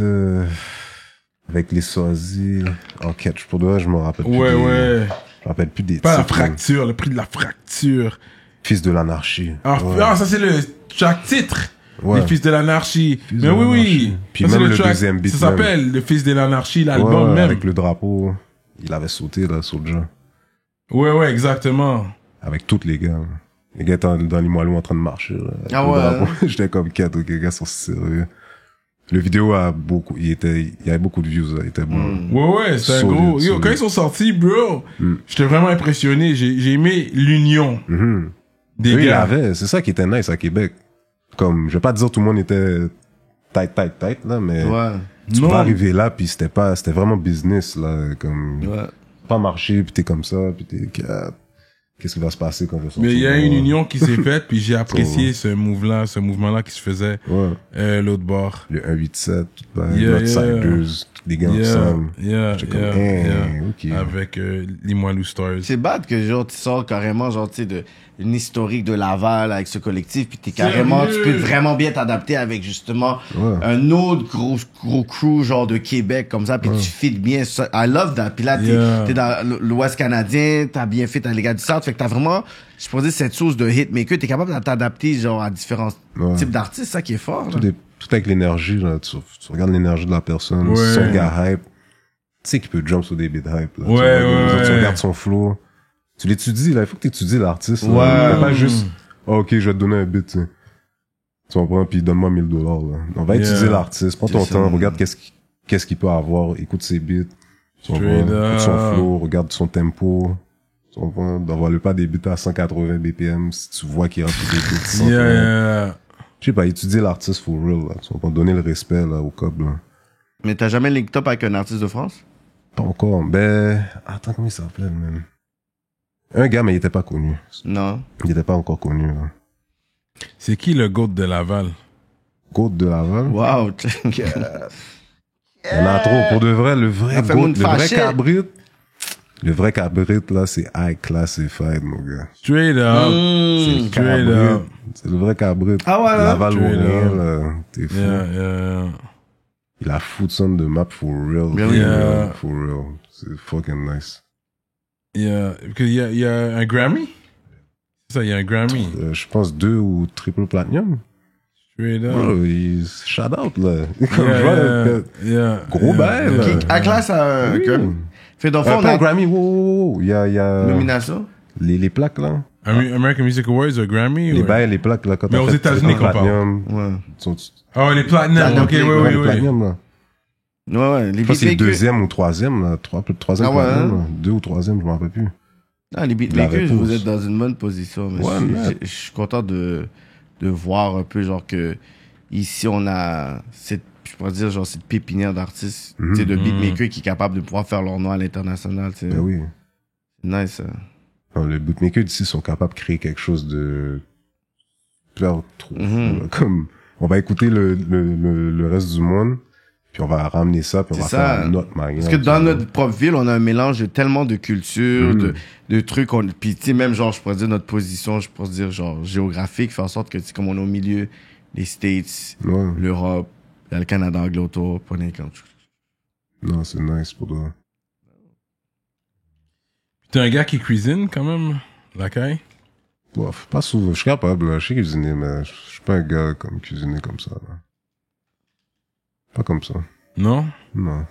[SPEAKER 4] avec les sosies. En catch, pour de vrai, je me rappelle plus.
[SPEAKER 2] Ouais,
[SPEAKER 4] des-
[SPEAKER 2] ouais.
[SPEAKER 4] Je me rappelle plus des
[SPEAKER 2] Pas la
[SPEAKER 4] titres,
[SPEAKER 2] fracture, le prix de la fracture.
[SPEAKER 4] Fils de l'anarchie.
[SPEAKER 2] Ah,
[SPEAKER 4] Ouais.
[SPEAKER 2] ah, ça c'est le track titre.
[SPEAKER 4] Ouais.
[SPEAKER 2] Les Fils de l'Anarchie.
[SPEAKER 4] Fils
[SPEAKER 2] Mais
[SPEAKER 4] de
[SPEAKER 2] oui, oui.
[SPEAKER 4] l'Anarchie. Puis
[SPEAKER 2] Ça, c'est
[SPEAKER 4] même le
[SPEAKER 2] track.
[SPEAKER 4] deuxième beat
[SPEAKER 2] Ça
[SPEAKER 4] même.
[SPEAKER 2] s'appelle Le Fils de l'Anarchie,
[SPEAKER 4] Ouais,
[SPEAKER 2] l'album même.
[SPEAKER 4] avec le drapeau. Il avait sauté, là, Soulja.
[SPEAKER 2] Ouais, ouais, exactement.
[SPEAKER 4] Avec tous les gars. Les gars étaient dans les moellons en train de marcher, là. avec
[SPEAKER 3] Ah
[SPEAKER 4] le
[SPEAKER 3] ouais.
[SPEAKER 4] drapeau. J'étais comme 4, ok, les gars sont sérieux. Le vidéo a beaucoup, il y avait beaucoup de views, là. Il était bon.
[SPEAKER 2] Ouais, ouais, c'est un
[SPEAKER 4] Solide,
[SPEAKER 2] gros. Yo,
[SPEAKER 4] solide.
[SPEAKER 2] quand ils sont sortis, bro, j'étais vraiment impressionné. J'ai aimé l'union des
[SPEAKER 4] Eux, il
[SPEAKER 2] gars.
[SPEAKER 4] avait, c'est ça qui était nice à Québec. Comme, je vais pas dire tout le monde était tight, là, mais
[SPEAKER 3] Ouais.
[SPEAKER 4] tu
[SPEAKER 2] Non.
[SPEAKER 4] vas arriver là, puis c'était vraiment business, là, comme,
[SPEAKER 3] Ouais.
[SPEAKER 4] pas marcher, puis t'es comme ça, puis t'es, qu'est-ce qui va se passer quand je vais sortir?
[SPEAKER 2] Mais il y a une
[SPEAKER 4] Ouais.
[SPEAKER 2] union qui s'est faite, puis j'ai apprécié ce mouvement-là qui se faisait
[SPEAKER 4] Ouais.
[SPEAKER 2] l'autre bord.
[SPEAKER 4] Le 187,
[SPEAKER 2] Yeah,
[SPEAKER 4] l'Outsiders, tous les gars ensemble.
[SPEAKER 2] Yeah,
[SPEAKER 4] J'étais comme, ok.
[SPEAKER 2] Avec Limoilou Stars.
[SPEAKER 3] C'est bad que genre tu sors carrément genre tu sais de une historique de Laval avec ce collectif puis t'es carrément
[SPEAKER 2] Sérieux?
[SPEAKER 3] tu peux vraiment bien t'adapter avec justement
[SPEAKER 4] Ouais.
[SPEAKER 3] un autre gros crew genre de Québec comme ça puis tu fit bien ça. I love that puis là t'es dans l'Ouest canadien t'as bien fit avec les gars du South fait que t'as vraiment je pourrais dire cette source de hitmaker t'es capable de t'adapter genre à différents types d'artistes ça qui est fort là.
[SPEAKER 4] Tout avec l'énergie, là. Tu regardes l'énergie de la personne.
[SPEAKER 2] Ouais.
[SPEAKER 4] Si son gars hype, tu sais qu'il peut jump sur des beats hype, là.
[SPEAKER 2] Ouais,
[SPEAKER 4] Tu
[SPEAKER 2] ouais.
[SPEAKER 4] regardes son flow. Tu l'étudies, là. Il faut que tu étudies l'artiste. là.
[SPEAKER 3] Ouais.
[SPEAKER 4] Mais pas juste, oh, ok, je vais te donner un beat, tu sais. Tu comprends, puis donne-moi $1000, là. On va étudier l'artiste. Prends ton
[SPEAKER 3] C'est
[SPEAKER 4] temps,
[SPEAKER 3] ça.
[SPEAKER 4] regarde qu'est-ce qu'il peut avoir. Écoute ses beats. Tu comprends?
[SPEAKER 2] Straight up.
[SPEAKER 4] Écoute son flow, regarde son tempo. Tu comprends? D'envoyer pas des beats à 180 BPM si tu vois qu'il y a des beats.
[SPEAKER 2] Yeah.
[SPEAKER 4] Je sais pas, étudier l'artiste for real, là. Tu vas donner le respect, là, au cob, là.
[SPEAKER 3] Mais t'as jamais link up avec un artiste de France?
[SPEAKER 4] Pas encore. Ben, attends, comment il s'appelait, même? Un gars, mais il était pas connu.
[SPEAKER 3] Non.
[SPEAKER 4] Il était pas encore connu, là.
[SPEAKER 2] C'est qui le GOAT de Laval?
[SPEAKER 4] Côte de Laval.
[SPEAKER 3] Wow.
[SPEAKER 4] Il y en a trop. Pour de vrai, le vrai
[SPEAKER 3] Ça fait
[SPEAKER 4] goat,
[SPEAKER 3] mon
[SPEAKER 4] le vrai
[SPEAKER 3] fâché.
[SPEAKER 4] cabrit. Le vrai cabrit, là, c'est high classified, mon gars.
[SPEAKER 2] Straight up.
[SPEAKER 4] C'est le
[SPEAKER 2] Straight
[SPEAKER 4] cabrit.
[SPEAKER 2] up.
[SPEAKER 4] C'est le vrai cabrit.
[SPEAKER 3] Ah ouais, là?
[SPEAKER 4] Laval
[SPEAKER 2] Straight
[SPEAKER 4] Montréal,
[SPEAKER 2] up.
[SPEAKER 4] là. T'es fou.
[SPEAKER 2] Yeah.
[SPEAKER 4] Il a foot son de map for real.
[SPEAKER 3] Ben
[SPEAKER 4] For
[SPEAKER 3] oui.
[SPEAKER 4] real. For real. C'est fucking nice.
[SPEAKER 2] Parce qu'il y a un Grammy? C'est ça, il y a un Grammy.
[SPEAKER 4] Je pense 2 ou triple platinum.
[SPEAKER 2] Straight up.
[SPEAKER 4] Bro, shout out, là. Comme je vois,
[SPEAKER 2] Yeah.
[SPEAKER 4] gros bail, là.
[SPEAKER 3] À classe à
[SPEAKER 4] Oui.
[SPEAKER 3] fait dans le fond on
[SPEAKER 4] Pas
[SPEAKER 3] a
[SPEAKER 4] un Grammy, wow. Il y a
[SPEAKER 3] nomination.
[SPEAKER 4] les plaques, là.
[SPEAKER 2] American Music Awards, un Grammy?
[SPEAKER 4] Les
[SPEAKER 2] ouais?
[SPEAKER 4] bails, les plaques, là. Quand
[SPEAKER 2] Mais
[SPEAKER 4] t'as
[SPEAKER 2] aux
[SPEAKER 4] fait
[SPEAKER 2] États-Unis
[SPEAKER 4] triple
[SPEAKER 2] qu'on parle.
[SPEAKER 4] platinum,
[SPEAKER 3] Ouais.
[SPEAKER 2] Oh, les Platinum.
[SPEAKER 3] Platinum,
[SPEAKER 2] Ok,
[SPEAKER 3] ouais,
[SPEAKER 2] oui.
[SPEAKER 4] les platinum, là.
[SPEAKER 3] Ouais, les
[SPEAKER 4] Je pense que c'est le
[SPEAKER 3] beatmakers.
[SPEAKER 4] deuxième ou troisième, là. Troisième
[SPEAKER 3] Ah ouais,
[SPEAKER 4] platinum,
[SPEAKER 3] hein?
[SPEAKER 4] là. 2 ou troisième, je m'en rappelle plus.
[SPEAKER 3] Ah, les
[SPEAKER 4] La
[SPEAKER 3] beatmakers,
[SPEAKER 4] réponse.
[SPEAKER 3] vous êtes dans une bonne position. Mais
[SPEAKER 4] Ouais, mais-
[SPEAKER 3] je suis content de voir un peu, genre, que ici, on a cette, je pourrais dire, genre, cette pépinière d'artistes, tu sais, de beatmakers qui est capable de pouvoir faire leur nom à l'international, tu sais.
[SPEAKER 4] Ben oui.
[SPEAKER 3] C'est nice, ça.
[SPEAKER 4] Non, les beatmakers d'ici sont capables de créer quelque chose de super trop fou, là. Comme, on va écouter le reste du monde, puis on va ramener ça, puis on
[SPEAKER 3] C'est
[SPEAKER 4] va
[SPEAKER 3] ça.
[SPEAKER 4] faire notre manière.
[SPEAKER 3] Parce que dans
[SPEAKER 4] tu vois.
[SPEAKER 3] notre propre ville, on a un mélange de tellement de cultures, de trucs. Puis, tu sais, même, genre, je pourrais dire notre position, je pourrais dire, genre, géographique, fait en sorte que, tu sais, comme on est au milieu, les States,
[SPEAKER 4] Ouais.
[SPEAKER 3] l'Europe, il y a le Canada anglais autour, pas n'importe quand.
[SPEAKER 4] Non, c'est nice pour toi.
[SPEAKER 2] T'es un gars qui cuisine quand même, la caille?
[SPEAKER 4] Bon, pas souvent. Je suis capable, là. Je sais cuisiner, mais je suis pas un gars comme cuisiner comme ça, là. Pas comme ça.
[SPEAKER 2] Non?
[SPEAKER 4] Non.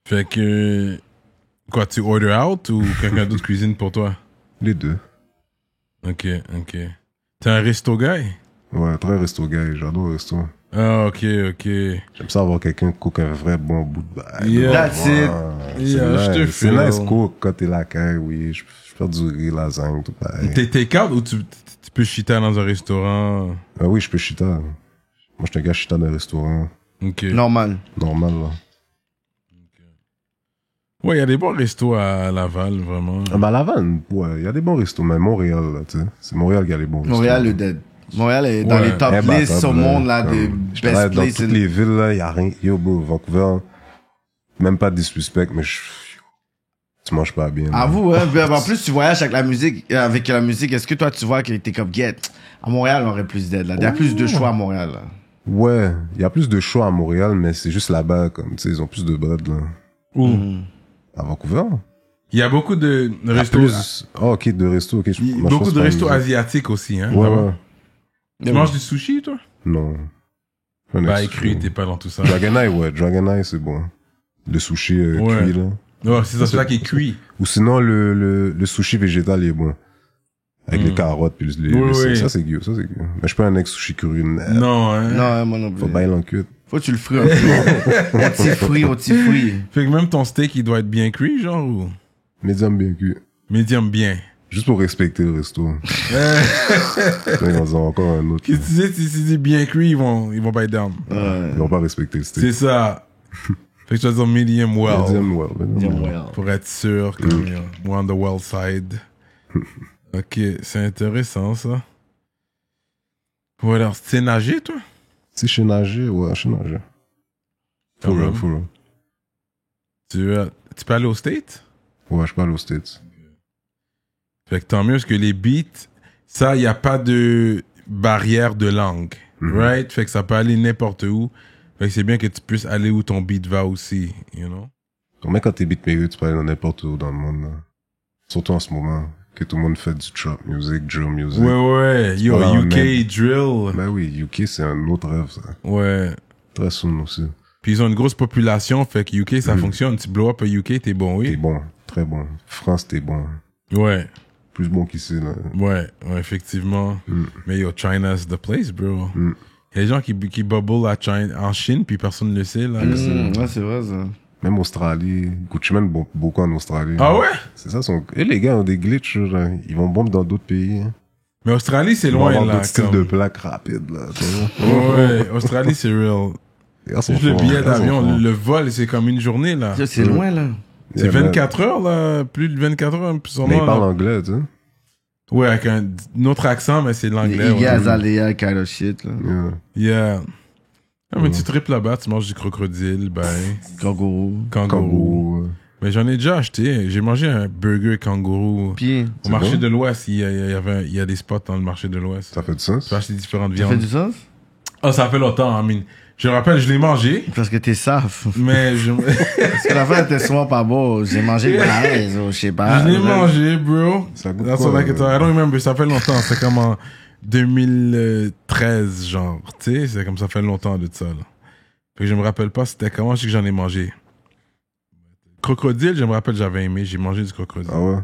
[SPEAKER 2] Fait que... Quoi, tu order out ou quelqu'un d'autre cuisine pour toi?
[SPEAKER 4] Les deux.
[SPEAKER 2] Ok, ok. T'es un resto guy?
[SPEAKER 4] Ouais, très resto gars. J'adore le resto.
[SPEAKER 2] Ah, ok, ok.
[SPEAKER 4] J'aime ça avoir quelqu'un qui cook un vrai bon bout de bail.
[SPEAKER 2] Yeah.
[SPEAKER 3] That's it.
[SPEAKER 2] Yeah, je te
[SPEAKER 4] nice. C'est
[SPEAKER 2] feel.
[SPEAKER 4] nice cook quand t'es là, quand, oui. Je fais du riz, lasagne, tout pareil.
[SPEAKER 2] T'es take-out ou tu peux chiter dans un restaurant?
[SPEAKER 4] Ah oui, je peux chita. Moi, je suis un gars chita dans un restaurant.
[SPEAKER 2] Ok.
[SPEAKER 3] Normal.
[SPEAKER 4] Normal, là.
[SPEAKER 2] Ouais, il y a des bons restos à Laval, vraiment.
[SPEAKER 4] Ah, bah, Laval, ouais, il y a des bons restos, mais Montréal, là, tu sais. C'est Montréal qui a les bons restos.
[SPEAKER 3] Montréal, le dead. Montréal est dans
[SPEAKER 2] Ouais.
[SPEAKER 3] les top
[SPEAKER 4] Imbattable,
[SPEAKER 3] lists au monde, là, des
[SPEAKER 4] j'étais là,
[SPEAKER 3] best
[SPEAKER 4] dans
[SPEAKER 3] places.
[SPEAKER 4] toutes les villes, là, y a rien. Yo, bro, Vancouver, même pas de disrespect, mais tu manges pas bien.
[SPEAKER 3] À
[SPEAKER 4] là.
[SPEAKER 3] vous, hein. Puis, en plus, tu voyages avec la musique, est-ce que toi, tu vois que t'es comme get? À Montréal, on aurait plus d'aide, là. Il y a plus de choix à Montréal, là.
[SPEAKER 4] Ouais, il y a plus de choix à Montréal, mais c'est juste là-bas, comme, tu sais, ils ont plus de bread, là.
[SPEAKER 2] Où?
[SPEAKER 4] À Vancouver?
[SPEAKER 2] Il y a beaucoup de
[SPEAKER 4] Il y a
[SPEAKER 2] restos...
[SPEAKER 4] plus... Oh, ok, de restos, ok. Moi, je
[SPEAKER 2] Beaucoup
[SPEAKER 4] pense
[SPEAKER 2] de
[SPEAKER 4] pas
[SPEAKER 2] restos
[SPEAKER 4] à
[SPEAKER 2] asiatiques aussi, hein.
[SPEAKER 4] Ouais,
[SPEAKER 2] là-bas.
[SPEAKER 4] ouais.
[SPEAKER 2] Tu manges du sushi, toi?
[SPEAKER 4] Non.
[SPEAKER 2] Bah, écrit, t'es pas dans tout ça.
[SPEAKER 4] Dragon Eye, ouais. Dragon Eye, c'est bon. Le sushi
[SPEAKER 2] Ouais.
[SPEAKER 4] cuit, là.
[SPEAKER 2] Ouais, c'est ça, c'est là qui est cuit.
[SPEAKER 4] Ou sinon, le sushi végétal, il est bon. Avec les carottes, puis les
[SPEAKER 2] Oui, oui.
[SPEAKER 4] ça, c'est good, ça, c'est good. Mais je suis pas un ex sushi curieux.
[SPEAKER 2] Non, hein.
[SPEAKER 3] Non, hein, moi non plus.
[SPEAKER 4] Faut bien l'encuite.
[SPEAKER 3] Faut que tu le frites un peu. On t'y fruit.
[SPEAKER 2] Fait que même ton steak, il doit être bien cuit, genre, ou
[SPEAKER 4] Médium bien cuit.
[SPEAKER 2] médium bien.
[SPEAKER 4] Juste pour respecter le resto. Là, ils vont dire encore un autre.
[SPEAKER 2] Qu'est-ce que tu sais, si c'est bien cuit, ils vont pas être down.
[SPEAKER 4] Ils vont pas respecter le steak.
[SPEAKER 2] C'est ça. Fait que tu vas dire medium well.
[SPEAKER 4] Medium well. Medium well.
[SPEAKER 2] Pour être sûr, comme, we're on the well side. Ok, c'est intéressant, ça. Ouais, alors, tu sais nager, toi?
[SPEAKER 4] Si je sais nager, ouais, je sais nager.
[SPEAKER 2] Quand
[SPEAKER 4] Full
[SPEAKER 2] même.
[SPEAKER 4] run, full run.
[SPEAKER 2] Tu peux aller au States?
[SPEAKER 4] Ouais, je parle aux States.
[SPEAKER 2] Fait que tant mieux, parce que les beats, ça, il n'y a pas de barrière de langue. Right? Fait que ça peut aller n'importe où. Fait que c'est bien que tu puisses aller où ton beat va aussi, you know?
[SPEAKER 4] Même quand t'es beatmaker, tu peux aller dans n'importe où dans le monde, là. Surtout en ce moment, que tout le monde fait du trap music, drill music.
[SPEAKER 2] Ouais. Yo,
[SPEAKER 4] Voilà,
[SPEAKER 2] UK
[SPEAKER 4] même.
[SPEAKER 2] drill.
[SPEAKER 4] Ben oui, UK, c'est un autre rêve, ça.
[SPEAKER 2] Ouais.
[SPEAKER 4] Très soon aussi.
[SPEAKER 2] Puis ils ont une grosse population, fait que UK, ça fonctionne. Tu blow up à UK, t'es bon,
[SPEAKER 4] T'es
[SPEAKER 2] oui?
[SPEAKER 4] bon, très bon. France, t'es bon.
[SPEAKER 2] Ouais.
[SPEAKER 4] Plus bon qu'ici, là.
[SPEAKER 2] Ouais, effectivement. Mais yo, China's the place, bro. Il y a des gens qui bubble en Chine, puis personne ne le sait, là.
[SPEAKER 3] Ouais, c'est vrai, ça.
[SPEAKER 4] Même Australie. Gucci Mane beaucoup en Australie.
[SPEAKER 2] Ah ouais?
[SPEAKER 4] C'est ça, et les gars ont des glitches, là. Ils vont bomber dans d'autres pays. Hein.
[SPEAKER 2] Mais Australie, c'est
[SPEAKER 4] Ils vont
[SPEAKER 2] loin,
[SPEAKER 4] avoir
[SPEAKER 2] là.
[SPEAKER 4] d'autres styles
[SPEAKER 2] comme-
[SPEAKER 4] de plaques rapides, là. tu vois.
[SPEAKER 2] Ouais, Australie, c'est real.
[SPEAKER 4] Les gars sont
[SPEAKER 2] Juste le
[SPEAKER 4] forts,
[SPEAKER 2] billet
[SPEAKER 4] les gars sont
[SPEAKER 2] d'avion,
[SPEAKER 4] forts.
[SPEAKER 2] le vol, c'est comme une journée, là.
[SPEAKER 3] Ça, c'est loin, là.
[SPEAKER 2] C'est
[SPEAKER 4] Yeah,
[SPEAKER 2] 24 heures, là. Plus de 24 heures, plus
[SPEAKER 4] Mais ils
[SPEAKER 2] sûrement.
[SPEAKER 4] parlent
[SPEAKER 2] là.
[SPEAKER 4] anglais, tu sais.
[SPEAKER 2] Ouais, avec un autre accent, mais c'est de l'anglais.
[SPEAKER 3] Les gars,
[SPEAKER 2] Ouais.
[SPEAKER 3] Azalea, kind of shit, là.
[SPEAKER 2] Yeah.
[SPEAKER 4] Yeah.
[SPEAKER 2] Ah, mais tu tripes là-bas, tu manges du crocodile, ben,
[SPEAKER 3] Kangourou.
[SPEAKER 2] kangourou.
[SPEAKER 4] Kangourou.
[SPEAKER 2] Mais j'en ai déjà acheté. J'ai mangé un burger kangourou.
[SPEAKER 3] Puis,
[SPEAKER 2] Au marché
[SPEAKER 4] bon?
[SPEAKER 2] de l'Ouest, il y a des spots dans le marché de l'Ouest.
[SPEAKER 4] Ça fait du sens?
[SPEAKER 2] Tu peux acheter différentes
[SPEAKER 3] ça fait
[SPEAKER 2] viandes.
[SPEAKER 3] du sens?
[SPEAKER 2] Ah, ça fait longtemps, I mean. Je me rappelle, je l'ai mangé,
[SPEAKER 3] Parce que t'es saf.
[SPEAKER 2] mais je,
[SPEAKER 3] Parce que la fin était souvent pas beau. J'ai mangé le braise, je sais pas.
[SPEAKER 2] je l'ai mangé, bro.
[SPEAKER 4] Ça goûte
[SPEAKER 2] That's
[SPEAKER 4] quoi,
[SPEAKER 2] all I can tell. I don't remember. Ça fait longtemps. C'est comme en 2013, genre. Tu sais, c'est comme ça fait longtemps de ça, là. Fait que je me rappelle pas c'était comment, je sais que j'en ai mangé. Crocodile, je me rappelle, j'avais aimé. J'ai mangé du crocodile.
[SPEAKER 4] Ah ouais?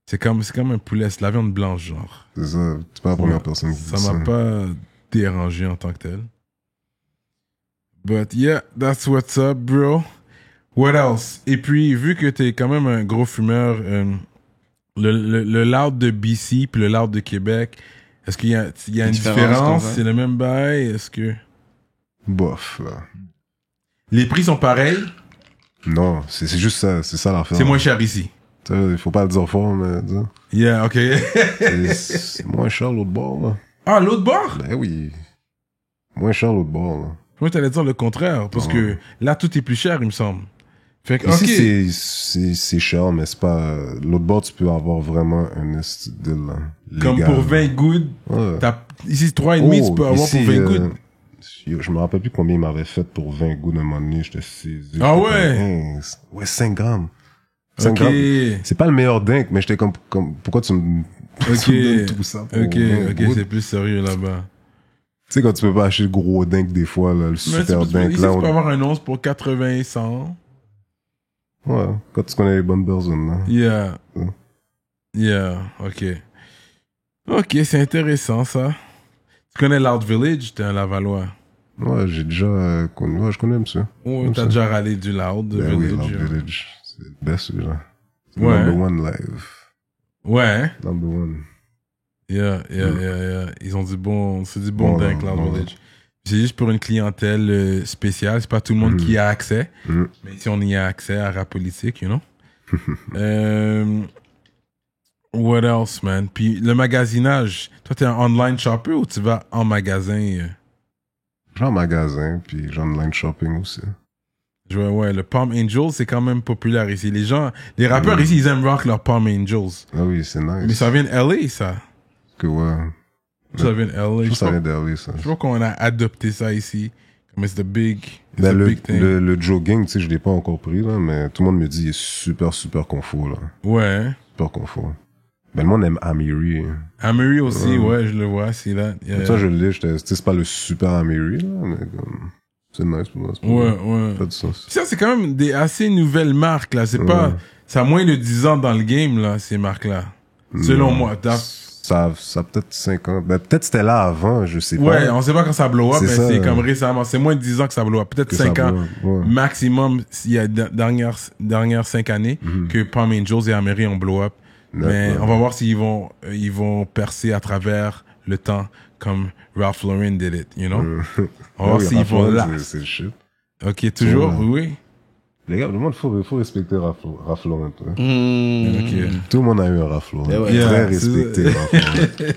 [SPEAKER 2] C'est comme un poulet, c'est la viande blanche, genre.
[SPEAKER 4] C'est ça. C'est pas la première personne qui dit
[SPEAKER 2] Ça
[SPEAKER 4] ça.
[SPEAKER 2] m'a pas dérangé en tant que tel. But yeah, that's what's up, bro. What else? Et puis, vu que t'es quand même un gros fumeur, Le loud de BC puis le loud de Québec, est-ce qu'il y a une différence? C'est le même bail? Est-ce que...
[SPEAKER 4] Bof, là.
[SPEAKER 2] Les prix sont pareils?
[SPEAKER 4] Non, c'est juste ça. C'est ça l'affaire.
[SPEAKER 2] C'est moins cher ici.
[SPEAKER 4] Il faut pas le dire fort, mais...
[SPEAKER 2] Yeah, OK.
[SPEAKER 4] c'est moins cher l'autre bord, là.
[SPEAKER 2] Ah, l'autre bord?
[SPEAKER 4] Ben oui. Moins cher l'autre bord, là.
[SPEAKER 2] Moi, t'allais dire le contraire, parce que là, tout est plus cher, il me semble. Fait que,
[SPEAKER 4] ici, c'est cher, mais c'est pas... L'autre bord, tu peux avoir vraiment un deal, là.
[SPEAKER 2] Comme
[SPEAKER 4] légal,
[SPEAKER 2] pour 20 gouttes,
[SPEAKER 4] ouais.
[SPEAKER 2] Ici, 3,5, tu peux avoir
[SPEAKER 4] ici,
[SPEAKER 2] pour 20 gouttes.
[SPEAKER 4] Je me rappelle plus combien il m'avait fait pour 20 gouttes de moment donné, j'étais saisi.
[SPEAKER 2] Ah ouais?
[SPEAKER 4] Ouais, 5 grammes. 5
[SPEAKER 2] Ok.
[SPEAKER 4] grammes. C'est pas le meilleur drink, mais j'étais comme pourquoi tu me donnes tout ça pour 20 gouttes?
[SPEAKER 2] C'est plus sérieux là-bas.
[SPEAKER 4] Tu sais, quand tu peux pas acheter le gros drink des fois, là, le super drink,
[SPEAKER 2] ici,
[SPEAKER 4] là.
[SPEAKER 2] tu peux avoir un 11 pour 80, 100.
[SPEAKER 4] Ouais, quand tu connais les bonnes personnes, là.
[SPEAKER 2] Yeah.
[SPEAKER 4] Ouais.
[SPEAKER 2] Yeah, ok. Ok, c'est intéressant, ça. Tu connais l'Art Village? T'es un Lavallois.
[SPEAKER 4] Ouais, j'ai déjà connu. Ouais, je connais, monsieur.
[SPEAKER 2] Ouais, t'as déjà râlé du Loud
[SPEAKER 4] Ben oui,
[SPEAKER 2] Village.
[SPEAKER 4] Loud Village. C'est le best, là. C'est
[SPEAKER 2] Ouais.
[SPEAKER 4] number one live.
[SPEAKER 2] Ouais.
[SPEAKER 4] Number one.
[SPEAKER 2] Yeah. Ils ont c'est du bon dingue, Loud
[SPEAKER 4] bon.
[SPEAKER 2] Village. C'est juste pour une clientèle spéciale. C'est pas tout le monde qui a accès. Mais si on y a accès à rap politique, you know. What else, man? Puis le magasinage. Toi, t'es un online shopper ou tu vas en magasin?
[SPEAKER 4] J'ai un magasin, puis j'ai online shopping aussi.
[SPEAKER 2] Ouais, le Palm Angels, c'est quand même populaire ici. Les rappeurs ici, ils aiment rock leur Palm Angels.
[SPEAKER 4] Ah oui, c'est nice.
[SPEAKER 2] Mais ça vient de LA, ça.
[SPEAKER 4] Que ouais.
[SPEAKER 2] Ça vient de LA.
[SPEAKER 4] Je ça vient d'LA, ça.
[SPEAKER 2] Je crois qu'on a adopté ça ici. Comme c'est big thing.
[SPEAKER 4] Le jogging, tu sais, je l'ai pas encore pris, là, mais tout le monde me dit qu'il est super, super confort, là.
[SPEAKER 2] Ouais.
[SPEAKER 4] Super confort. Ben, le monde aime Amiri.
[SPEAKER 2] Amiri aussi, ouais, je le vois, c'est là.
[SPEAKER 4] Comme ça, je l'ai, tu sais, c'est pas le super Amiri, là, mais comme, c'est nice pour moi.
[SPEAKER 2] Ouais.
[SPEAKER 4] Pas du sens.
[SPEAKER 2] Ça, c'est quand même des assez nouvelles marques, là. C'est pas, ça a moins de 10 ans dans le game, là, ces marques-là. Selon moi.
[SPEAKER 4] Ça a peut-être 5 ans. Ben, peut-être c'était là avant, je sais pas.
[SPEAKER 2] Ouais, on sait pas quand ça blow up, mais
[SPEAKER 4] ça,
[SPEAKER 2] c'est comme récemment. C'est moins de 10 ans que ça blow up. Peut-être 5 ans. Maximum, il y a dernières 5 années que Palm Angels et Amiri ont blow up. Mais on va voir s'ils vont percer à travers le temps comme Ralph Lauren did it, you know? On va voir s'ils vont là.
[SPEAKER 4] C'est le shit.
[SPEAKER 2] Ok, toujours, oui.
[SPEAKER 4] Les gars, le monde, faut respecter Ralph Lauren.
[SPEAKER 2] Ok.
[SPEAKER 4] Tout le monde a eu un Ralph Lauren.
[SPEAKER 2] Yeah,
[SPEAKER 4] très respecté, Ralph Lauren.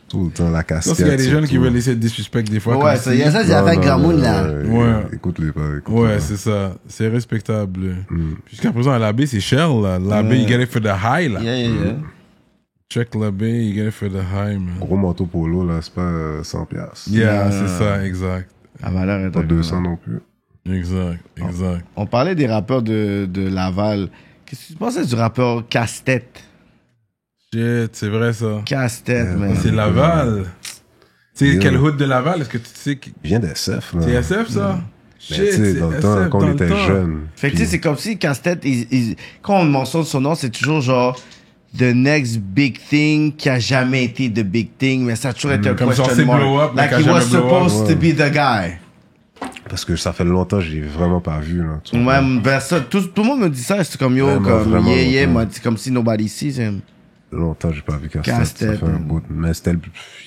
[SPEAKER 4] Tout le temps, la casquette.
[SPEAKER 2] Parce qu'il y a des jeunes qui veulent essayer de disrespect des fois.
[SPEAKER 3] Ouais, il y a ça, c'est avec Gramoun, là.
[SPEAKER 2] Ouais.
[SPEAKER 4] Écoute-les pas.
[SPEAKER 2] Ouais, c'est ça. C'est respectable. Jusqu'à présent, à l'abbé, c'est cher, là. L'abbé, you get it for the high, là.
[SPEAKER 3] Yeah.
[SPEAKER 2] Check l'abbé, you get it for the high, man.
[SPEAKER 4] Gros manteau polo, là, c'est pas 100 $.
[SPEAKER 2] Yeah, c'est ça, exact.
[SPEAKER 3] La valeur est
[SPEAKER 4] Pas 200 non plus.
[SPEAKER 2] Exact.
[SPEAKER 3] On parlait des rappeurs de Laval. Qu'est-ce que tu pensais du rappeur Casse-Tête?
[SPEAKER 2] Shit, c'est vrai, ça.
[SPEAKER 3] Casse-Tête, man.
[SPEAKER 2] C'est Laval. C'est quel hood de Laval? Est-ce que tu sais?
[SPEAKER 4] Il vient d'SF, là.
[SPEAKER 2] C'est SF, ça?
[SPEAKER 4] Mais tu sais, dans le temps, quand on était jeunes.
[SPEAKER 3] Fait que tu sais, c'est comme si Casse-Tête, quand on mentionne son nom, c'est toujours genre the next big thing qui a jamais été the big thing, mais ça a toujours été un
[SPEAKER 2] comme
[SPEAKER 3] question
[SPEAKER 2] censé
[SPEAKER 3] mark.
[SPEAKER 2] blow up, mais
[SPEAKER 3] Like
[SPEAKER 2] qui a
[SPEAKER 3] he was
[SPEAKER 2] jamais blow up.
[SPEAKER 3] supposed to be the guy.
[SPEAKER 4] Parce que ça fait longtemps que je l'ai vraiment pas vu, là.
[SPEAKER 3] Ouais, ben ça, tout le monde me dit ça, c'est comme yo,
[SPEAKER 4] Vraiment,
[SPEAKER 3] comme
[SPEAKER 4] vraiment
[SPEAKER 3] yeah,
[SPEAKER 4] longtemps.
[SPEAKER 3] moi, c'est comme si nobody sees him.
[SPEAKER 4] Longtemps, j'ai pas vu Casse-Tête.
[SPEAKER 3] Casse-Tête,
[SPEAKER 4] Ça fait un
[SPEAKER 3] man.
[SPEAKER 4] bout. Mais c'était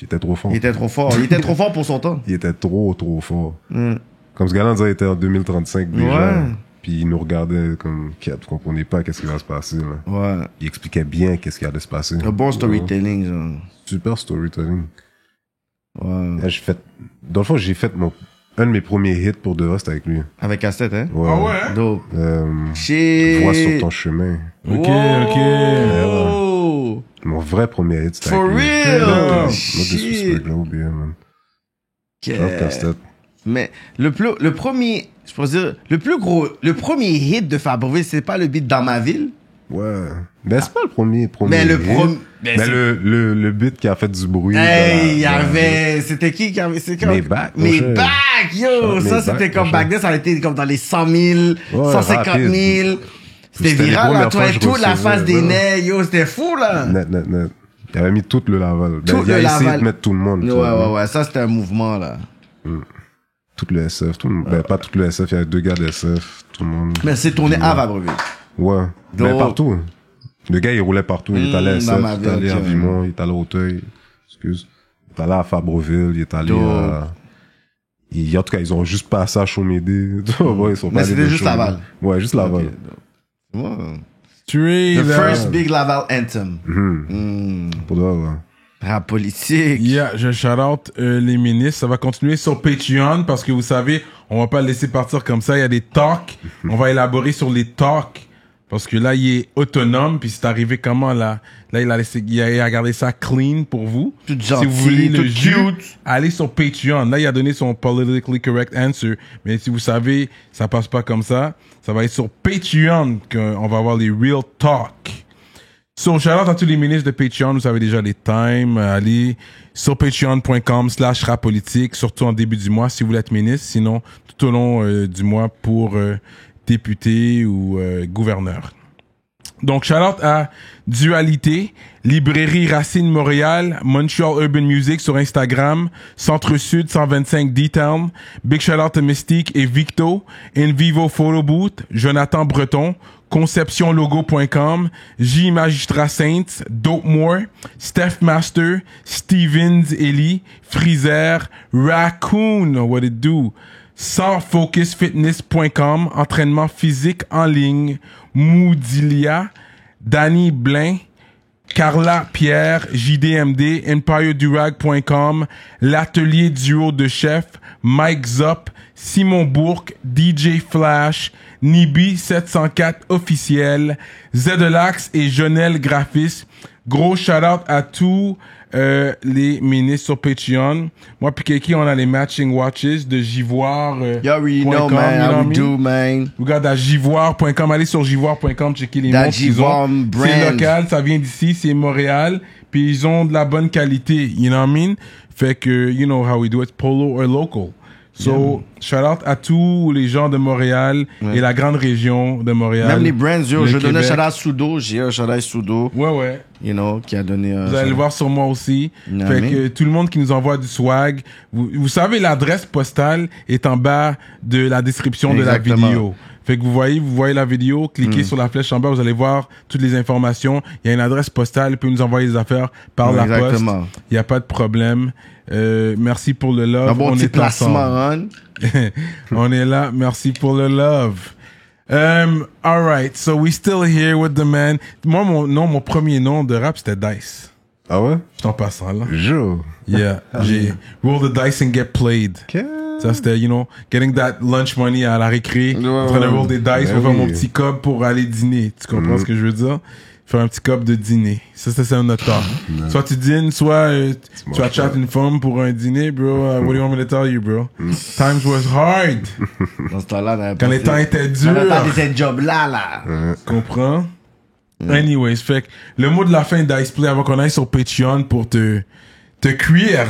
[SPEAKER 4] il était trop fort.
[SPEAKER 3] Il était trop fort. Il était trop fort pour son temps.
[SPEAKER 4] Il était trop fort. Comme ce gars-là, on dirait, il était en 2035 déjà.
[SPEAKER 3] Ouais.
[SPEAKER 4] Puis il nous regardait comme, tu comprenais pas qu'est-ce qui va se passer, là.
[SPEAKER 3] Ouais.
[SPEAKER 4] Il expliquait bien qu'est-ce qui allait se passer.
[SPEAKER 3] Un bon storytelling, genre.
[SPEAKER 4] Super storytelling.
[SPEAKER 3] Ouais.
[SPEAKER 4] Là, dans le fond, j'ai fait un de mes premiers hits pour de vrai, c'était avec lui.
[SPEAKER 3] Avec Casse-Tête, hein?
[SPEAKER 4] Ouais.
[SPEAKER 2] Ah ouais?
[SPEAKER 3] Dope.
[SPEAKER 4] Je vois sur ton chemin.
[SPEAKER 2] Ok.
[SPEAKER 3] Oh!
[SPEAKER 4] Mon vrai premier hit, c'était
[SPEAKER 3] For
[SPEAKER 4] avec lui.
[SPEAKER 3] real?
[SPEAKER 4] Moi,
[SPEAKER 3] Shit.
[SPEAKER 4] de suspect, là, oublié, man. Genre Casse-Tête.
[SPEAKER 3] Mais le premier, je pourrais dire, le premier hit de Fabreville, c'est pas le beat Dans ma ville?
[SPEAKER 4] Ouais. Ben, c'est pas le premier
[SPEAKER 3] Mais le
[SPEAKER 4] hit.
[SPEAKER 3] premier...
[SPEAKER 4] Mais le beat qui a fait du bruit.
[SPEAKER 3] Hey, il y avait... C'était qui avait... C'est comme...
[SPEAKER 4] Maybach, mon
[SPEAKER 3] Maybach,
[SPEAKER 4] cher.
[SPEAKER 3] yo! Ça,
[SPEAKER 4] Maybach,
[SPEAKER 3] c'était comme
[SPEAKER 4] mon
[SPEAKER 3] back
[SPEAKER 4] cher.
[SPEAKER 3] then, ça a été comme dans les 100 000, 150 000.
[SPEAKER 4] rapide.
[SPEAKER 3] C'était
[SPEAKER 4] C'était les
[SPEAKER 3] viral, là,
[SPEAKER 4] premières
[SPEAKER 3] toi
[SPEAKER 4] fois
[SPEAKER 3] et
[SPEAKER 4] que
[SPEAKER 3] tout,
[SPEAKER 4] je
[SPEAKER 3] la
[SPEAKER 4] recevais,
[SPEAKER 3] face des
[SPEAKER 4] ouais.
[SPEAKER 3] nez, yo, c'était fou, là!
[SPEAKER 4] Net. Il avait mis tout le Laval. Ben,
[SPEAKER 3] Tout
[SPEAKER 4] il a
[SPEAKER 3] le
[SPEAKER 4] essayé
[SPEAKER 3] Laval.
[SPEAKER 4] de mettre tout le monde. tu
[SPEAKER 3] Ouais,
[SPEAKER 4] vois.
[SPEAKER 3] ouais, ça, c'était un mouvement, là.
[SPEAKER 4] Tout le SF. Ben, pas tout le SF. Il y avait 2 gars de SF. Tout le monde.
[SPEAKER 3] Mais c'est tourné à Fabreville.
[SPEAKER 4] Ouais.
[SPEAKER 3] Donc-
[SPEAKER 4] Ben, partout. Le gars, il roulait partout. Il est allé à SF,
[SPEAKER 3] dans ma
[SPEAKER 4] il est allé à
[SPEAKER 3] ville,
[SPEAKER 4] Vimont, il est allé à Auteuil. Excuse. Il est allé à Fabreville, il est allé à... En tout cas, ils ont juste passé à Chaumédé. Ouais, ils sont
[SPEAKER 3] Mais
[SPEAKER 4] pas allés
[SPEAKER 3] c'était
[SPEAKER 4] de
[SPEAKER 3] juste
[SPEAKER 4] Chaumédé.
[SPEAKER 3] Laval.
[SPEAKER 4] Ouais, juste Laval.
[SPEAKER 3] Wow.
[SPEAKER 2] Straight
[SPEAKER 3] The
[SPEAKER 2] up.
[SPEAKER 3] first big Laval anthem.
[SPEAKER 4] Pour de vrai, ouais.
[SPEAKER 3] Rap politique.
[SPEAKER 2] Yeah, je shout out les ministres. Ça va continuer sur Patreon parce que vous savez, on va pas le laisser partir comme ça. Il y a des talks. On va élaborer sur les talks parce que là, il est autonome. Puis c'est arrivé comment là? Là, il a gardé ça clean pour vous.
[SPEAKER 3] Tout
[SPEAKER 2] Si
[SPEAKER 3] gentil,
[SPEAKER 2] vous voulez le
[SPEAKER 3] tout
[SPEAKER 2] jus,
[SPEAKER 3] cute.
[SPEAKER 2] allez sur Patreon. Là, il a donné son politically correct answer. Mais si vous savez, ça passe pas comme ça. Ça va être sur Patreon qu'on va avoir les real talk. So, shout-out à tous les ministres de Patreon. Vous avez déjà les times. Allez sur patreon.com/rappolitique, surtout en début du mois si vous voulez être ministre. Sinon, tout au long du mois pour député ou gouverneur. Donc, shout-out à Dualité, Librairie Racine Montréal, Montreal Urban Music sur Instagram, Centre-Sud 125 D-Town, Big shout-out à Mystique et Victo, In Vivo Photo Booth, Jonathan Breton, ConceptionLogo.com, J Magistrat Saints, Dope More, Steph Master, Stevens Ellie, Freezer, Raccoon, what it do, SansFocusFitness.com, entraînement physique en ligne, Moudilia, Danny Blain, Carla Pierre, JDMD, EmpireDurag.com, l'atelier duo de chef, Mike Zop, Simon Bourque, DJ Flash, Nibi 704 officiel, Zedelax et Jonel Graphis. Gros shout-out à tous les ministres sur Patreon. Moi puis Keki, on a les matching watches de Jivoire.
[SPEAKER 3] You already know, man. How we do, man.
[SPEAKER 2] Vous regardez à jivoire.com. Allez sur jivoire.com, checker les
[SPEAKER 3] That
[SPEAKER 2] montres qu'ils
[SPEAKER 3] Jivoire
[SPEAKER 2] ont.
[SPEAKER 3] brand.
[SPEAKER 2] C'est local, ça vient d'ici, c'est Montréal. Puis ils ont de la bonne qualité, you know what I mean? Fait que, you know how we do it, polo or local. So, shout out à tous les gens de Montréal et la grande région de Montréal.
[SPEAKER 3] Même les brands, yo,
[SPEAKER 2] le
[SPEAKER 3] je donnais
[SPEAKER 2] Québec.
[SPEAKER 3] shout out Sudo, j'ai un shout out Sudo,
[SPEAKER 2] Ouais.
[SPEAKER 3] you know, qui a donné
[SPEAKER 2] Vous allez le voir sur moi aussi.
[SPEAKER 3] Non,
[SPEAKER 2] Fait
[SPEAKER 3] mais-
[SPEAKER 2] que tout le monde qui nous envoie du swag, vous savez, l'adresse postale est en bas de la description
[SPEAKER 3] Exactement.
[SPEAKER 2] de la vidéo. Fait que vous voyez la vidéo, cliquez sur la flèche en bas, vous allez voir toutes les informations. Il y a une adresse postale, vous pouvez nous envoyer les affaires par la
[SPEAKER 3] Exactement.
[SPEAKER 2] poste. Il n'y a pas de problème. Merci pour le love.
[SPEAKER 3] un bon
[SPEAKER 2] On
[SPEAKER 3] petit
[SPEAKER 2] est
[SPEAKER 3] placement,
[SPEAKER 2] ensemble.
[SPEAKER 3] hein.
[SPEAKER 2] On est là. Merci pour le love. All right. So we still here with the man. Moi, mon premier nom de rap, c'était Dice.
[SPEAKER 4] Ah ouais?
[SPEAKER 2] Je t'en passe là.
[SPEAKER 4] Joe.
[SPEAKER 2] Yeah. J'ai roll the dice and get played. Ça, c'était, you know, getting that lunch money à la récré. En train de roll des dice pour faire mon petit cob pour aller dîner. Tu comprends ce que je veux dire? Faire un petit cob de dîner. Ça, c'est notre temps. Soit tu dînes, soit tu vas chat une femme pour un dîner, bro. What do you want me to tell you, bro? Times was hard.
[SPEAKER 3] Dans ce temps-là, on avait
[SPEAKER 2] Quand
[SPEAKER 3] pas
[SPEAKER 2] les
[SPEAKER 3] fait-
[SPEAKER 2] temps étaient
[SPEAKER 3] on avait pas
[SPEAKER 2] durs.
[SPEAKER 3] des jobs là.
[SPEAKER 2] Comprends? Anyways, fait que le mot de la fin d'Iceplay avant qu'on aille sur Patreon pour te cuire,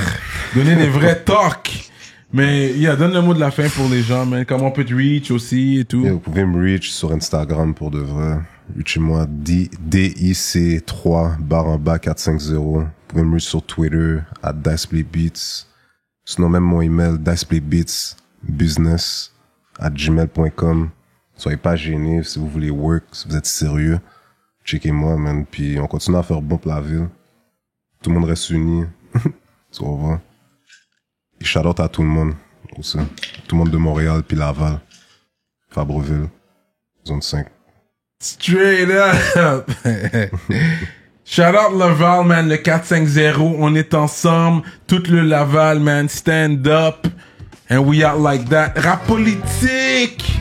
[SPEAKER 2] donner des vrais talks. Mais, donne le mot de la fin pour les gens, man. Comment on peut te reach aussi et tout.
[SPEAKER 4] Et vous pouvez me reach sur Instagram pour de vrai. Reachez-moi DIC3/450. Vous pouvez me reach sur Twitter @DicePlayBeats. Sinon même mon email diceplaybeatsbusiness@gmail.com. Soyez pas gênés si vous voulez work, si vous êtes sérieux. Checkez-moi, man. Puis on continue à faire bon pour la ville. Tout le monde reste uni. Ça va. Et shout out à tout le monde aussi. Tout le monde de Montréal puis Laval. Fabreville. Zone 5.
[SPEAKER 2] Straight up! Shout out Laval, man, le 450. On est ensemble. Tout le Laval, man. Stand up. And we out like that. Rap politique!